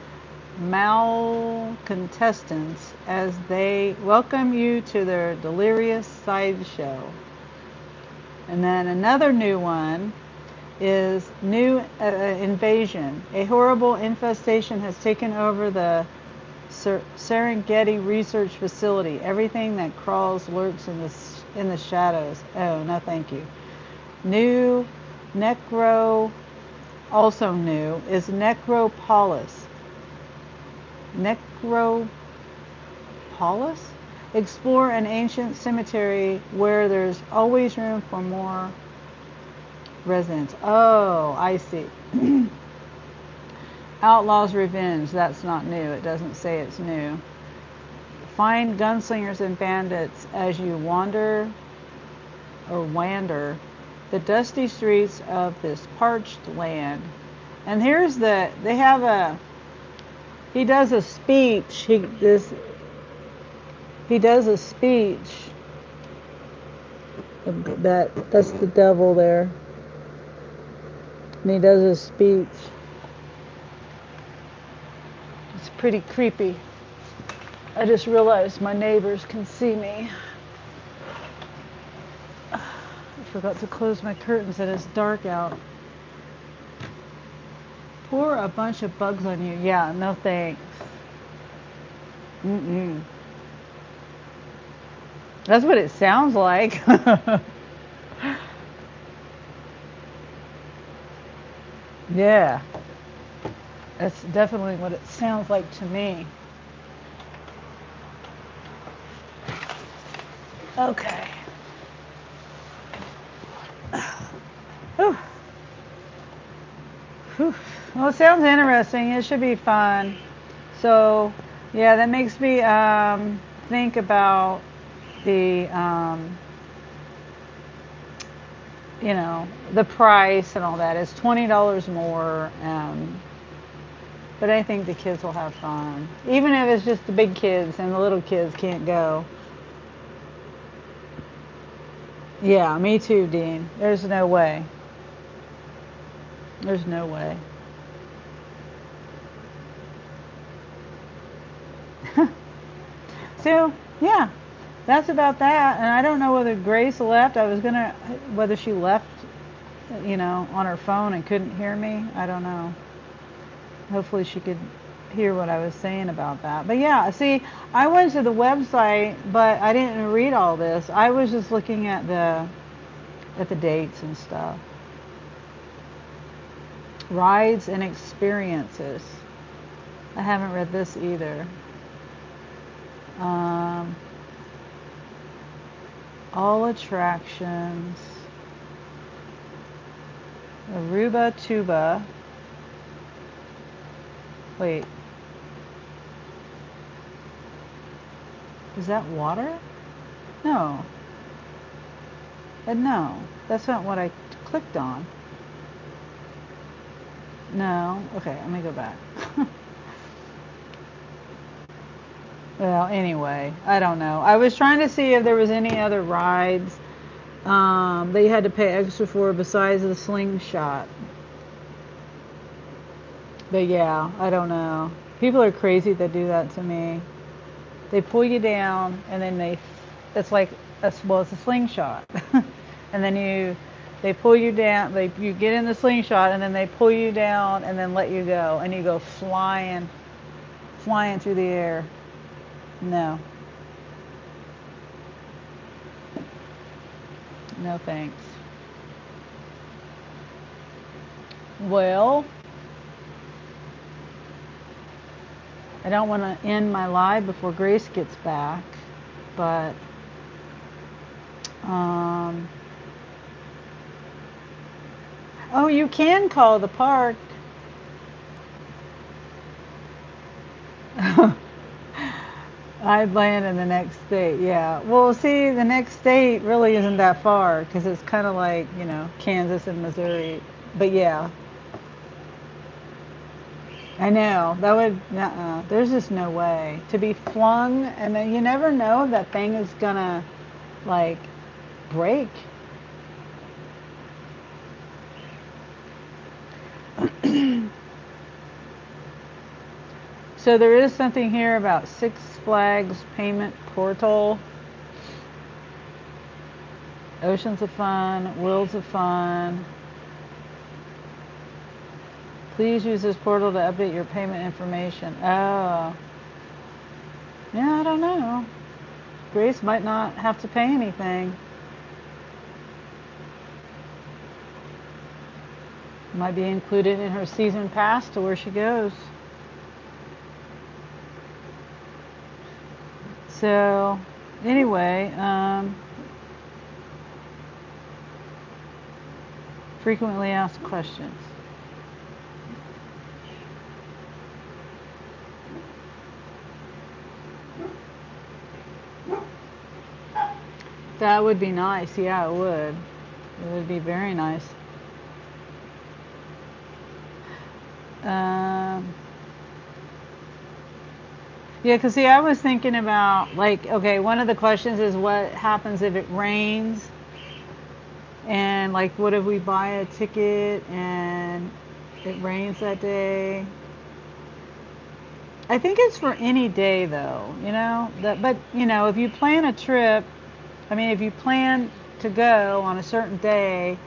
A: malcontestants as they welcome you to their delirious sideshow. And then another new one is new invasion. A horrible infestation has taken over the Serengeti Research Facility. Everything that crawls lurks in the shadows. Oh, no thank you. New also new, is Necropolis. Necropolis? Explore an ancient cemetery where there's always room for more residents. Oh, I see. Outlaw's Revenge. That's not new. It doesn't say it's new. Find gunslingers and bandits as you wander the dusty streets of this parched land. And here's he does a speech. He does a speech. That's the devil there. And he does a speech. It's pretty creepy. I just realized my neighbors can see me. I forgot to close my curtains and it's dark out. Pour a bunch of bugs on you. Yeah, no thanks. That's what it sounds like. Yeah, that's definitely what it sounds like to me. Okay. Whew. Whew. Well, it sounds interesting. It should be fun. So, yeah, that makes me think about the, the price and all that. It's $20 more. But I think the kids will have fun. Even if it's just the big kids and the little kids can't go. Yeah, me too, Dean. There's no way. There's no way. So, yeah, that's about that. And I don't know whether Grace left. Whether she left, on her phone and couldn't hear me. I don't know. Hopefully she could hear what I was saying about that. But yeah, see, I went to the website, but I didn't read all this. I was just looking at the dates and stuff. Rides and experiences. I haven't read this either. Um, all attractions. Aruba Tuba. Wait. Is that water? No. No. That's not what I clicked on. No. Okay, let me go back. Well, anyway, I don't know. I was trying to see if there was any other rides that you had to pay extra for besides the slingshot. But yeah, I don't know. People are crazy that do that to me. They pull you down and then it's like, well, it's a slingshot. And then they pull you down, you get in the slingshot and then they pull you down and then let you go. And you go flying through the air. No. No thanks. Well, I don't want to end my live before Grace gets back, but oh, you can call the park. I'd land in the next state, yeah. Well, see, the next state really isn't that far because it's kind of like, Kansas and Missouri. But yeah, I know. That would, there's just no way to be flung. And then you never know if that thing is gonna, like, break. So there is something here about Six Flags payment portal. Oceans of Fun, Worlds of Fun. Please use this portal to update your payment information. Oh. Yeah, I don't know. Grace might not have to pay anything. Might be included in her season pass to where she goes. So, anyway, frequently asked questions. That would be nice. Yeah, it would. It would be very nice. Yeah, because see, I was thinking about, like, okay, one of the questions is what happens if it rains? And, like, what if we buy a ticket and it rains that day? I think it's for any day, though, but, if you plan a trip, I mean, if you plan to go on a certain day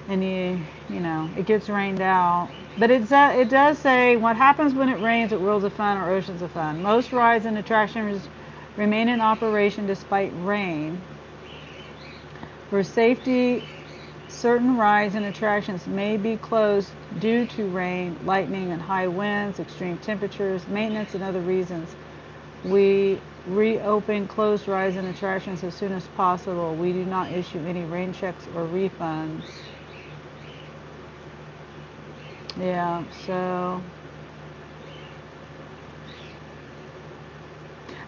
A: and it gets rained out. But it does say what happens when it rains at Worlds of Fun or Oceans of Fun. Most rides and attractions remain in operation despite rain. For safety, certain rides and attractions may be closed due to rain, lightning, and high winds, extreme temperatures, maintenance, and other reasons. We reopen closed rides and attractions as soon as possible. We do not issue any rain checks or refunds. Yeah, so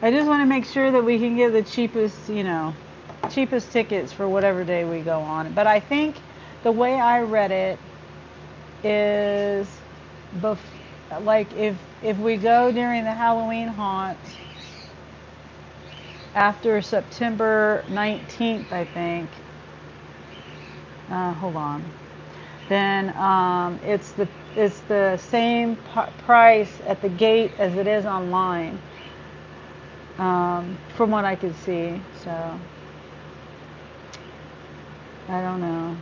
A: I just want to make sure that we can get the cheapest, cheapest tickets for whatever day we go on. But I think the way I read it is, like if we go during the Halloween haunt after September 19th, I think. Hold on. Then it's the same price at the gate as it is online, from what I could see. So I don't know.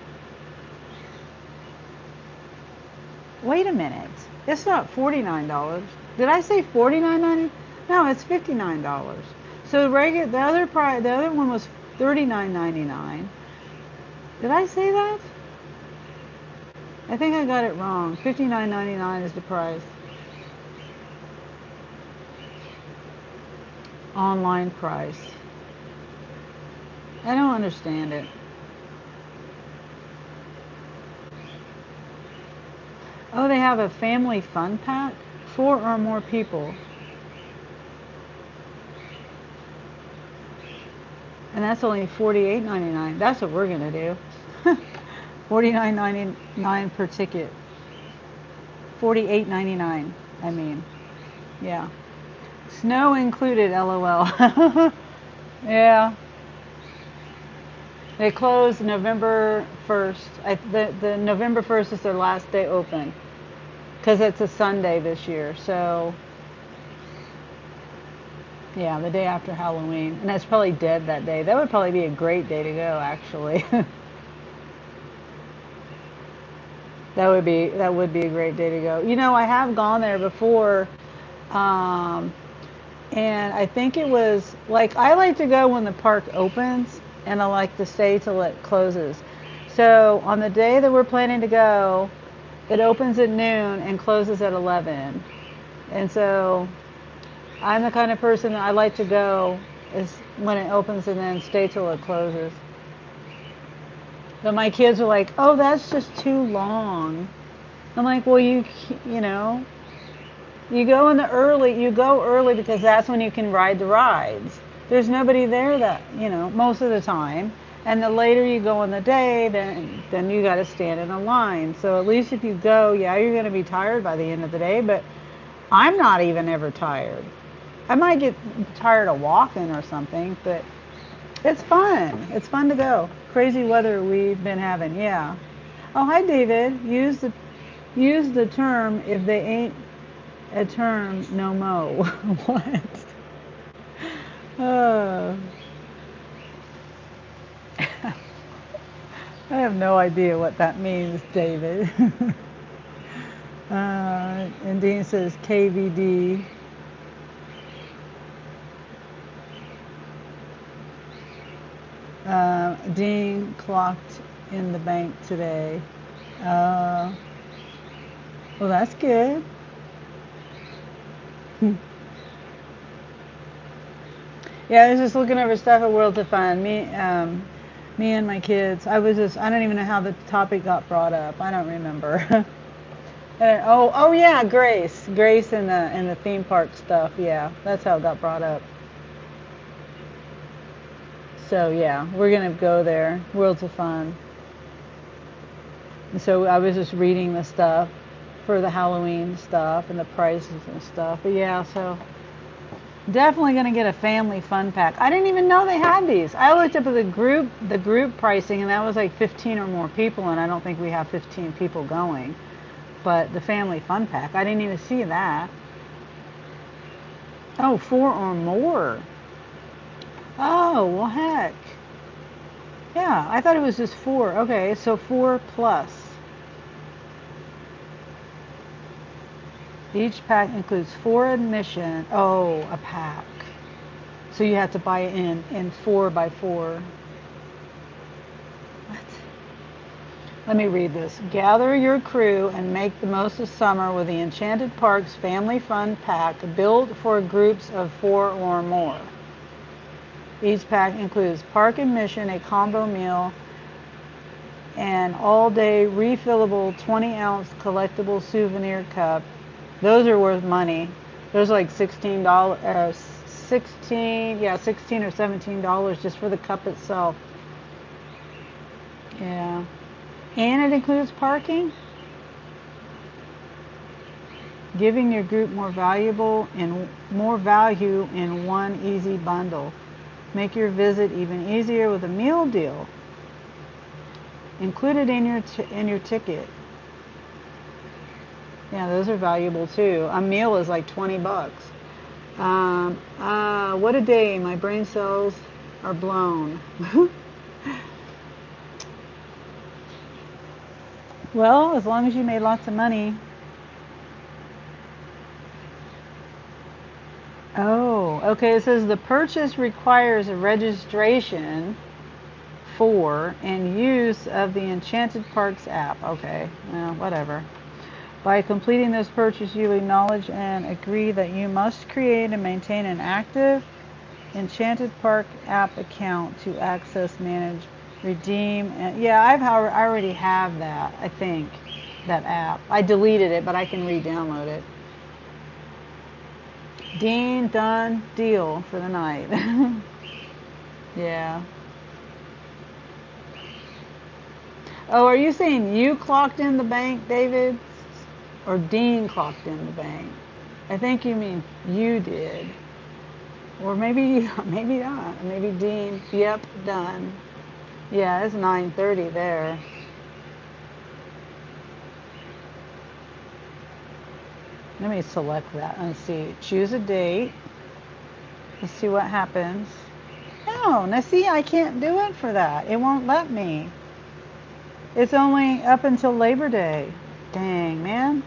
A: Wait a minute. It's not $49. Did I say $49.90? No, it's $59. So the other price, the other one was $39.99. Did I say that? I think I got it wrong. $59.99 is the price. Online price. I don't understand it. Oh, they have a family fun pack? 4 or more people. And that's only $48.99. That's what we're going to do. $49.99 per ticket. $48.99, I mean. Yeah. Snow included, LOL. Yeah. They close November 1st. The November 1st is their last day open. Because it's a Sunday this year. So, yeah, the day after Halloween. And it's probably dead that day. That would probably be a great day to go, actually. That would be a great day to go. I have gone there before. And I think it was, like, I like to go when the park opens. And I like to stay till it closes. So on the day that we're planning to go, it opens at noon and closes at 11. And so I'm the kind of person that I like to go is when it opens and then stay till it closes. But my kids are like, "Oh, that's just too long." I'm like, "Well, you go you go early because that's when you can ride the rides. There's nobody there that, most of the time. And the later you go in the day, then you got to stand in a line. So at least if you go, yeah, you're going to be tired by the end of the day, but I'm not even ever tired. I might get tired of walking or something, but it's fun. It's fun to go. Crazy weather we've been having, yeah. Oh, hi, David. Use the term if they ain't a term no mo. What? Uh, I have no idea what that means, David. And Dean says KVD. Dean clocked in the bank today. Well, that's good. Yeah, I was just looking over stuff at World to Fun. Me and my kids. I don't even know how the topic got brought up. I don't remember. Oh yeah, Grace in the theme park stuff. Yeah, that's how it got brought up. So yeah, we're gonna go there. Worlds of Fun. And so I was just reading the stuff for the Halloween stuff and the prices and stuff. But yeah, so definitely gonna get a family fun pack. I didn't even know they had these. I looked up at the group pricing, and that was like 15 or more people, and I don't think we have 15 people going. But the family fun pack, I didn't even see that. Oh, 4 or more. Oh, well, heck. Yeah, I thought it was just 4. Okay, so 4 plus. Each pack includes 4 admission. Oh, a pack. So you have to buy it in 4x4. What? Let me read this. Gather your crew and make the most of summer with the Enchanted Parks Family Fun Pack built for groups of 4 or more. Each pack includes park admission, a combo meal, an all-day refillable 20-ounce collectible souvenir cup. Those are worth money. Those are like $16, $16 or $17 just for the cup itself. Yeah. And it includes parking. Giving your group more value in one easy bundle. Make your visit even easier with a meal deal included in your ticket. Yeah, those are valuable too. A meal is like 20 bucks. What a day. My brain cells are blown. Well, as long as you made lots of money. Oh, okay. It says the purchase requires a registration for and use of the Enchanted Parks app. Okay, well, whatever. By completing this purchase, you acknowledge and agree that you must create and maintain an active Enchanted Park app account to access, manage, redeem. And yeah, I already have that, I think, that app. I deleted it, but I can re-download it. Dean, done, deal for the night. Yeah. Oh, are you saying you clocked in the bank, David? Or Dean clocked in the bank? I think you mean you did. Or maybe maybe not. Maybe Dean, yep, done. Yeah, it's 9:30 there. Let me select that and see. Choose a date. Let's see what happens. No, now see, I can't do it for that. It won't let me. It's only up until Labor Day. Dang, man.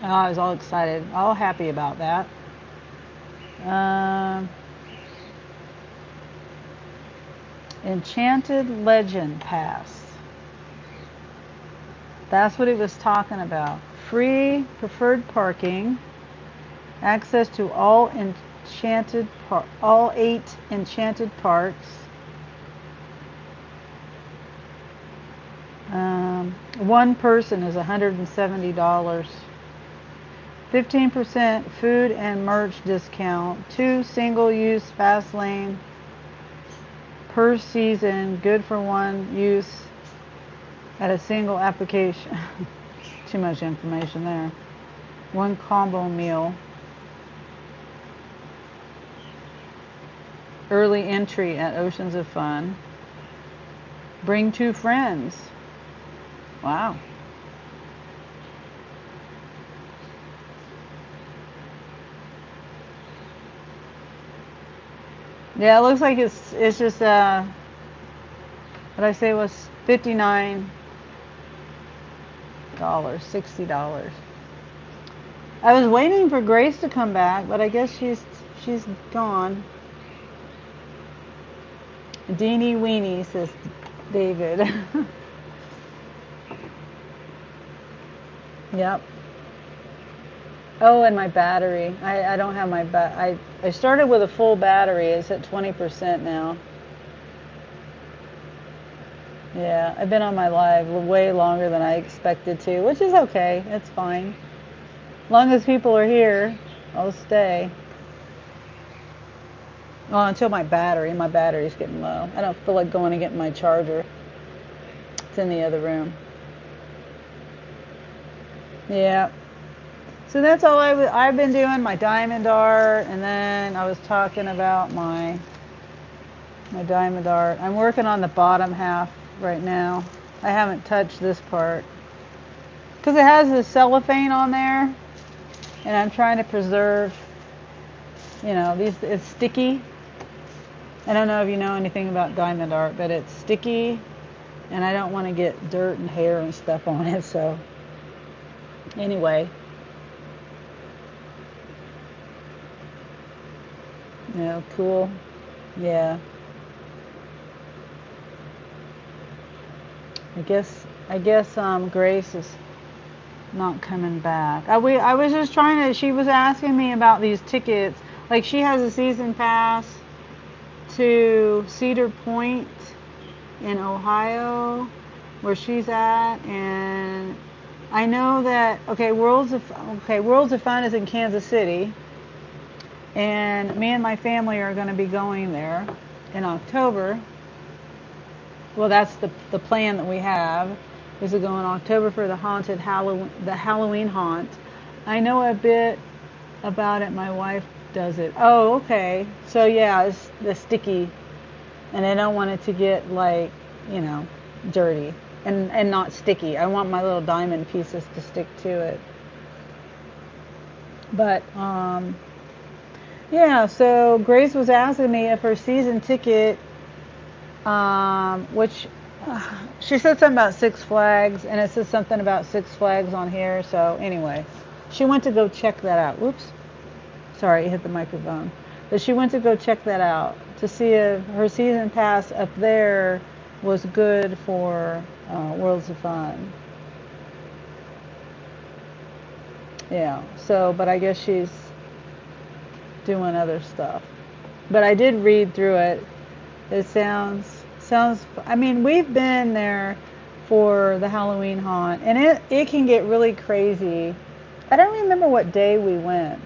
A: Oh, I was all excited, all happy about that. Um, Enchanted Legend Pass. That's what it was talking about. Free preferred parking, access to all 8 enchanted parks. One person is $170. 15% food and merch discount. 2 single-use fast lane per season. Good for one use at a single application. Too much information there. 1 combo meal. Early entry at Oceans of Fun. Bring 2 friends. Wow. Yeah, it looks like it's just what I say was $59, $60. I was waiting for Grace to come back, but I guess she's gone. Deanie weenie, says David. Yep. Oh, and my battery. I don't have my I started with a full battery. It's at 20% now. Yeah, I've been on my live way longer than I expected to, which is okay. It's fine. As long as people are here, I'll stay. Well, until my battery's getting low. I don't feel like going to get my charger. It's in the other room. Yeah. So that's all I've been doing, my diamond art, and then I was talking about my diamond art. I'm working on the bottom half right now. I haven't touched this part because it has the cellophane on there, and I'm trying to preserve, it's sticky. I don't know if you know anything about diamond art, but it's sticky, and I don't want to get dirt and hair and stuff on it, so anyway. Yeah, cool. Yeah. I guess Grace is not coming back. I was just trying to, she was asking me about these tickets. Like she has a season pass to Cedar Point in Ohio where she's at, and I know that Worlds of Fun is in Kansas City, and me and my family are going to be going there in October. Well, that's the plan that we have, is to go in October for the Halloween haunt. I know a bit about it. My wife does it. Oh, okay. So yeah, it's the sticky, and I don't want it to get like, you know, dirty and not sticky. I want my little diamond pieces to stick to it. But yeah. So Grace was asking me if her season ticket, which she said something about Six Flags, and it says something about Six Flags on here. So anyway, she went to go check that out. Whoops, sorry, it hit the microphone. But she went to go check that out to see if her season pass up there was good for Worlds of Fun. Yeah. So, but I guess she's doing other stuff. But I did read through it. It sounds. I mean, we've been there for the Halloween haunt, and it can get really crazy. I don't remember what day we went.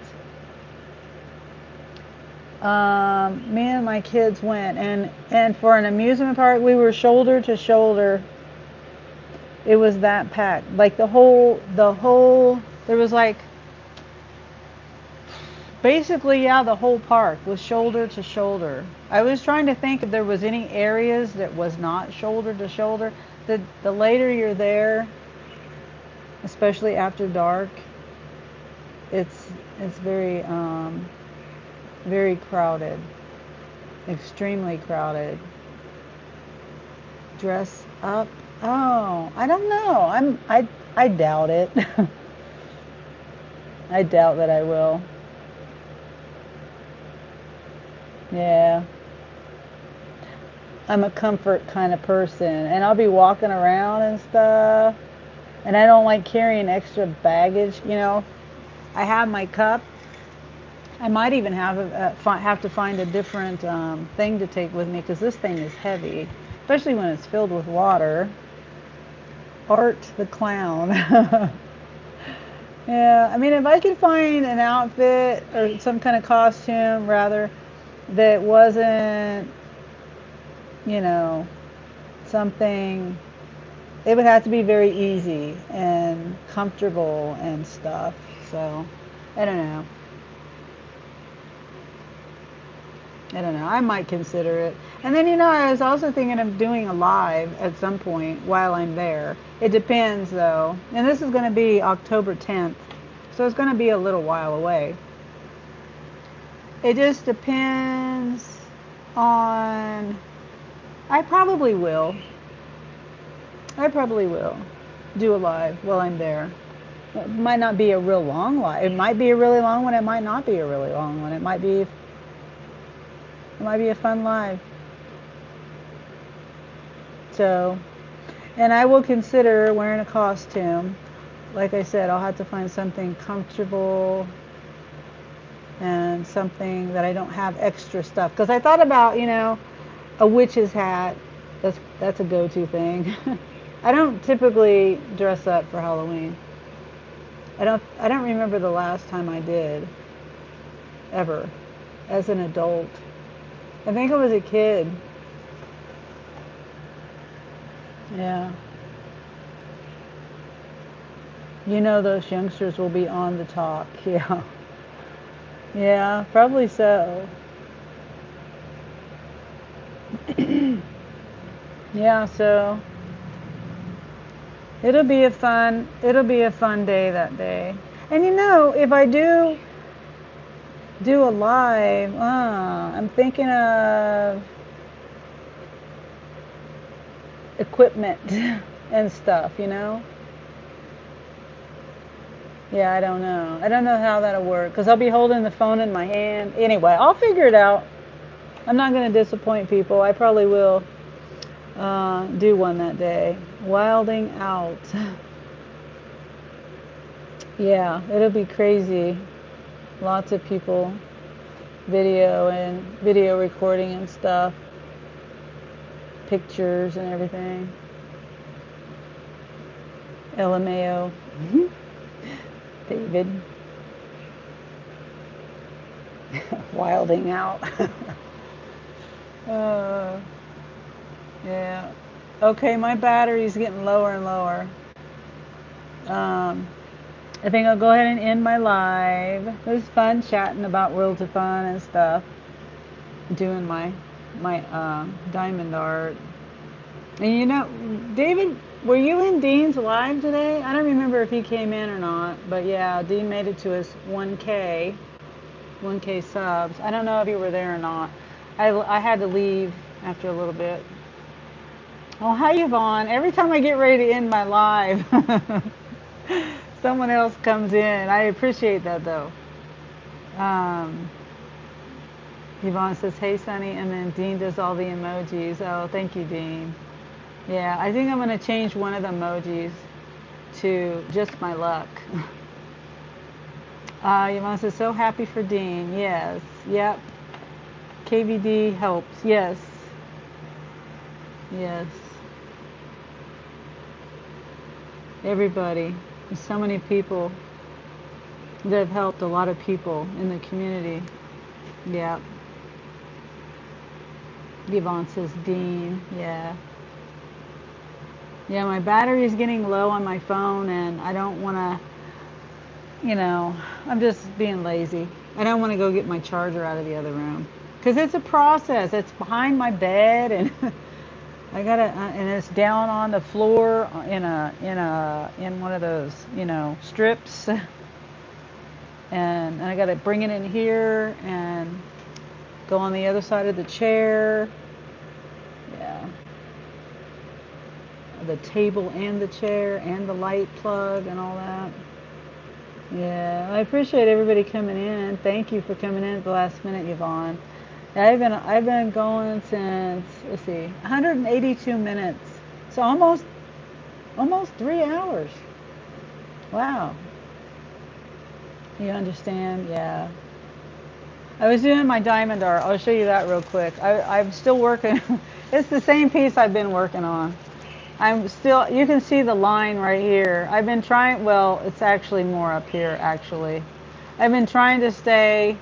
A: Me and my kids went, and for an amusement park, we were shoulder to shoulder. It was that packed. Like the whole. There was like basically, yeah, the whole park was shoulder to shoulder. I was trying to think if there was any areas that was not shoulder to shoulder. The later you're there, especially after dark, it's it's very crowded, extremely crowded. Dress up? Oh, I don't know. I doubt it. I doubt that I will. Yeah. I'm a comfort kind of person, and I'll be walking around and stuff, and I don't like carrying extra baggage. You know, I have my cup. I might even have to find a different thing to take with me because this thing is heavy, especially when it's filled with water. Art the clown. Yeah, I mean, if I could find an outfit or some kind of costume, rather, that wasn't, you know, something, it would have to be very easy and comfortable and stuff. So, I don't know. I don't know. I might consider it. And then, I was also thinking of doing a live at some point while I'm there. It depends, though. And this is going to be October 10th. So it's going to be a little while away. It just depends on. I probably will. I probably will do a live while I'm there. It might not be a real long live. It might be a really long one. It might not be a really long one. It might be a fun live. So, and I will consider wearing a costume. Like I said, I'll have to find something comfortable and something that I don't have extra stuff. Because I thought about, a witch's hat. That's a go-to thing. I don't typically dress up for Halloween. I don't remember the last time I did, ever, as an adult. I think I was a kid. Yeah. Those youngsters will be on the talk. Yeah. Yeah, probably so. Yeah, so it'll be a fun day that day. And if I do a live, I'm thinking of equipment and stuff. Yeah, I don't know. I don't know how that'll work because I'll be holding the phone in my hand. Anyway, I'll figure it out. I'm not going to disappoint people. I probably will do one that day. Wilding out. Yeah, it'll be crazy. Lots of people, video and video recording and stuff, pictures and everything. LMAO. David. Wilding out. uh, yeah. Okay, my battery's getting lower and lower. I think I'll go ahead and end my live. It was fun chatting about Worlds of Fun and stuff. Doing my diamond art. And you know, David, were you in Dean's live today? I don't remember if he came in or not, but yeah, Dean made it to his 1K subs. I don't know if you were there or not. I had to leave after a little bit. Oh, hi Yvonne. Every time I get ready to end my live, someone else comes in. I appreciate that though. Um, Yvonne says, hey Sonny, and then Dean does all the emojis. Oh, thank you, Dean. Yeah, I think I'm going to change one of the emojis to just my luck. Yvonne says, so happy for Dean. Yes, yep. KVD helps. Yes. Yes. Everybody. There's so many people that have helped a lot of people in the community. Yeah. Yvonne says Dean. Yeah. Yeah, my battery is getting low on my phone and I don't want to, I'm just being lazy. I don't want to go get my charger out of the other room. Because it's a process. It's behind my bed and I gotta, and it's down on the floor in one of those, strips. And I gotta bring it in here and go on the other side of the chair. Yeah. The table and the chair and the light plug and all that. Yeah, I appreciate everybody coming in. Thank you for coming in at the last minute, Yvonne. I've been going since, let's see, 182 minutes. So almost 3 hours. Wow. You understand? Yeah. I was doing my diamond art. I'll show you that real quick. I'm still working. It's the same piece I've been working on. You can see the line right here. I've been trying, well, it's actually more up here, actually. I've been trying to stay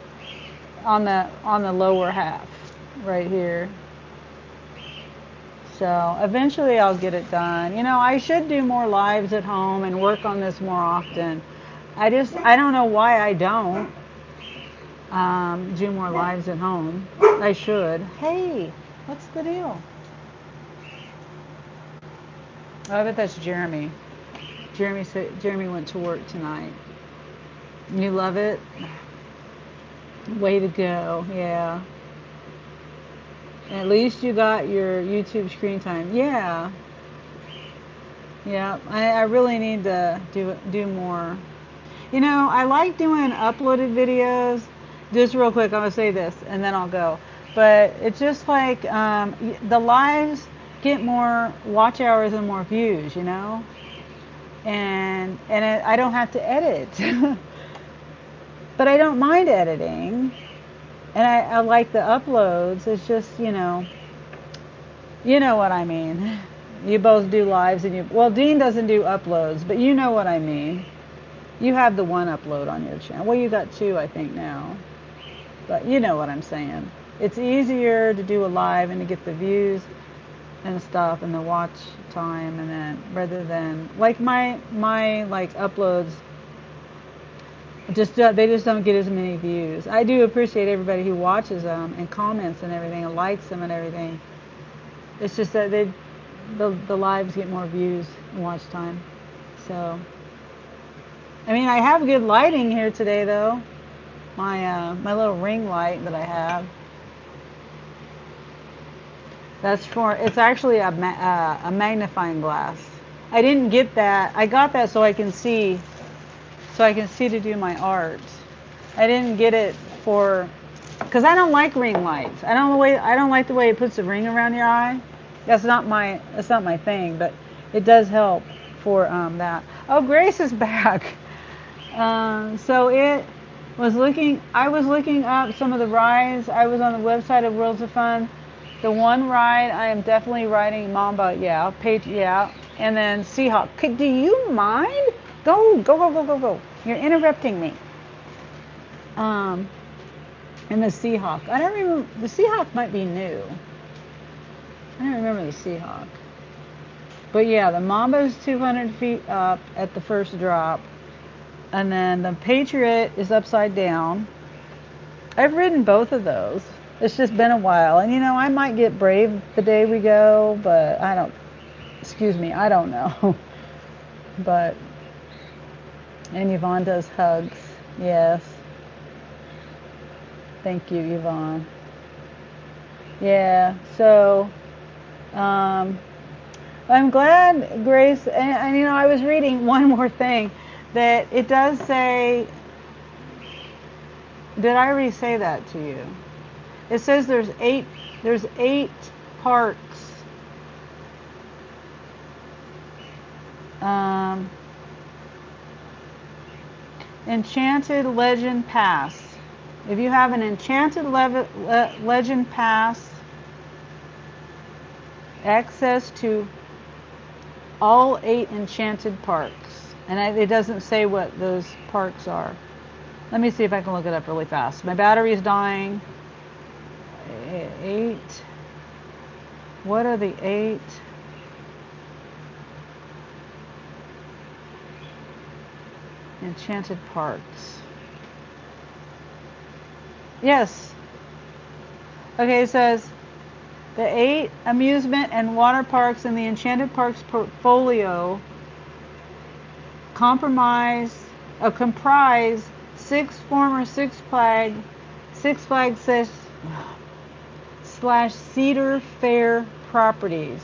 A: on the lower half, right here. So eventually I'll get it done. I should do more lives at home and work on this more often. I don't know why I don't do more lives at home. I should. Hey, what's the deal? Oh, I bet that's Jeremy. Jeremy went to work tonight. You love it? Way to go. Yeah. At least you got your YouTube screen time. Yeah. Yeah. I really need to do more. I like doing uploaded videos. Just real quick, I'm going to say this and then I'll go. But it's just like the lives get more watch hours and more views, and I don't have to edit. But I don't mind editing, and I like the uploads. It's just you know what I mean. You both do lives, and Dean doesn't do uploads, but you know what I mean. You have the one upload on your channel. Well, you got two, I think now, but you know what I'm saying. It's easier to do a live and to get the views and stuff and the watch time, and then rather than like my like uploads they just don't get as many views. I do appreciate everybody who watches them and comments and everything and likes them and everything. It's just that the lives get more views and watch time. So I mean, I have good lighting here today though. My little ring light that I have. It's actually a magnifying glass. I didn't get that. I got that so I can see so I can see to do my art. I didn't get it for, because I don't like ring lights. I don't like the way it puts a ring around your eye. That's not my thing, but it does help for that. Oh, Grace is back. So it was looking. I was looking up some of the rides. I was on the website of Worlds of Fun. The one ride I am definitely riding Mamba. Yeah, Page. Yeah, and then Seahawk. Do you mind? Go, go, go, go, go, go. You're interrupting me. And the Seahawk. I don't remember. The Seahawk might be new. I don't remember the Seahawk. But yeah, the Mamba's 200 feet up at the first drop. And then the Patriot is upside down. I've ridden both of those. It's just been a while. And you know, I might get brave the day we go, but I don't know. But, and Yvonne does hugs. Yes. Thank you, Yvonne. Yeah, so I'm glad, Grace, and you know, I was reading one more thing, that it does say, did I already say that to you? It says there's eight parks. Enchanted Legend Pass. If you have an Enchanted Legend Pass, access to all 8 enchanted parks. And it doesn't say what those parks are. Let me see if I can look it up really fast. My battery's dying. 8. What are the 8? Enchanted parks. Yes. Okay, it says the 8 amusement and water parks in the Enchanted Parks portfolio comprise 6 former Six Flags / Cedar Fair properties.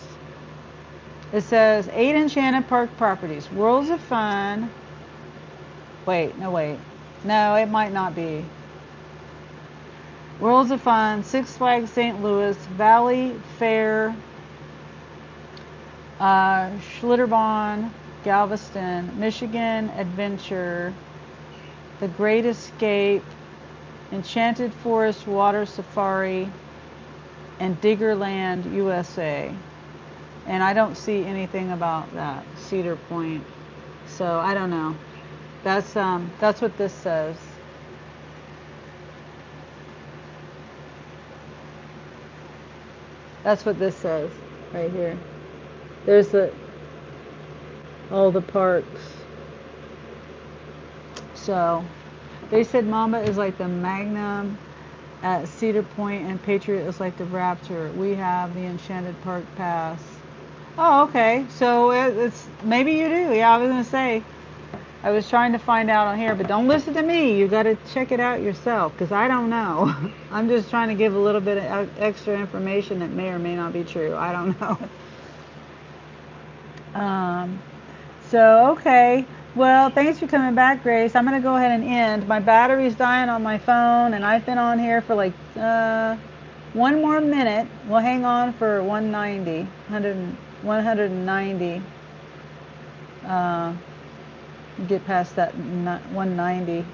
A: It says 8 Enchanted Park properties. Worlds of Fun. Wait. No, it might not be. Worlds of Fun, Six Flags St. Louis, Valley Fair, Schlitterbahn, Galveston, Michigan Adventure, The Great Escape, Enchanted Forest Water Safari, and Diggerland, USA. And I don't see anything about that, Cedar Point. So I don't know. That's what this says. That's what this says right here. There's all the parks. So they said Mamba is like the Magnum at Cedar Point and Patriot is like the Raptor. We have the Enchanted Park Pass. Oh, okay. So it's maybe you do. Yeah, I was gonna say. I was trying to find out on here, but don't listen to me. You got to check it out yourself because I don't know. I'm just trying to give a little bit of extra information that may or may not be true. I don't know. So, okay. Well, thanks for coming back, Grace. I'm going to go ahead and end. My battery's dying on my phone, and I've been on here for like 1 more minute. We'll hang on for 190. Get past that 190,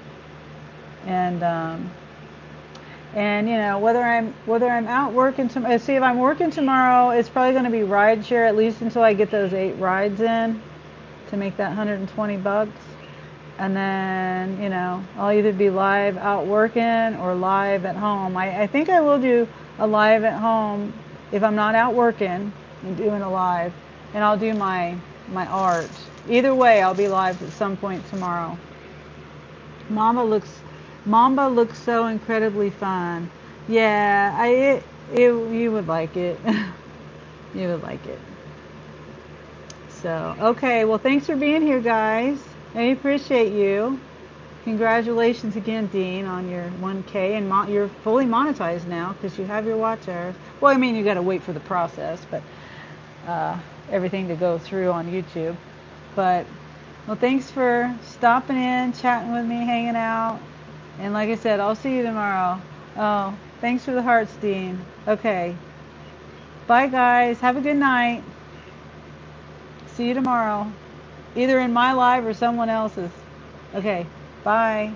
A: and you know, whether I'm out working tomorrow. See, if I'm working tomorrow, it's probably going to be rideshare at least until I get those 8 rides in to make that $120, and then you know, I'll either be live out working or live at home. I think I will do a live at home if I'm not out working and doing a live, and I'll do my art. Either way, I'll be live at some point tomorrow. Mamba looks so incredibly fun. Yeah, you would like it. You would like it. So, okay, well, thanks for being here, guys. I appreciate you. Congratulations again, Dean, on your 1K, and you're fully monetized now because you have your watch hours. Well, I mean, you got to wait for the process, but everything to go through on YouTube. But Well, thanks for stopping in, chatting with me, hanging out. And like I said, I'll see you tomorrow. Oh, thanks for the hearts, Dean. Okay. Bye, guys. Have a good night. See you tomorrow. Either in my live or someone else's. Okay. Bye.